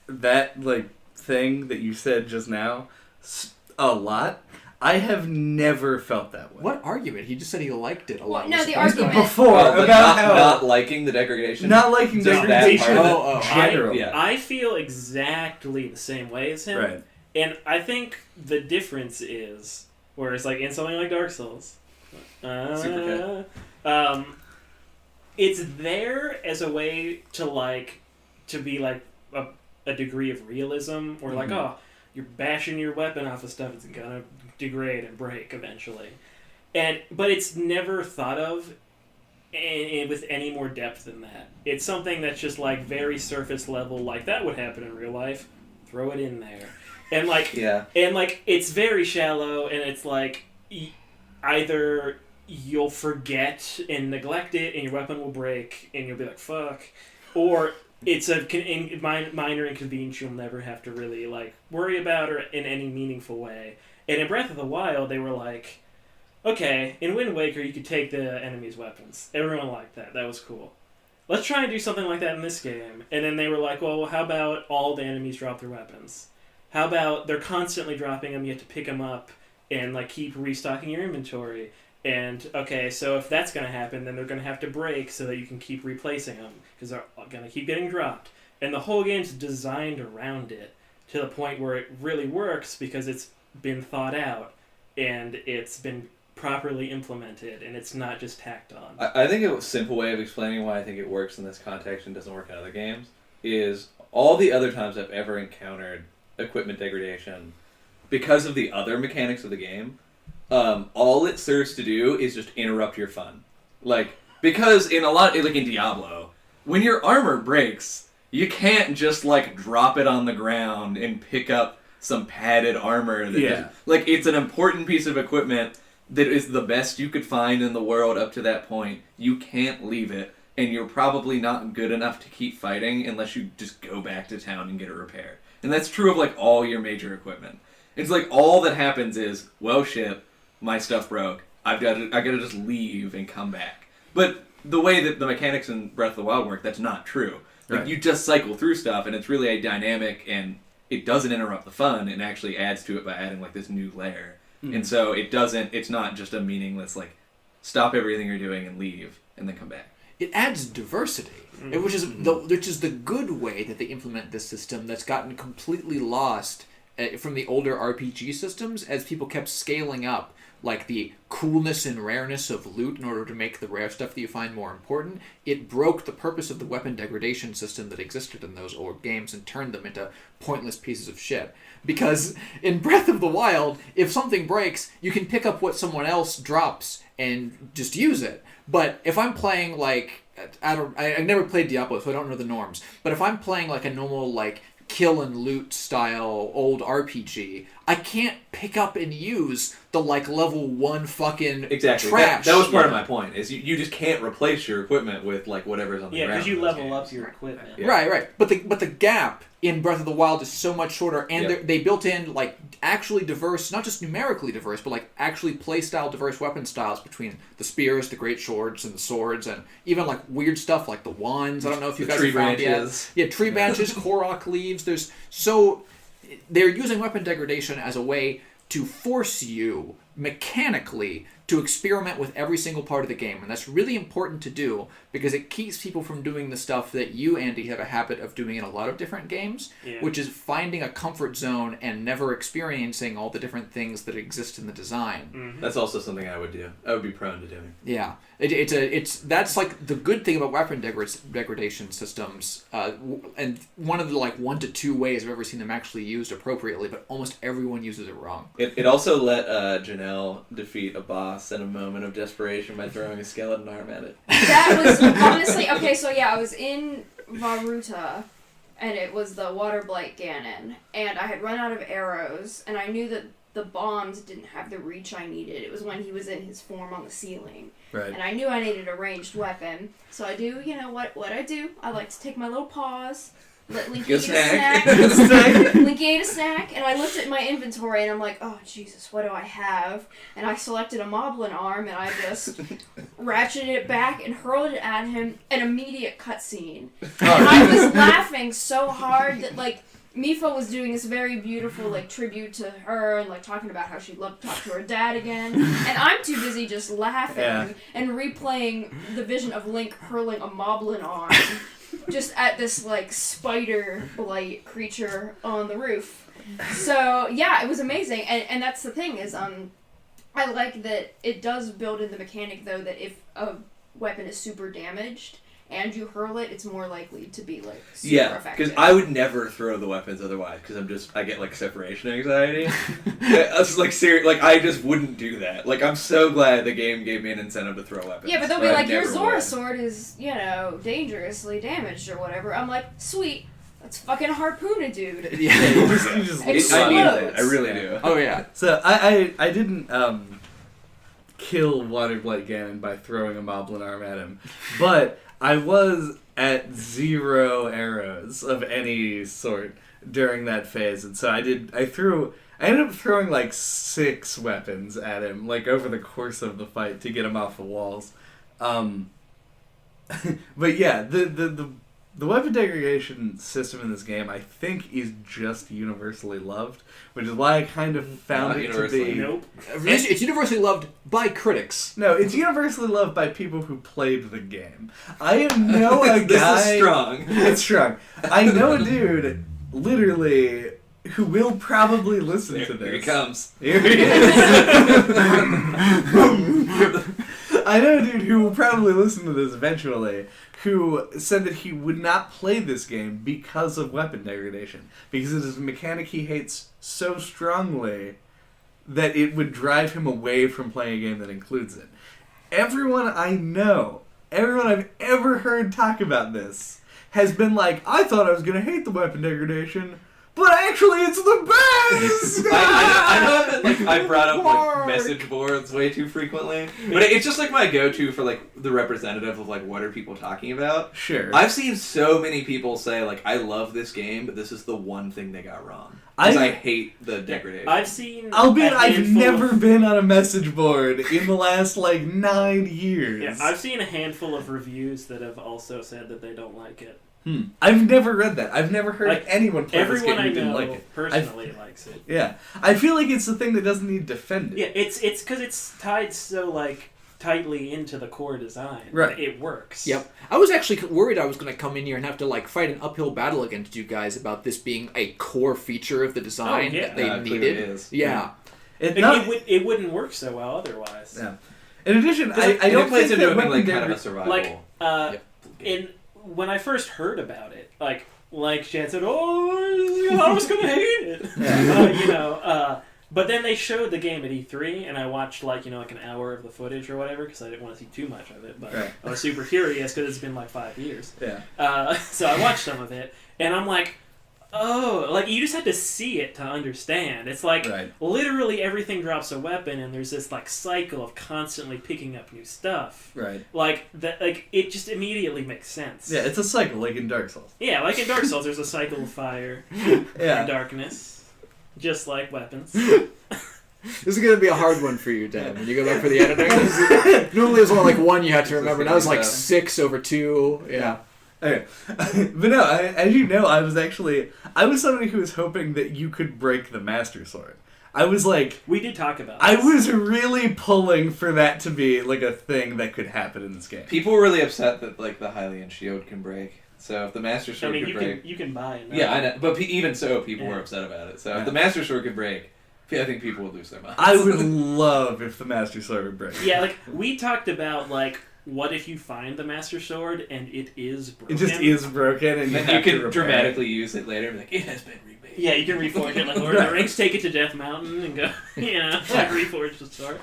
that like thing that you said just now, a lot. I have never felt that way. What argument? He just said he liked it a lot. No, the argument before about how not liking the degradation. not liking Just degradation. that part. Generally. Yeah. I feel exactly the same way as him. Right. And I think the difference is, whereas like in something like Dark Souls, Super it's there as a way to be like a degree of realism, or like, oh, you're bashing your weapon off of stuff, it's gonna degrade and break eventually. But it's never thought of with any more depth than that. It's something that's just like very surface level, like that would happen in real life. Throw it in there. And like, and like it's very shallow, and it's like either you'll forget and neglect it, and your weapon will break, and you'll be like, fuck, or it's a minor inconvenience you'll never have to really like worry about or in any meaningful way. And in Breath of the Wild, they were like, okay, in Wind Waker you could take the enemy's weapons. Everyone liked that. That was cool. Let's try and do something like that in this game. And then they were like, well, how about all the enemies drop their weapons? How about they're constantly dropping them, you have to pick them up and like keep restocking your inventory. And, okay, so if that's going to happen, then they're going to have to break so that you can keep replacing them, because they're going to keep getting dropped. And the whole game's designed around it to the point where it really works because it's been thought out and it's been properly implemented and it's not just tacked on. I think a simple way of explaining why I think it works in this context and doesn't work in other games is all the other times I've ever encountered equipment degradation, because of the other mechanics of the game, all it serves to do is just interrupt your fun. Like, because in in Diablo, when your armor breaks, you can't just like drop it on the ground and pick up some padded armor that like it's an important piece of equipment that is the best you could find in the world up to that point. You can't leave it, and you're probably not good enough to keep fighting unless you just go back to town and get it repaired. And that's true of like all your major equipment. It's like all that happens is, well, shit, my stuff broke. I gotta just leave and come back. But the way that the mechanics in Breath of the Wild work, that's not true. Like, Right. you just cycle through stuff, and it's really a dynamic, and it doesn't interrupt the fun, and actually adds to it by adding, like, this new layer. And so it's not just a meaningless, like, stop everything you're doing and leave, and then come back. It adds diversity, which is the good way that they implement this system that's gotten completely lost from the older RPG systems as people kept scaling up like the coolness and rareness of loot in order to make the rare stuff that you find more important. It broke the purpose of the weapon degradation system that existed in those old games and turned them into pointless pieces of shit. Because in Breath of the Wild, if something breaks, you can pick up what someone else drops and just use it. But if I'm playing like, I never played Diablo, so I don't know the norms. But if I'm playing like a normal like kill and loot style old RPG, I can't pick up and use the like level 1 fucking Exactly. trash. That was part of my point, is you just can't replace your equipment with like whatever's on the Yeah, ground. because you in those level games. up your equipment. Yeah. Right. But the gap in Breath of the Wild is so much shorter, and Yep. they built in like actually diverse, not just numerically diverse, but like actually playstyle diverse weapon styles between the spears, the great swords, and the swords, and even like weird stuff like the wands. I don't know if you The guys tree have found branches. yet. Yeah, tree branches, korok leaves. They're using weapon degradation as a way to force you mechanically to experiment with every single part of the game, and that's really important to do because it keeps people from doing the stuff that you, Andy, have a habit of doing in a lot of different games, Yeah. which is finding a comfort zone and never experiencing all the different things that exist in the design. That's also something I would do. I would be prone to doing. Yeah, that's like the good thing about weapon degradation systems, and one of the like 1 to 2 ways I've ever seen them actually used appropriately, but almost everyone uses it wrong. It also let Janelle defeat a boss in a moment of desperation by throwing a skeleton arm at it. That was honestly okay. So yeah, I was in Varuta, and it was the Water Blight Ganon, and I had run out of arrows, and I knew that the bombs didn't have the reach I needed. It was when he was in his form on the ceiling, Right. and I knew I needed a ranged weapon. So I do, what I do? I like to take my little paws. Let Linky Get eat a a snack. snack. Linky ate a snack, and I looked at my inventory, and I'm like, oh, Jesus, what do I have? And I selected a Moblin arm, and I just ratcheted it back and hurled it at him. An immediate cutscene. And I was laughing so hard that, like, Mifa was doing this very beautiful, like, tribute to her and, like, talking about how she loved to talk to her dad again. And I'm too busy just laughing and replaying the vision of Link hurling a Moblin arm just at this, like, spider blight creature on the roof. So, yeah, it was amazing. And that's the thing is, I like that it does build in the mechanic, though, that if a weapon is super damaged and you hurl it, it's more likely to be, like, super Yeah, effective. because I would never throw the weapons otherwise, because I get, like, separation anxiety. I was, like, serious, like, I just wouldn't do that. Like, I'm so glad the game gave me an incentive to throw weapons. Yeah, but they'll or be I like, your never Zora would. sword is, dangerously damaged or whatever. I'm like, sweet, let's fucking harpoon a dude. Yeah. You just I need Explodes. that. I really do. Oh yeah. So I didn't kill Water Blight Ganon by throwing a Moblin arm at him, but I was at 0 arrows of any sort during that phase, and so I ended up throwing like 6 weapons at him, like over the course of the fight to get him off the walls. But yeah, the weapon degradation system in this game, I think, is just universally loved, which is why I kind of found Not it to universally. be... Nope. It's universally loved by critics. No, it's universally loved by people who played the game. I know a This guy... is strong. It's strong. I know a dude, literally, who will probably listen to this. Here he comes. Here he is. I know a dude who will probably listen to this eventually, who said that he would not play this game because of weapon degradation. Because it is a mechanic he hates so strongly that it would drive him away from playing a game that includes it. Everyone I know, everyone I've ever heard talk about this, has been like, I thought I was going to hate the weapon degradation, but actually it's the best! I know that I brought up like message boards way too frequently, but it's just like my go-to for like the representative of like what are people talking about. Sure. I've seen so many people say like I love this game, but this is the one thing they got wrong. Because I hate the degradation. I've seen. Albeit I've never been on a message board in the last like 9 years. Yeah, I've seen a handful of reviews that have also said that they don't like it. I've never read that. I've never heard Like, anyone play this game Everyone I who didn't know like it. personally likes it. Yeah, I feel like it's the thing that doesn't need defended. Yeah, it's because it's tied so like tightly into the core design. Right. It works. Yep. I was actually worried I was going to come in here and have to like fight an uphill battle against you guys about this being a core feature of the design Oh, yeah. that they It clearly needed. is. Yeah. It wouldn't work so well otherwise. Yeah. In addition, I And don't it plays think into that it being like weapon kind of a degradation... survival. Like, when I first heard about it, like Chad said, "Oh, I was gonna hate it," But then they showed the game at E3, and I watched like an hour of the footage or whatever because I didn't want to see too much of it. But Right. I was super curious because it's been like 5 years. Yeah. So I watched some of it, and I'm like, oh, like you just had to see it to understand. It's like literally everything drops a weapon, and there's this like cycle of constantly picking up new stuff. Right. Like that, like it just immediately makes sense. Yeah, it's a cycle, like in Dark Souls. Yeah, like in Dark Souls, there's a cycle of fire and darkness, just like weapons. This is going to be a hard one for you, Dan, when you go back for the editing. Normally it was only like one you had to remember. Now it's like 6 over 2. Yeah. Okay. But no, as you know, I was somebody who was hoping that you could break the Master Sword. I was like... We did talk about I this. was really pulling for that to be like a thing that could happen in this game. People were really upset that like the Hylian shield can break. So if the Master I Sword mean, could break... you can buy it. Yeah, I know. But even so, people were upset about it. So if the Master Sword could break, I think people would lose their minds. I would love if the Master Sword would break. Yeah, like, we talked about, like, what if you find the Master Sword and it is broken? It just is broken, and then you can dramatically use it later and be like, it has been remade. Yeah, you can reforge it like Lord of the Rings, take it to Death Mountain and go, like reforge the sword.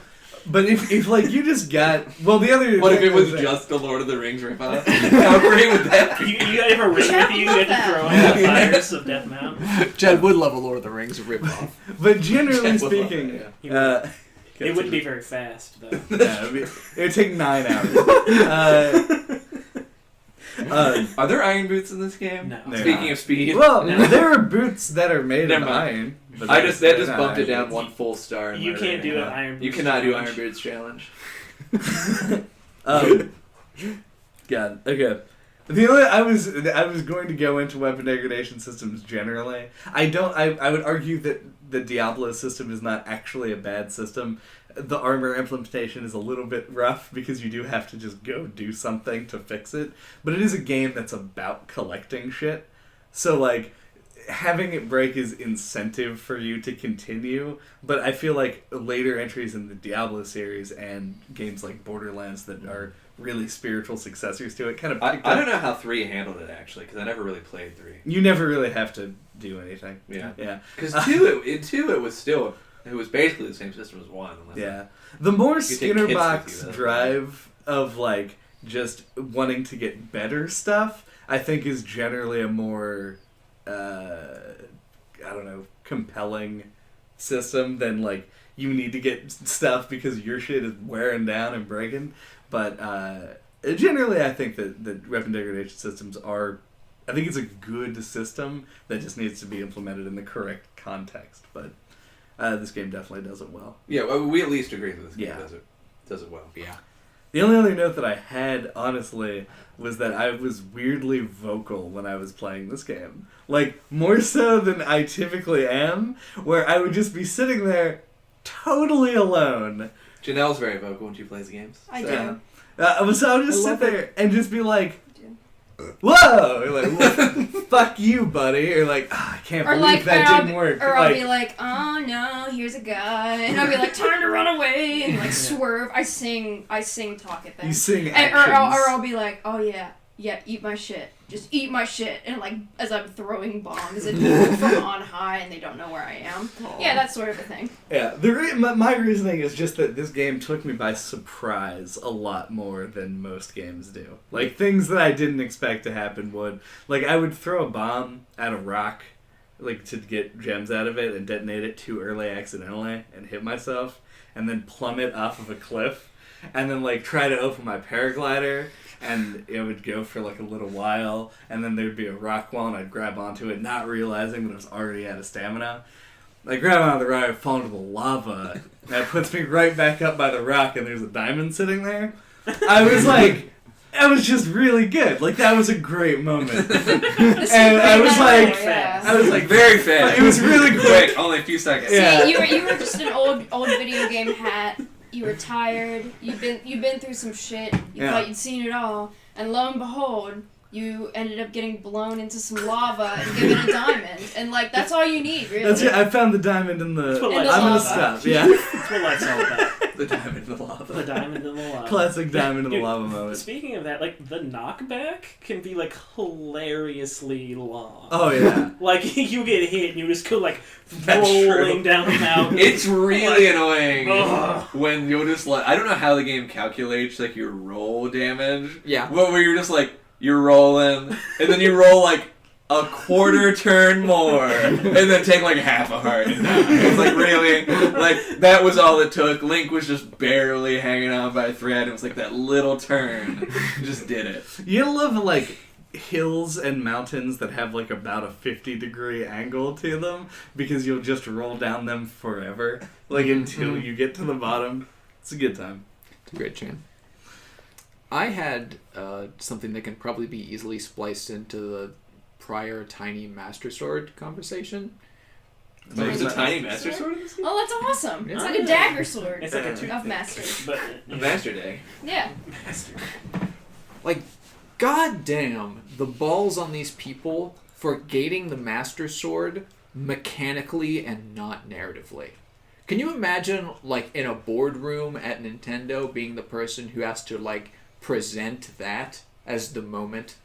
But if like you just got the other what if it was that, just the Lord of the Rings ripoff? How great would that be? You have a ring with you, you have to throw in the fires of Death Mountain. Chad would love a Lord of the Rings ripoff. But generally speaking, it wouldn't be very fast though. It would take 9 hours. Are there iron boots in this game? No. Speaking of speed. Well, there are boots that are made of Never mind. iron. But that just not bumped it iron down boots. 1 full star. You can't do an iron boots. You cannot do challenge. iron boots challenge. God. Okay. The only I was going to go into weapon degradation systems generally. I would argue that the Diablo system is not actually a bad system. The armor implementation is a little bit rough because you do have to just go do something to fix it. But it is a game that's about collecting shit. So like having it break is incentive for you to continue, but I feel like later entries in the Diablo series and games like Borderlands that are really spiritual successors to it kind of I don't know how 3 handled it actually, because I never really played 3. You never really have to do anything. Yeah. Because 2 it was still it was basically the same system as 1. Yeah. The more take Skinner kits box with you, though. drive of like just wanting to get better stuff, I think is generally a more compelling system than like you need to get stuff because your shit is wearing down and breaking. But generally, I think that weapon degradation systems are. I think it's a good system that just needs to be implemented in the correct context. But this game definitely does it well. Yeah, well, we at least agree that this game Yeah. does it well. Yeah. The only other note that I had, honestly, was that I was weirdly vocal when I was playing this game. Like, more so than I typically am, where I would just be sitting there totally alone. Janelle's very vocal when she plays games. I so. do. So I would just I sit love there and just be like, I do. whoa! Or like, well, fuck you, buddy. Or like, I can't Or believe like, that didn't work. Or I'll be like, oh no, here's a guy, and I'll be like, time to run away, and like swerve. I sing talk at them. You sing And, actions. or I'll be like, oh yeah, eat my shit. Just eat my shit. And like, as I'm throwing bombs at people from on high and they don't know where I am. Yeah, that's sort of a thing. Yeah, my reasoning is just that this game took me by surprise a lot more than most games do. Like, things that I didn't expect to happen would. Like, I would throw a bomb at a rock like to get gems out of it and detonate it too early accidentally and hit myself and then plummet off of a cliff and then like try to open my paraglider and it would go for like a little while and then there'd be a rock wall and I'd grab onto it not realizing that I was already out of stamina. I grab onto the rock, I fall into the lava, and that puts me right back up by the rock and there's a diamond sitting there. I was like, that was just really good. Like, that was a great moment. And I was like, very fast. It was really quick. Only a few seconds. Yeah. See, you were just an old video game hat. You were tired. You've been through some shit. You thought you'd seen it all, and lo and behold, you ended up getting blown into some lava and given a diamond. And like, that's all you need, really. That's it. I found the diamond in the. That's what I'm life's all gonna about. stop. Yeah. That's what life's all about. The diamond in the lava. The diamond in the lava. Classic diamond in the Dude, lava moment. Speaking of that, like, the knockback can be, like, hilariously long. Oh yeah. Like, you get hit and you just go, like, That's rolling true. down the mountain. It's really annoying Ugh. when you'll just like, I don't know how the game calculates like your roll damage. Yeah. But where you're just like, you're rolling, and then you roll like a quarter turn more, and then take like half a heart. It's like, really? Like, that was all it took. Link was just barely hanging on by a thread. It was like that little turn. Just did it. You love like hills and mountains that have like about a 50-degree angle to them because you'll just roll down them forever, like until you get to the bottom. It's a good time. It's a great chain. I had something that can probably be easily spliced into the prior Tiny Master Sword conversation. There's a tiny master sword in this game? Oh, that's awesome. It's like Yeah. a dagger sword It's like a of master. But, A master day. Yeah. Master. Like, goddamn, the balls on these people for gating the Master Sword mechanically and not narratively. Can you imagine, like, in a boardroom at Nintendo being the person who has to, like, present that as the moment?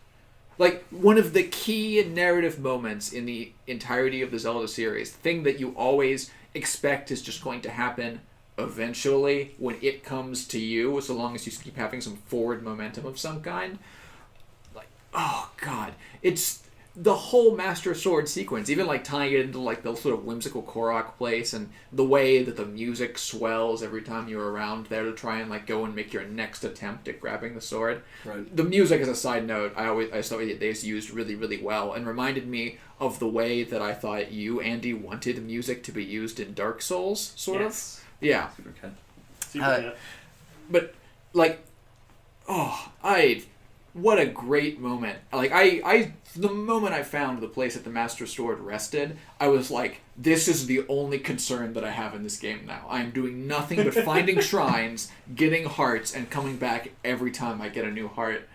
Like, one of the key narrative moments in the entirety of the Zelda series, the thing that you always expect is just going to happen eventually when it comes to you, so long as you keep having some forward momentum of some kind. Like, oh god, it's the whole Master Sword sequence, even like tying it into like the sort of whimsical Korok place and the way that the music swells every time you're around there to try and like go and make your next attempt at grabbing the sword. Right. The music, as a side note, I thought they used really, really well and reminded me of the way that I thought you, Andy, wanted music to be used in Dark Souls, sort of. Yeah. Super cut. Super good. But, like, what a great moment. Like, the moment I found the place that the Master Sword rested, I was like, this is the only concern that I have in this game now. I am doing nothing but finding shrines, getting hearts, and coming back every time I get a new heart.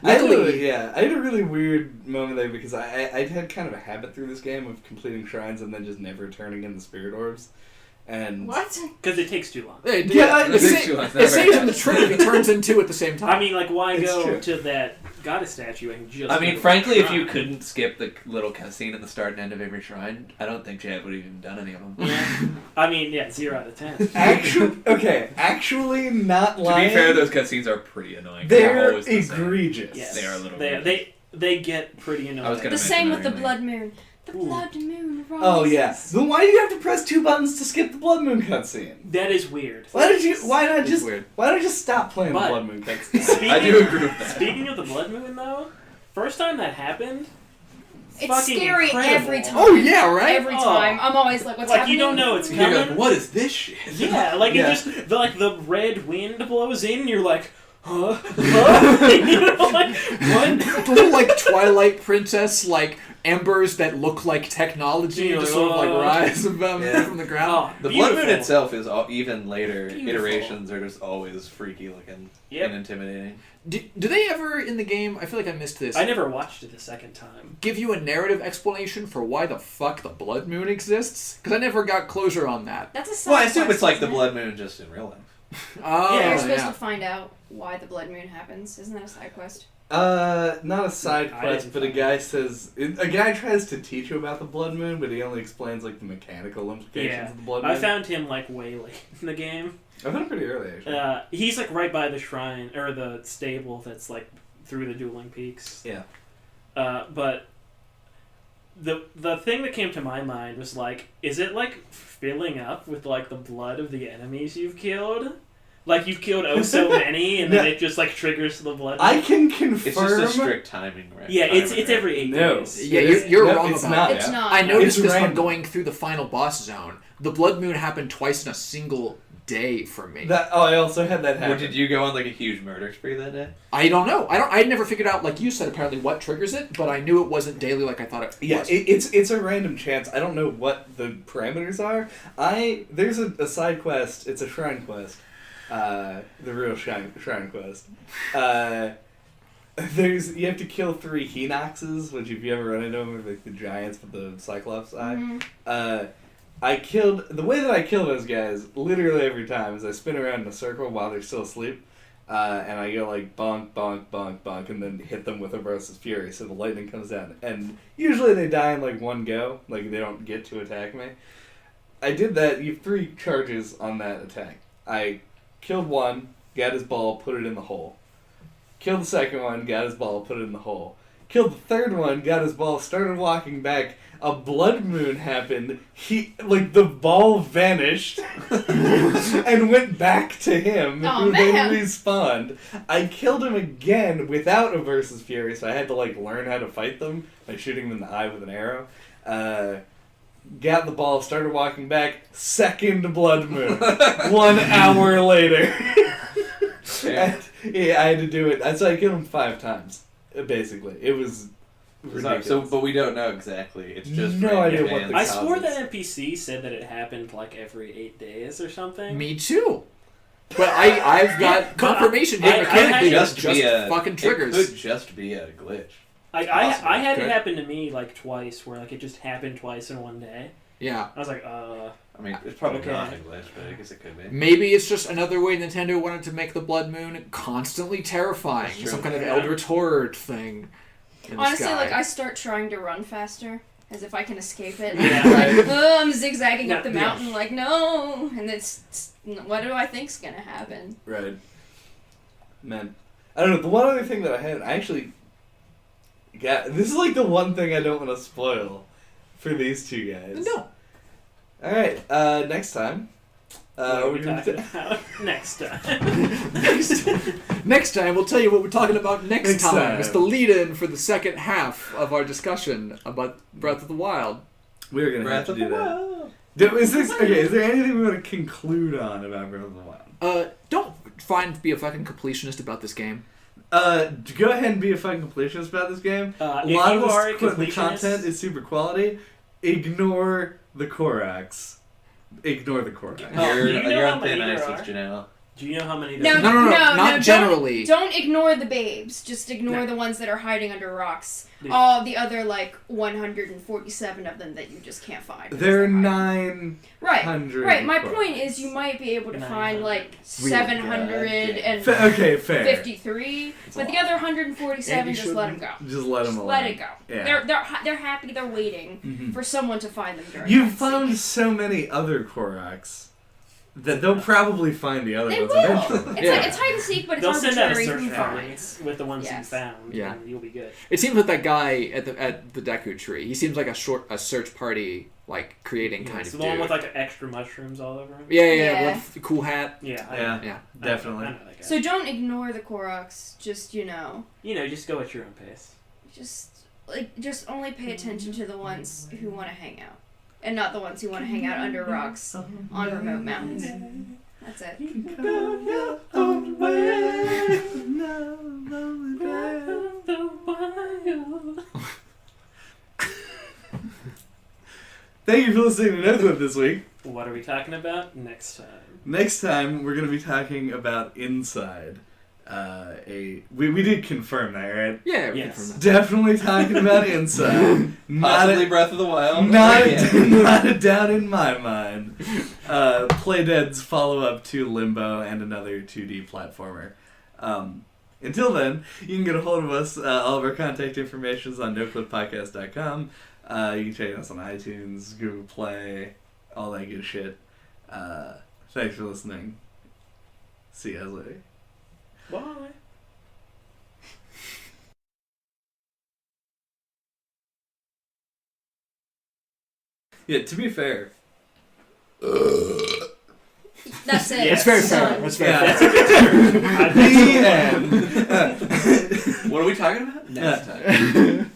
I had a really weird moment there because I had kind of a habit through this game of completing shrines and then just never turning in the spirit orbs. And What? Because it takes too long. It saves in the Trinity turns into at the same time. I mean, like, why It's go true. to that goddess statue and just... I mean, go frankly, to if the you shrine? couldn't skip the little cutscene at the start and end of every shrine, I don't think Chad would have even done any of them. Yeah. I mean, yeah, 0 out of 10. Actually, not To lying. be fair, those cutscenes are pretty annoying. They're always the same. egregious. Yes. They are a little they get pretty annoying. I was gonna The mention same that with the earlier. blood moon. The Ooh. blood moon rises. Oh yeah. Then why do you have to press 2 buttons to skip the Blood Moon cutscene? That is weird. Why not It's just weird. why don't you just stop playing But- the Blood Moon cutscene? I do agree with that. Speaking of the blood moon, though, first time that happened, It's fucking scary incredible. every time. Oh, yeah, right? Every Oh. time. I'm always like, what's Like, happening? you don't know it's You're coming. like, what is this shit? Yeah, like Yeah. it just the red wind blows in, and you're like, huh? Huh? You know, like, what? The little, like, Twilight Princess, like, embers that look like technology You're just like, sort of, like, oh. rise above Yeah. from the ground. Oh, The Blood Moon beautiful. itself is even later Beautiful. iterations are just always freaky looking Yep. and intimidating. Do they ever, in the game, I feel like I missed this, I never watched it the second time. give you a narrative explanation for why the fuck the Blood Moon exists? Because I never got closure on that. That's a side Well, I assume quest, it's like the isn't it? Blood Moon just in real life. Oh, Yeah, You're supposed yeah. to find out why the blood moon happens. Isn't that a side quest? Not a side I quest, didn't but a find guy says a guy tries to teach you about the Blood Moon, but he only explains like the mechanical implications Yeah, of the Blood Moon. I found him like way late in the game. I found him pretty early actually. He's like right by the shrine or the stable that's like through the dueling peaks. Yeah. But the thing that came to my mind was like, is it like filling up with like the blood of the enemies you've killed? Like you've killed so many, and then it just like triggers the blood. I can confirm. It's just a strict timing, right? Yeah, it's every 8 days. Yeah, you're wrong it's about not. that. It's not. I noticed It's this when random. going through the final boss zone. The blood moon happened twice in a single day for me. I also had that happen. Or did you go on like a huge murder spree that day? I don't know. I never figured out, like you said, apparently what triggers it, but I knew it wasn't daily like I thought it Yeah, was. it's a random chance. I don't know what the parameters are. There's a side quest. It's a shrine quest. The real shrine quest. You have to kill 3 Hinoxes, which if you ever run into them, are like the giants with the Cyclops eye. Mm-hmm. The way that I kill those guys, literally every time, is I spin around in a circle while they're still asleep, and I go like bonk, bonk, bonk, bonk, and then hit them with a burst of fury, so the lightning comes down. And usually they die in like one go, like they don't get to attack me. I did that. You have 3 charges on that attack. I killed one, got his ball, put it in the hole. Killed the second one, got his ball, put it in the hole. Killed the third one, got his ball, started walking back. A blood moon happened. The ball vanished and went back to him, Oh, who man. then respawned. I killed him again without a versus fury, so I had to learn how to fight them by shooting them in the eye with an arrow. Got the ball, started walking back. Second blood moon. 1 hour later. Yeah. I had to do it. So I killed him 5 times, basically. It was ridiculous. But we don't know exactly. It's just No idea random what and the I swore causes. that NPC said that it happened like every 8 days or something. Me too. But I've got confirmation here I mechanically had that just fucking triggers. It could just be a glitch. I Possibly. had Good. it happen to me like twice, where like it just happened twice in one day. Yeah. I was like, I mean, it's probably Okay. not a glitch, but I guess it could be. Maybe it's just another way Nintendo wanted to make the blood moon constantly terrifying. That's true. Some kind of Yeah. Eldritch Horror thing. In the Honestly, sky. I start trying to run faster, as if I can escape it. Yeah. Like, oh, I'm zigzagging up the Yeah. mountain, like, no! And what do I think's gonna happen? Right. Man. I don't know. The one other thing that I actually got... This is the one thing I don't want to spoil for these 2 guys. No. Alright, next time. what are we we're gonna talking about next time? Next time, we'll tell you what we're talking about next Next time. time. It's the lead-in for the second half of our discussion about Breath of the Wild. We're going to have Breath to of do the that. Wild. Is there anything we want to conclude on about Breath of the Wild? Don't be a fucking completionist about this game. Go ahead and be a fucking completionist about this game. If A lot you of are a the completionist, content is super quality. Ignore the Korax. Ignore the Korax. Oh, You're, do you know you're how on many thin ice there with are? Janelle. do you know how many? No, there No, are? not generally. Don't ignore the babes. Just ignore No. the ones that are hiding under rocks. Yeah. All the other 147 of them that you just can't find. because There are they're hiding. 900. Right. My Korax. point is, you might be able to find 900. 753, but the other 147, And you just let them go. Just let them alone. Let it go. Yeah. They're happy. They're waiting Mhm. for someone to find them. During You've hide and found seek. so many other Korax that they'll probably find the other They ones will. eventually. It's Yeah. it's hide and seek, but it's They'll send out a arbitrary search who party finds. with the ones Yes. you found. Yeah. And you'll be good. It seems like that guy at the Deku tree. He seems like a search party creating kind It's of the one dude. with extra mushrooms all over him. yeah, Yeah. with the cool hat. Yeah. Yeah. Yeah. Definitely. I know that guy. So don't ignore the Koroks. Just just go at your own pace. just only pay attention to the ones who want to hang out, and not the ones who want to hang out under rocks on remote mountains. That's it. Thank you for listening to NOCLIP this week. What are we talking about next time? Next time, we're going to be talking about Inside. We did confirm that, right? Yeah, we Yes. confirmed Definitely talking about Inside. Possibly Breath of the Wild. Not Yeah. a doubt in my mind. Playdead's follow-up to Limbo and another 2D platformer. Until then, you can get a hold of us. All of our contact information is on noclippodcast.com. You can check us on iTunes, Google Play, all that good shit. Thanks for listening. See you guys later. Bye. Yeah, to be fair. That's it. Yes. That's very fair. Done. That's very Yeah. fair. That's a good turn. What are we talking about? Next time.